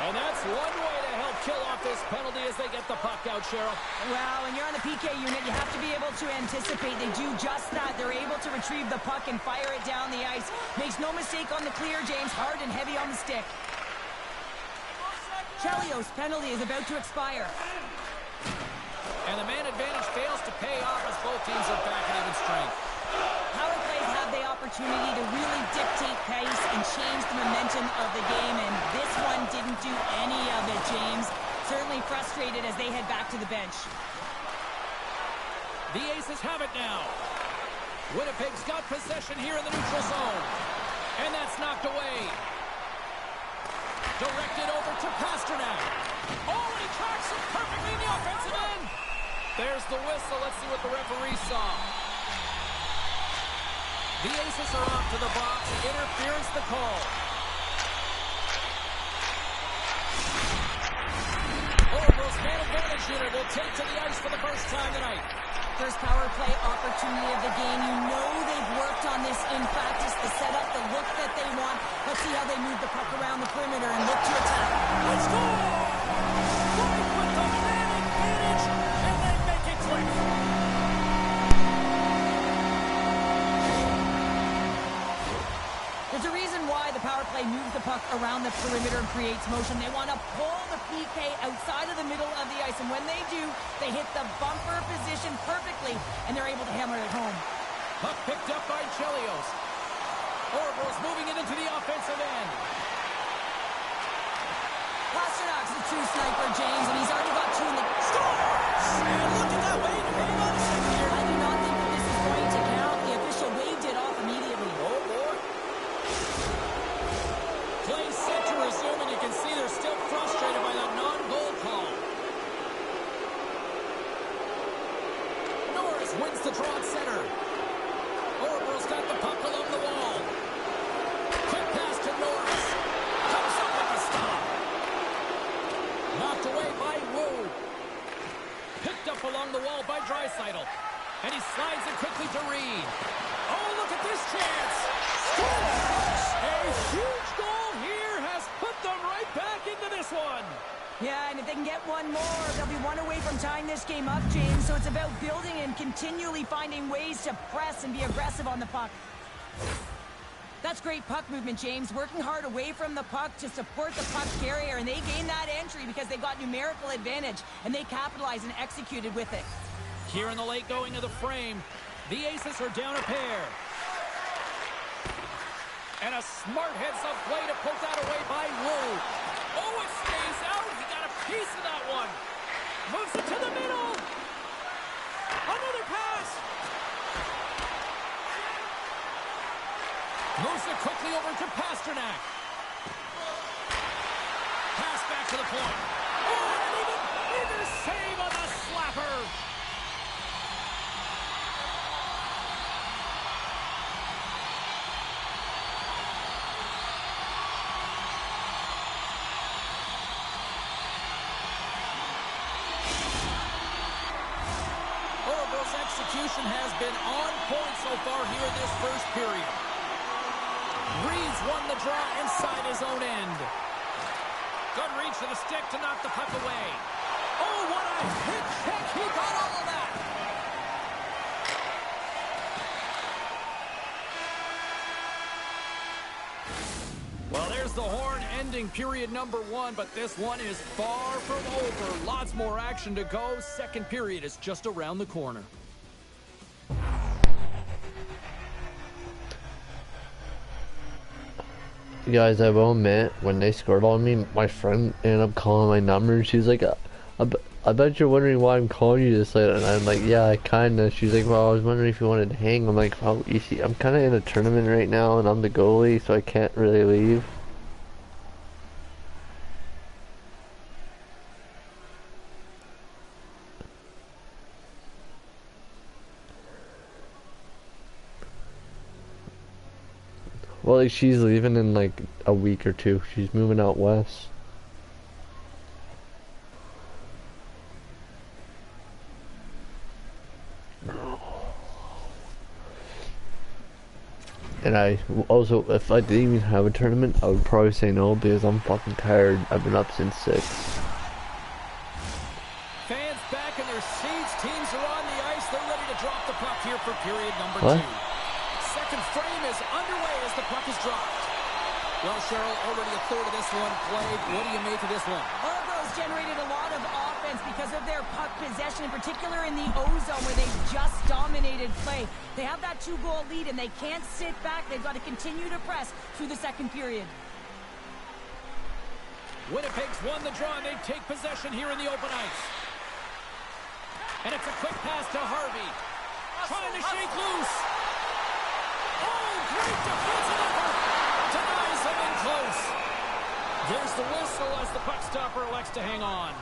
And that's one way to help kill off this penalty as they get the puck out, Cheryl. Well, when you're on the PK unit, you have to be able to anticipate. They do just that. They're able to retrieve the puck and fire it down the ice. Makes no mistake on the clear, James. Hard and heavy on the stick. Chelios' penalty is about to expire. And the man advantage fails to pay off as both teams are back at even strength. Power plays have the opportunity to really dictate pace and change the momentum of the game, and this one didn't do any of it, James. Certainly frustrated as they head back to the bench. The Aces have it now. Winnipeg's got possession here in the neutral zone. And that's knocked away. Directed over to Pasternak. Oh, and he tracks it perfectly in the offensive end. There's the whistle. Let's see what the referee saw. The Aces are off to the box. Interference the call. Oracle's man advantage unit will take to the ice for the first time tonight. First power play opportunity of the game. You know they've worked on this in practice to set up the look that they want. Let's see how they move the puck around the perimeter and look to attack. Let's go! Right with the man advantage, and they make it click. There's a reason why the power play moves the puck around the perimeter and creates motion. They want to pull the PK outside of the middle of the ice, and when they do, they hit the bumper position perfectly, and they're able to hammer it home. Puck picked up by Chelios. Oracle's moving it into the offensive end. Pasternak's a true sniper, James, and he's already got two in the... Scores! And look at that wave. Hang on a second here. I do not think that this is going to count. The official waved it off immediately. Oh, boy. Play set to resume, and you can see they're still frustrated by that non-goal call. Norris wins the draw at center. Oracle's got the puck along the wall. Quick pass to Norris. Comes up with a stop. Knocked away by Wu. Picked up along the wall by Draisaitl. And he slides it quickly to Reed. Oh, look at this chance. Scores! A huge goal here has put them right back into this one. Yeah, and if they can get one more, they'll be one away from tying this game up, James. So it's about building and continually finding ways to press and be aggressive on the puck. That's great puck movement, James. Working hard away from the puck to support the puck carrier, and they gained that entry because they got numerical advantage, and they capitalized and executed with it. Here in the late going of the frame, the Aces are down a pair. And a smart heads-up play to poke that away by Wu. Oh, it stays out. He got a piece of that one. Moves it to the middle. Another pass. Moves it quickly over to Pasternak. Pass back to the point. Oh, and even bigger save on the slapper. Execution has been on point so far here in this first period. Reeves won the draw inside his own end. Good reach to the stick to knock the puck away. Oh, what a hit check. He got all of that. Well, there's the horn ending period number 1, but this one is far from over. Lots more action to go. Second period is just around the corner. Guys, I will admit, when they scored on me, my friend ended up calling my number, and she's like, I bet you're wondering why I'm calling you this late, and I'm like, yeah, kinda. She's like, well, I was wondering if you wanted to hang. I'm like, well, you see, I'm kinda in a tournament right now, and I'm the goalie, so I can't really leave. Well, like, she's leaving in like a week or two. She's moving out west. And I also, if I didn't even have a tournament, I would probably say no because I'm fucking tired. I've been up since 6. Fans back in their seats. Teams are on the ice. They're ready to drop the puck here for period number 2. Second frame is underway as the puck is dropped. Well, Cheryl, already a third of this one played. What do you make of this one? Argos generated a lot of offense because of their puck possession, in particular in the O-zone where they just dominated play. They have that 2-goal lead and they can't sit back. They've got to continue to press through the second period. Winnipeg's won the draw and they take possession here in the open ice. And it's a quick pass to Harvey. Trying to shake loose. Oh, great defensive effort. Denies him in close. There's the whistle as the puck stopper elects to hang on.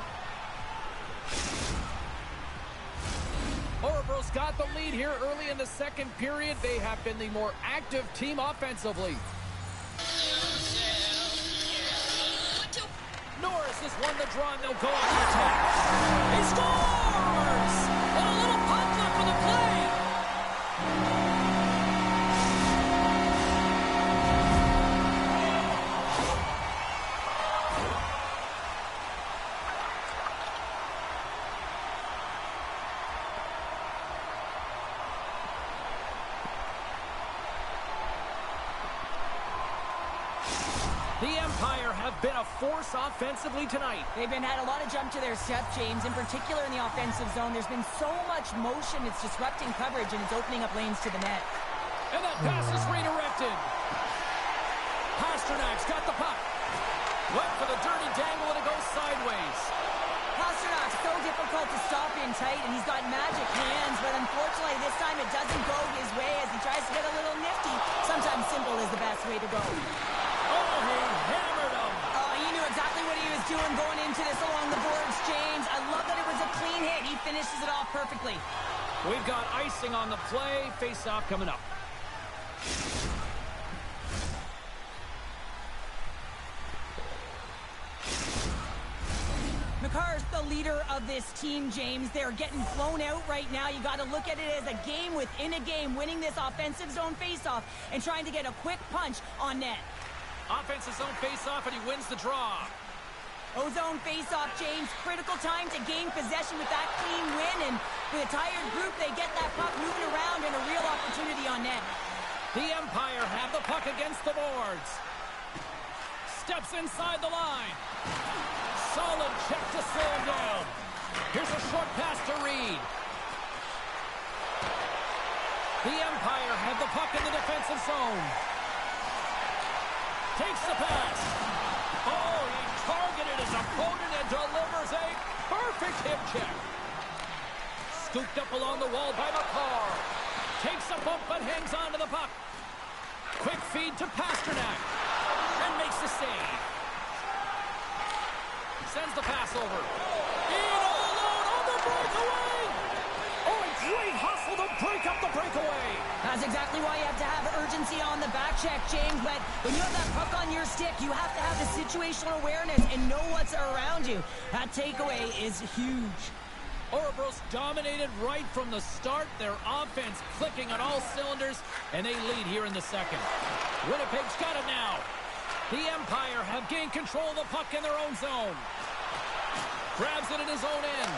Orebro's got the lead here early in the second period. They have been the more active team offensively. Norris has won the draw and they'll go on the attack. He scores! And a little pop up for the play. The Empire have been a force offensively tonight. They've had a lot of jump to their step, James, in particular in the offensive zone. There's been so much motion, it's disrupting coverage, and it's opening up lanes to the net. And that pass is redirected. Pasternak's got the puck. Went for the dirty dangle, and it goes sideways. Pasternak's so difficult to stop in tight, and he's got magic hands, but unfortunately this time it doesn't go his way as he tries to get a little nifty. Sometimes simple is the best way to go. Oh, he hammered him. He knew exactly what he was doing going into this along the boards, James. I love that it was a clean hit. He finishes it off perfectly. We've got icing on the play. Face-off coming up. McCarr's the leader of this team, James. They're getting blown out right now. You got to look at it as a game within a game, winning this offensive zone face-off and trying to get a quick punch on net. Offensive zone face-off, and he wins the draw. O-zone face-off, James. Critical time to gain possession with that clean win, and with a tired group, they get that puck moving around and a real opportunity on net. The Empire have the puck against the boards. Steps inside the line. Solid check to slow him down. Here's a short pass to Reed. The Empire have the puck in the defensive zone. Takes the pass. Oh, he targeted his opponent and delivers a perfect hip check. Scooped up along the wall by McCarr. Takes a bump but hangs on to the puck. Quick feed to Pasternak. And makes the save. Sends the pass over. In all alone on the breakaway. Oh, a great hustle to break up the breakaway. That's exactly why you have to have urgency on the back check, James. But when you have that puck on your stick, you have to have the situational awareness and know what's around you. That takeaway is huge. Ouroboros dominated right from the start. Their offense clicking on all cylinders, and they lead here in the second. Winnipeg's got it now. The Empire have gained control of the puck in their own zone. Grabs it in his own end.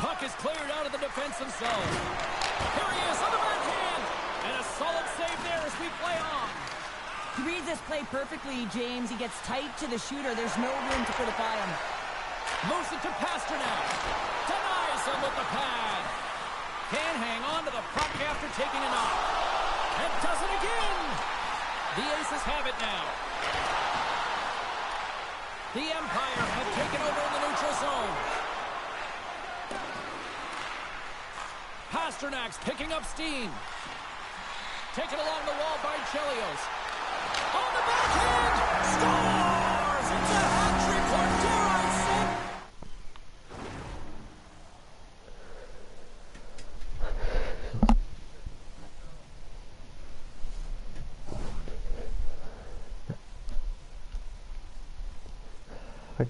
Puck is cleared out of the defensive zone. Here he is on the backhand. And a solid save there as we play on. He reads this play perfectly, James. He gets tight to the shooter. There's no room to put it by him. Moves it to Pasternak. Denies him with the pad. Can't hang on to the puck after taking a knock. And does it again. The Aces have it now. The Empire have taken over in the neutral zone. Pasternak's picking up steam. Taken along the wall by Chelios. On the backhand! Scores! It's a hat-trick, or dare I say...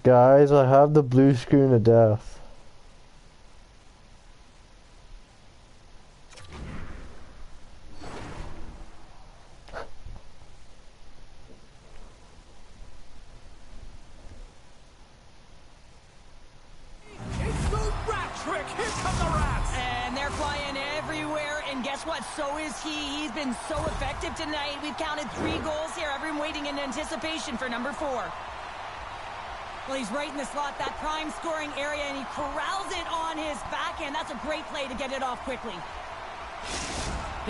Guys, I have the blue screen of death. It's the rat trick! Here come the rats! And they're flying everywhere, and guess what? So is he. He's been so effective tonight. We've counted 3 goals here. Everyone waiting in anticipation for number 4. Well, he's right in the slot, that prime scoring area, and he corrals it on his backhand. That's a great play to get it off quickly.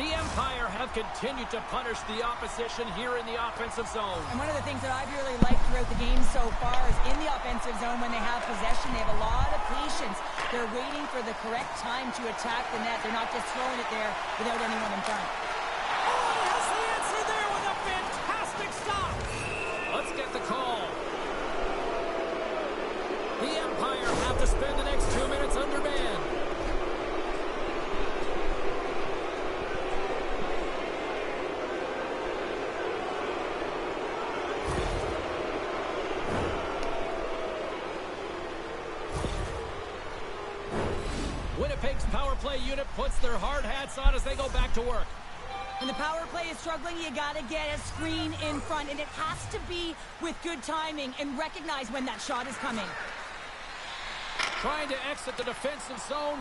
The Empire have continued to punish the opposition here in the offensive zone. And one of the things that I've really liked throughout the game so far is in the offensive zone when they have possession, they have a lot of patience. They're waiting for the correct time to attack the net. They're not just throwing it there without anyone in front. Oh, he has the answer there with a fantastic stop. Let's get the call. The Empire have to spend the next 2 minutes under man. Winnipeg's power play unit puts their hard hats on as they go back to work. When the power play is struggling, you got to get a screen in front, and it has to be with good timing and recognize when that shot is coming. Trying to exit the defensive zone,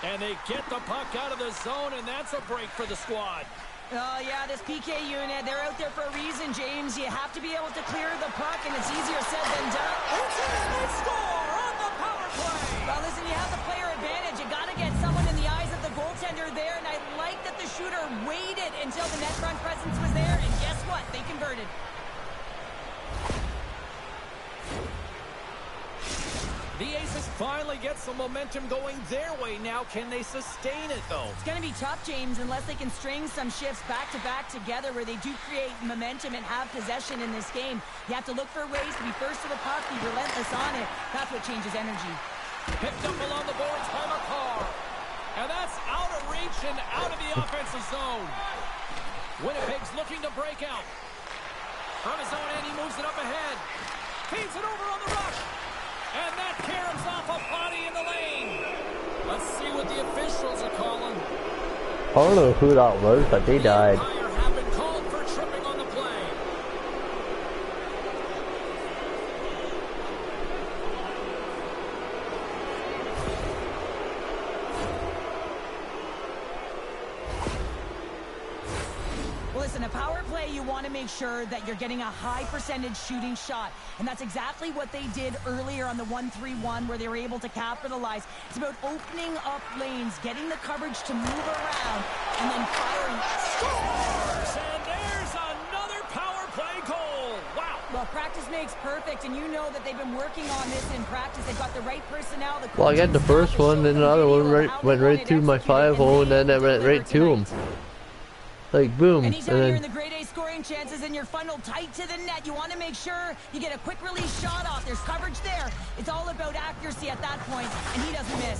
and they get the puck out of the zone, and that's a break for the squad. Oh, yeah, this PK unit, they're out there for a reason, James. You have to be able to clear the puck, and it's easier said than done. They score on the power play! Well, listen, you have the player advantage. You got to get someone in the eyes of the goaltender there, and I like that the shooter waited until the net front presence was there, and guess what? They converted. The Aces finally get some momentum going their way now. Can they sustain it, though? It's going to be tough, James, unless they can string some shifts back-to-back together where they do create momentum and have possession in this game. You have to look for ways to be first to the puck, be relentless on it. That's what changes energy. Picked up along the boards by McCarr. And that's out of reach and out of the offensive zone. Winnipeg's looking to break out. From his own end, he moves it up ahead. Feeds it over on the rush. And that caroms off a body in the lane. Let's see what the officials are calling. I don't know who that was, but they died. The Empire have been called for tripping on the play. Well, listen, a power play, you want to make sure that you're getting a high percentage shooting shot. And that's exactly what they did earlier on the 1-3-1 where they were able to capitalize. It's about opening up lanes, getting the coverage to move around, and then firing. Scores! And there's another power play goal. Wow. Well, practice makes perfect, and you know that they've been working on this in practice. They've got the right personnel. The Well, I got the first one, then another one went right through my 5-hole, and then it went right to him. Like, boom. Anytime you're in the grade A scoring chances and you're funneled tight to the net, you want to make sure you get a quick release shot off. There's coverage there. It's all about accuracy at that point, and he doesn't miss.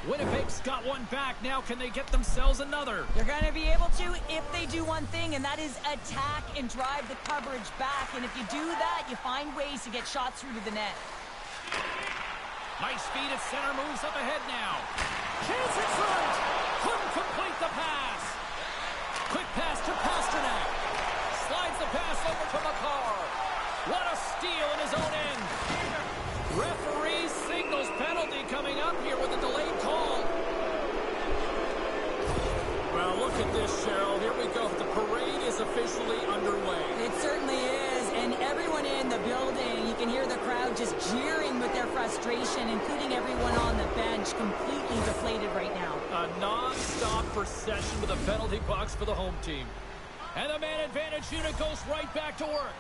Winnipeg's got one back. Now can they get themselves another? They're going to be able to if they do one thing, and that is attack and drive the coverage back. And if you do that, you find ways to get shots through to the net. Nice speed at center, moves up ahead now. Chance in front. Couldn't complete the pass. Quick pass to Pasternak. Slides the pass over to McCarr. What a steal in his own end. Referee signals penalty coming up here with a delayed call. Well, look at this, Cheryl. Here we go. The parade is officially underway. It certainly is, and everyone in the building, you can hear the crowd just jeering with their frustration, including everyone on the bench, completely deflated right now. A non-stop procession with a penalty box for the home team. And the man advantage unit goes right back to work.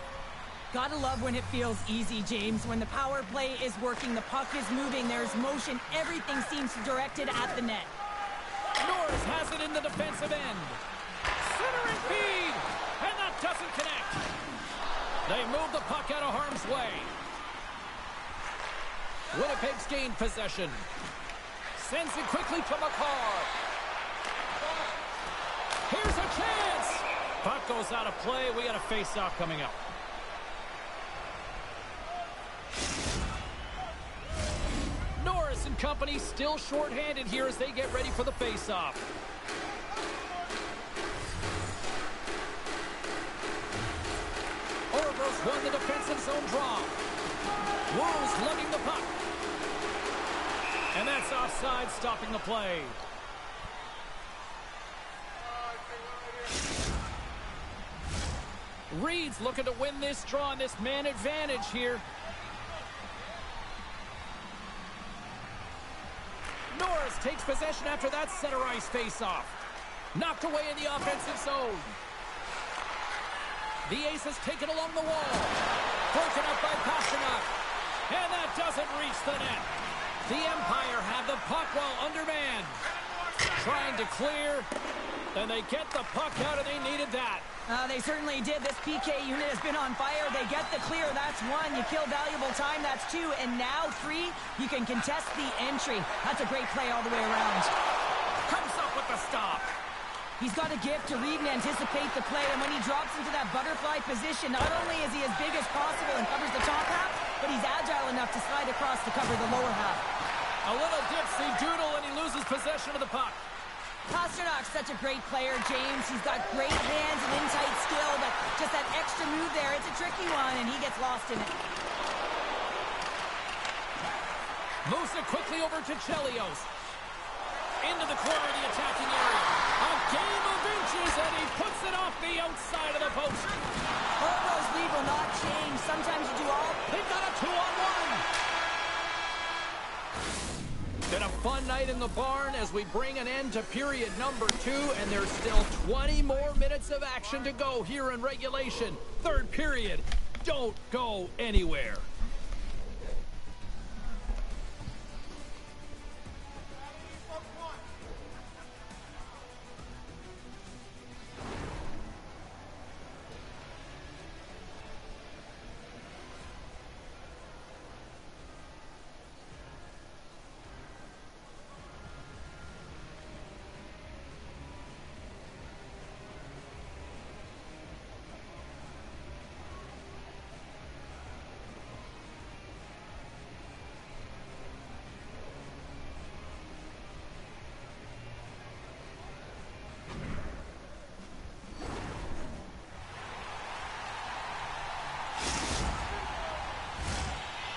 Gotta love when it feels easy, James. When the power play is working, the puck is moving, there's motion, everything seems directed at the net. Norris has it in the defensive end. Centering feed, and that doesn't connect. They move the puck out of harm's way. Winnipeg's gained possession. Sends it quickly to McCarr. Here's a chance. Puck goes out of play. We got a face-off coming up. Norris and company still shorthanded here as they get ready for the face-off. Orvos won the defensive zone draw. Woos lugging the puck. And that's offside, stopping the play. Reed's looking to win this draw on this man advantage here. Norris takes possession after that center ice face-off. Knocked away in the offensive zone. The ace has taken along the wall. Broken up by Pasternak. And that doesn't reach the net. The Empire have the puck while undermanned. Trying to clear. And they get the puck out, and they needed that. They certainly did. This PK unit has been on fire. They get the clear. That's one. You kill valuable time. That's two. And now three, you can contest the entry. That's a great play all the way around. Comes up with the stop. He's got a gift to read and anticipate the play. And when he drops into that butterfly position, not only is he as big as possible and covers the top half, but he's agile enough to slide across to cover the lower half. A little dipsy doodle, and he loses possession of the puck. Pasternak's such a great player, James. He's got great hands and in-tight skill, but just that extra move there, it's a tricky one, and he gets lost in it. Moves it quickly over to Chelios. Into the corner of the attacking area. A game of inches, and he puts it off the outside of the post. Orvos' lead will not change. Sometimes you do all. They've got a 2-on-1. Been a fun night in the barn as we bring an end to period number 2, and there's still 20 more minutes of action to go here in regulation. Third period. Don't go anywhere.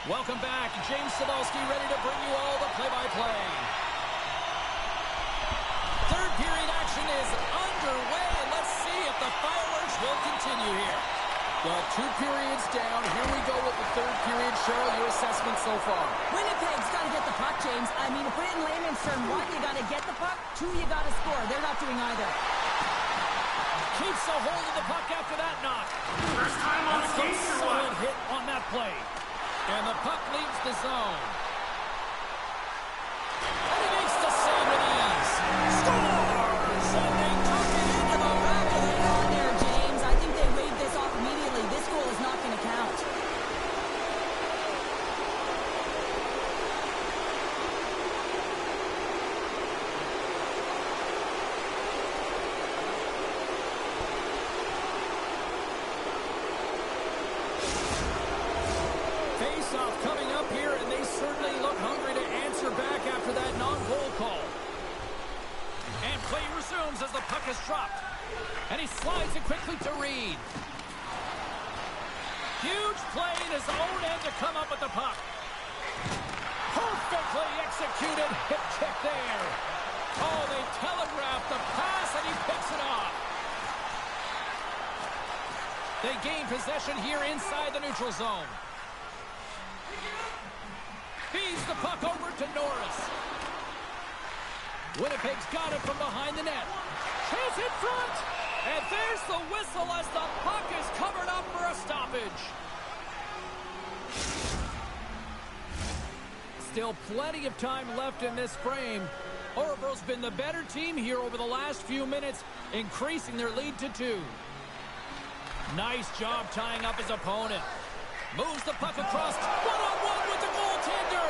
Welcome back. James Cebulski ready to bring you all the play-by-play. Third period action is underway. Let's see Well, 2 periods down. Here we go with the 3rd period. Cheryl, your assessment so far? Winnipeg's got to get the puck, James. I mean, to put it in layman's term, 1, you got to get the puck. 2, you got to score. They're not doing either. Keeps a hold of the puck after that knock. First time on the game. Solid hit on that play. And the puck leaves the zone. And he makes the save with ease. Scores! And they tuck it into the back of the net. On there, James. I think they waved this off immediately. This goal is not going to count. Face-off coming up here, and they certainly look hungry to answer back after that non-goal call. And play resumes as the puck is dropped. And he slides it quickly to Reed. Huge play in his own end to come up with the puck. Perfectly executed hip check there. Oh, they telegraphed the pass, and he picks it off. They gain possession here inside the neutral zone. Feeds the puck over to Norris. Winnipeg's got it from behind the net. Chase in front. And there's the whistle as the puck is covered up for a stoppage. Still plenty of time left in this frame. Orebro's been the better team here over the last few minutes, increasing their lead to 2. Nice job tying up his opponent. Moves the puck across. One-on-one with the goaltender.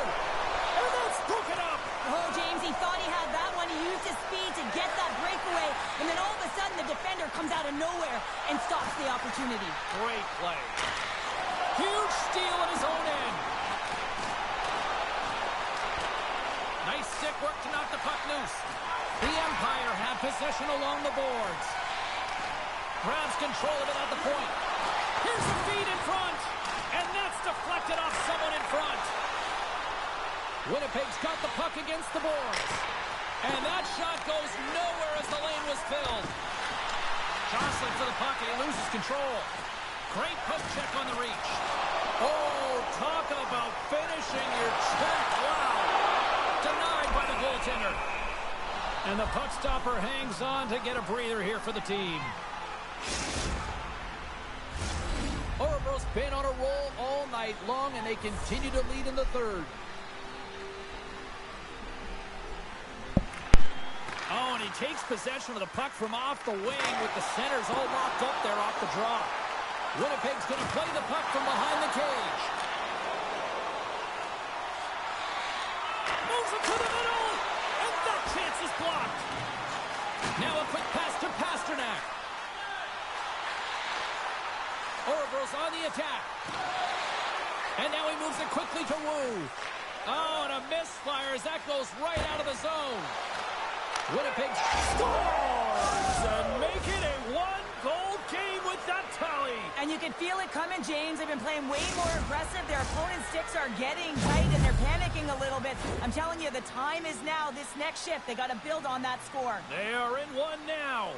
And that's broken up. Oh, James, he thought he had that one. He used his speed to get that breakaway. And then all of a sudden, the defender comes out of nowhere and stops the opportunity. Great play. Huge steal at his own end. Nice stick work to knock the puck loose. The Empire have possession along the boards. Grabs control of it at the point. Here's the feed in front. And that's deflected off someone in front. Winnipeg's got the puck against the boards. And that shot goes nowhere as the lane was filled. Jostling for the puck and he loses control. Great poke check on the reach. Oh, talk about finishing your check. Wow. Denied by the goaltender. And the puck stopper hangs on to get a breather here for the team. Orebro's been on a roll all night long, and they continue to lead in the 3rd. Oh, and he takes possession of the puck from off the wing with the centers all locked up there off the draw. Winnipeg's going to play the puck from behind the cage. Moves it to the middle, and that chance is blocked. Now a quick pass to Pasternak. Orebro's on the attack. And now he moves it quickly to Wu. Oh, and a misfire as that goes right out of the zone. Winnipeg scores and make it a 1-goal game with that tally. And you can feel it coming, James. They've been playing way more aggressive. Their opponent's sticks are getting tight, and they're panicking a little bit. I'm telling you, the time is now. This next shift, they got to build on that score. They are in one now.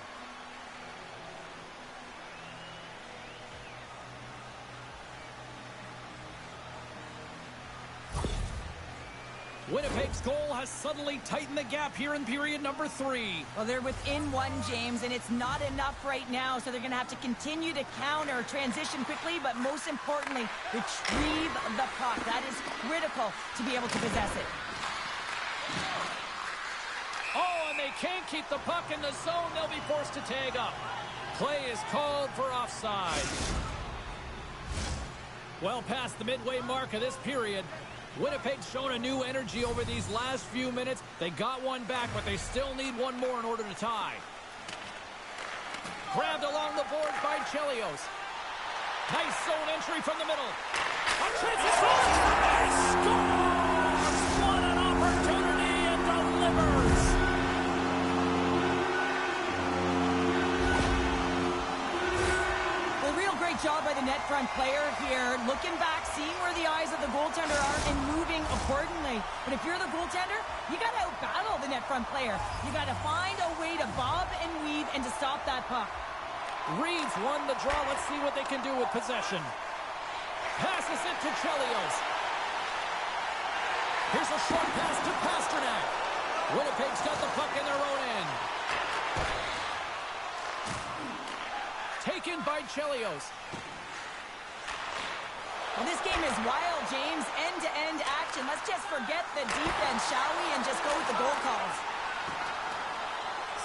Winnipeg's goal has suddenly tightened the gap here in period number 3. Well, they're within 1, James, and it's not enough right now, so they're going to have to continue to counter, transition quickly, but most importantly, retrieve the puck. That is critical to be able to possess it. Oh, and they can't keep the puck in the zone. They'll be forced to tag up. Play is called for offside. Well past the midway mark of this period, Winnipeg's shown a new energy over these last few minutes. They got one back, but they still need one more in order to tie. Grabbed along the boards by Chelios. Nice zone entry from the middle. A chance to score! He scores! What an opportunity and delivers! Well, real great job by the net front player here. Looking back, seeing where the eyes of the goaltender are and moving accordingly. But if you're the goaltender, you got to outbattle the net front player. You got to find a way to bob and weave and to stop that puck. Reeves won the draw. Let's see what they can do with possession. Passes it to Chelios. Here's a short pass to Pasternak. Winnipeg's got the puck in their own end. Taken by Chelios. Well, this game is wild, James. End-to-end action. Let's just forget the defense, shall we, and just go with the goal calls.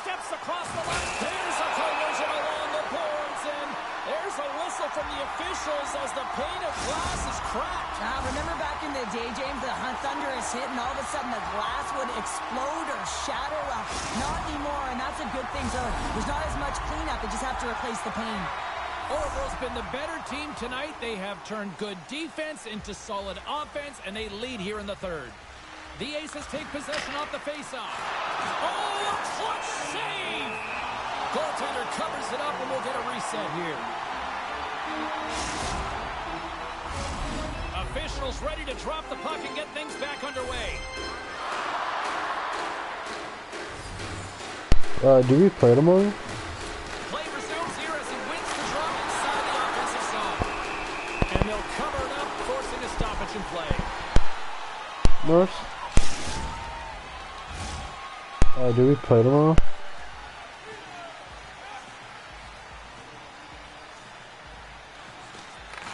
Steps across the line. There's a collision along the boards, and there's a whistle from the officials as the pane of glass is cracked. Remember back in the day, James, the thunderous hit, and all of a sudden the glass would explode or shatter? Well, not anymore, and that's a good thing. So there's not as much cleanup. They just have to replace the pane. Orville's been the better team tonight. They have turned good defense into solid offense, and they lead here in the third. The Aces take possession off the faceoff. Oh, a clutch save! Goaltender covers it up, and we'll get a reset here. Officials ready to drop the puck and get things back underway. Do we play tomorrow? Play resumes here as he wins the draw inside the offensive zone. And they'll cover it up, forcing a stoppage in play. North? Do we play tomorrow?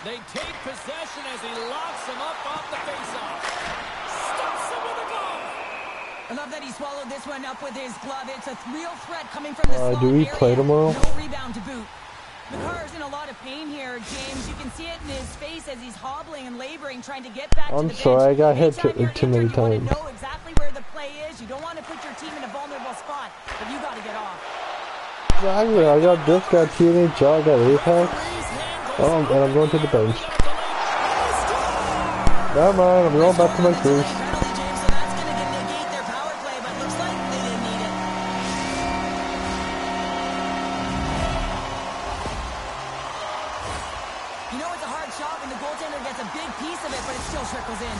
They take possession as he locks him up off the faceoff. Stops him with a glove. I love that he swallowed this one up with his glove. It's a real threat coming from the slot do we area. play tomorrow? No rebound to boot. McCarr's in a lot of pain here, James. You can see it in his face as he's hobbling and laboring, trying to get back to the bench. I'm sorry, I got hit Anytime you're too many injured, you times. want to know exactly where the play is. You don't want to put your team in a vulnerable spot, but you got to get off. Exactly, I got this, got TNH, I got Apex. Oh, and I'm going to the bench. Never mind, I'm going back to my crease. Penalty, James, so that's going to negate their power play, but looks like they didn't need it. You know it's a hard shot when the goaltender gets a big piece of it, but it still trickles in.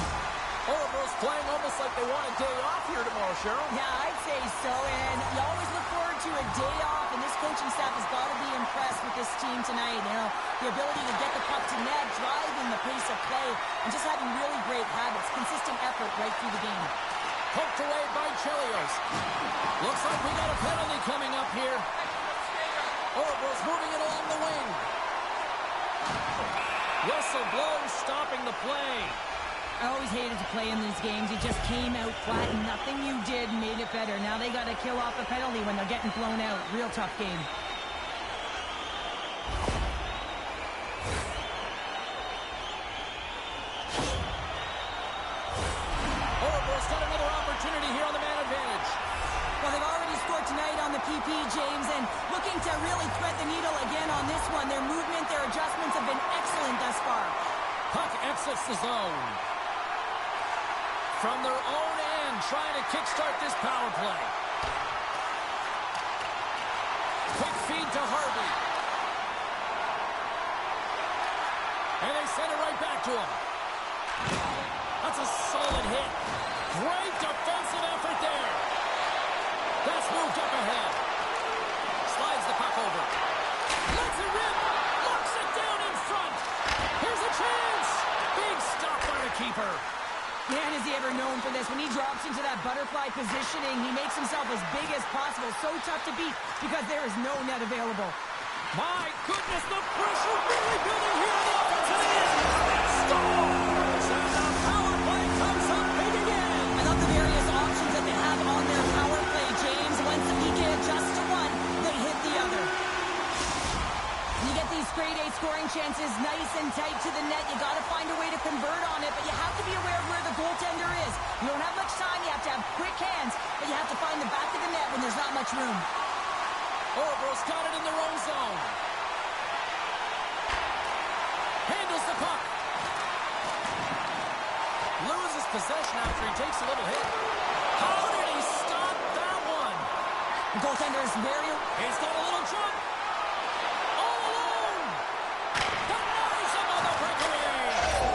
Orville's playing almost like they want a day off here tomorrow, Cheryl. Yeah, I'd say so, and you always look forward to a day off, and this coaching staff has got to be impressed with this team tonight. You know, the ability to get the puck to net, driving the pace of play, and just having really great habits, consistent effort right through the game. Poked away by Chelios. Looks like we got a penalty coming up here. Orville's moving it along the wing. Whistle blows, stopping the play. I always hated to play in these games. You just came out flat, and nothing you did made it better. Now they got to kill off a penalty when they're getting blown out. Real tough game. Orville's got another opportunity here on the man advantage. Well, they've already scored tonight on the PP, James, and looking to really thread the needle again on this one. Their movement, their adjustments have been excellent thus far. Puck exits the zone. From their own end, trying to kickstart this power play. Quick feed to Harvey. And they send it right back to him. That's a solid hit. Great defensive effort there. That's moved up ahead. Slides the puck over. Lets it rip. Locks it down in front. Here's a chance. Big stop by the keeper. Man, is he ever known for this. When he drops into that butterfly positioning, he makes himself as big as possible. So tough to beat because there is no net available. My goodness, the pressure really building here on the offensive end. Scores! And the power play comes up big again. I love the various options that they have on their power play, James. Once the PK adjusts to one, they hit the other. You get these grade A scoring chances nice and tight to the net. You got to find a way to convert on it, but you have to be aware of where the goaltender is. You don't have much time. You have to have quick hands, but you have to find the back of the net when there's not much room. Orville's got it in their own zone. Handles the puck. Loses possession after he takes a little hit. How did he stop that one? The goaltender is very... He's got a little jump. All alone. Denies him on the breakaway.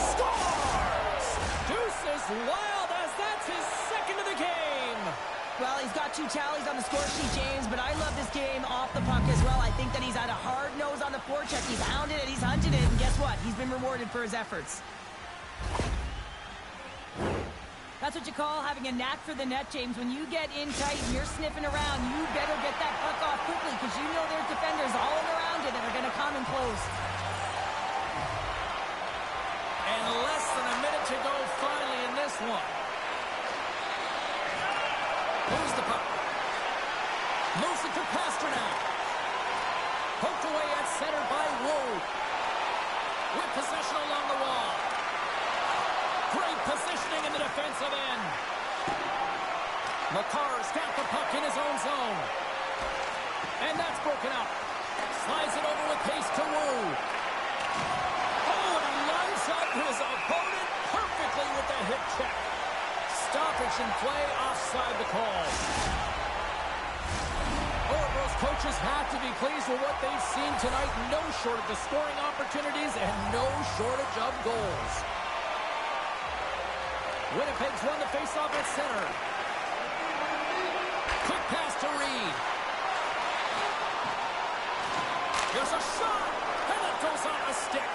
Scores. Deuce is wild as that's his second of the game. Well, he's got 2 tallies on the score sheet, James, but I love this game off the puck as well. I think that he's had a hard nose on the forecheck. He's hounded it, he's hunted it, and guess what? He's been rewarded for his efforts. That's what you call having a knack for the net, James. When you get in tight and you're sniffing around, you better get that puck off quickly because you know there's defenders all around you that are going to come and close. And less than a minute to go finally in this one. Moves the puck. Moves it to Pasternak. Poked away at center by Wood. With possession along the wall. Great positioning in the defensive end. Makar's got the puck in his own zone. And that's broken up. Slides it over with pace to Wu. Oh, and he lines up his opponent perfectly with the hip check. Stoppage in play, offside the call. Orebro's coaches have to be pleased with what they've seen tonight. No shortage of scoring opportunities and no shortage of goals. Winnipeg's won the faceoff at center. Quick pass to Reed. Here's a shot, and it goes on a stick.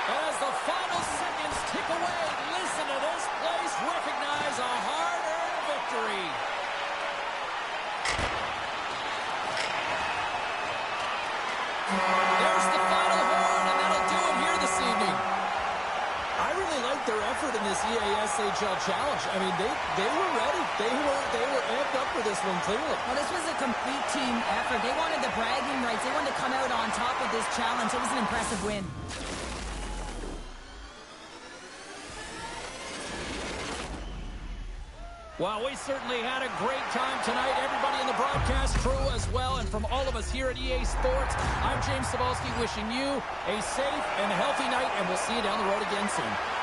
As the final seconds tick away, listen to this place recognize a hard-earned victory. There's the final horn, and that'll do it here this evening. I really like their effort in this EASHL challenge. I mean, they were ready. They were amped up for this one clearly. Well, this was a complete team effort. They wanted the bragging rights. They wanted to come out on top of this challenge. It was an impressive win. Well, we certainly had a great time tonight. Everybody in the broadcast crew as well. And from all of us here at EA Sports, I'm James Cebulski wishing you a safe and healthy night. And we'll see you down the road again soon.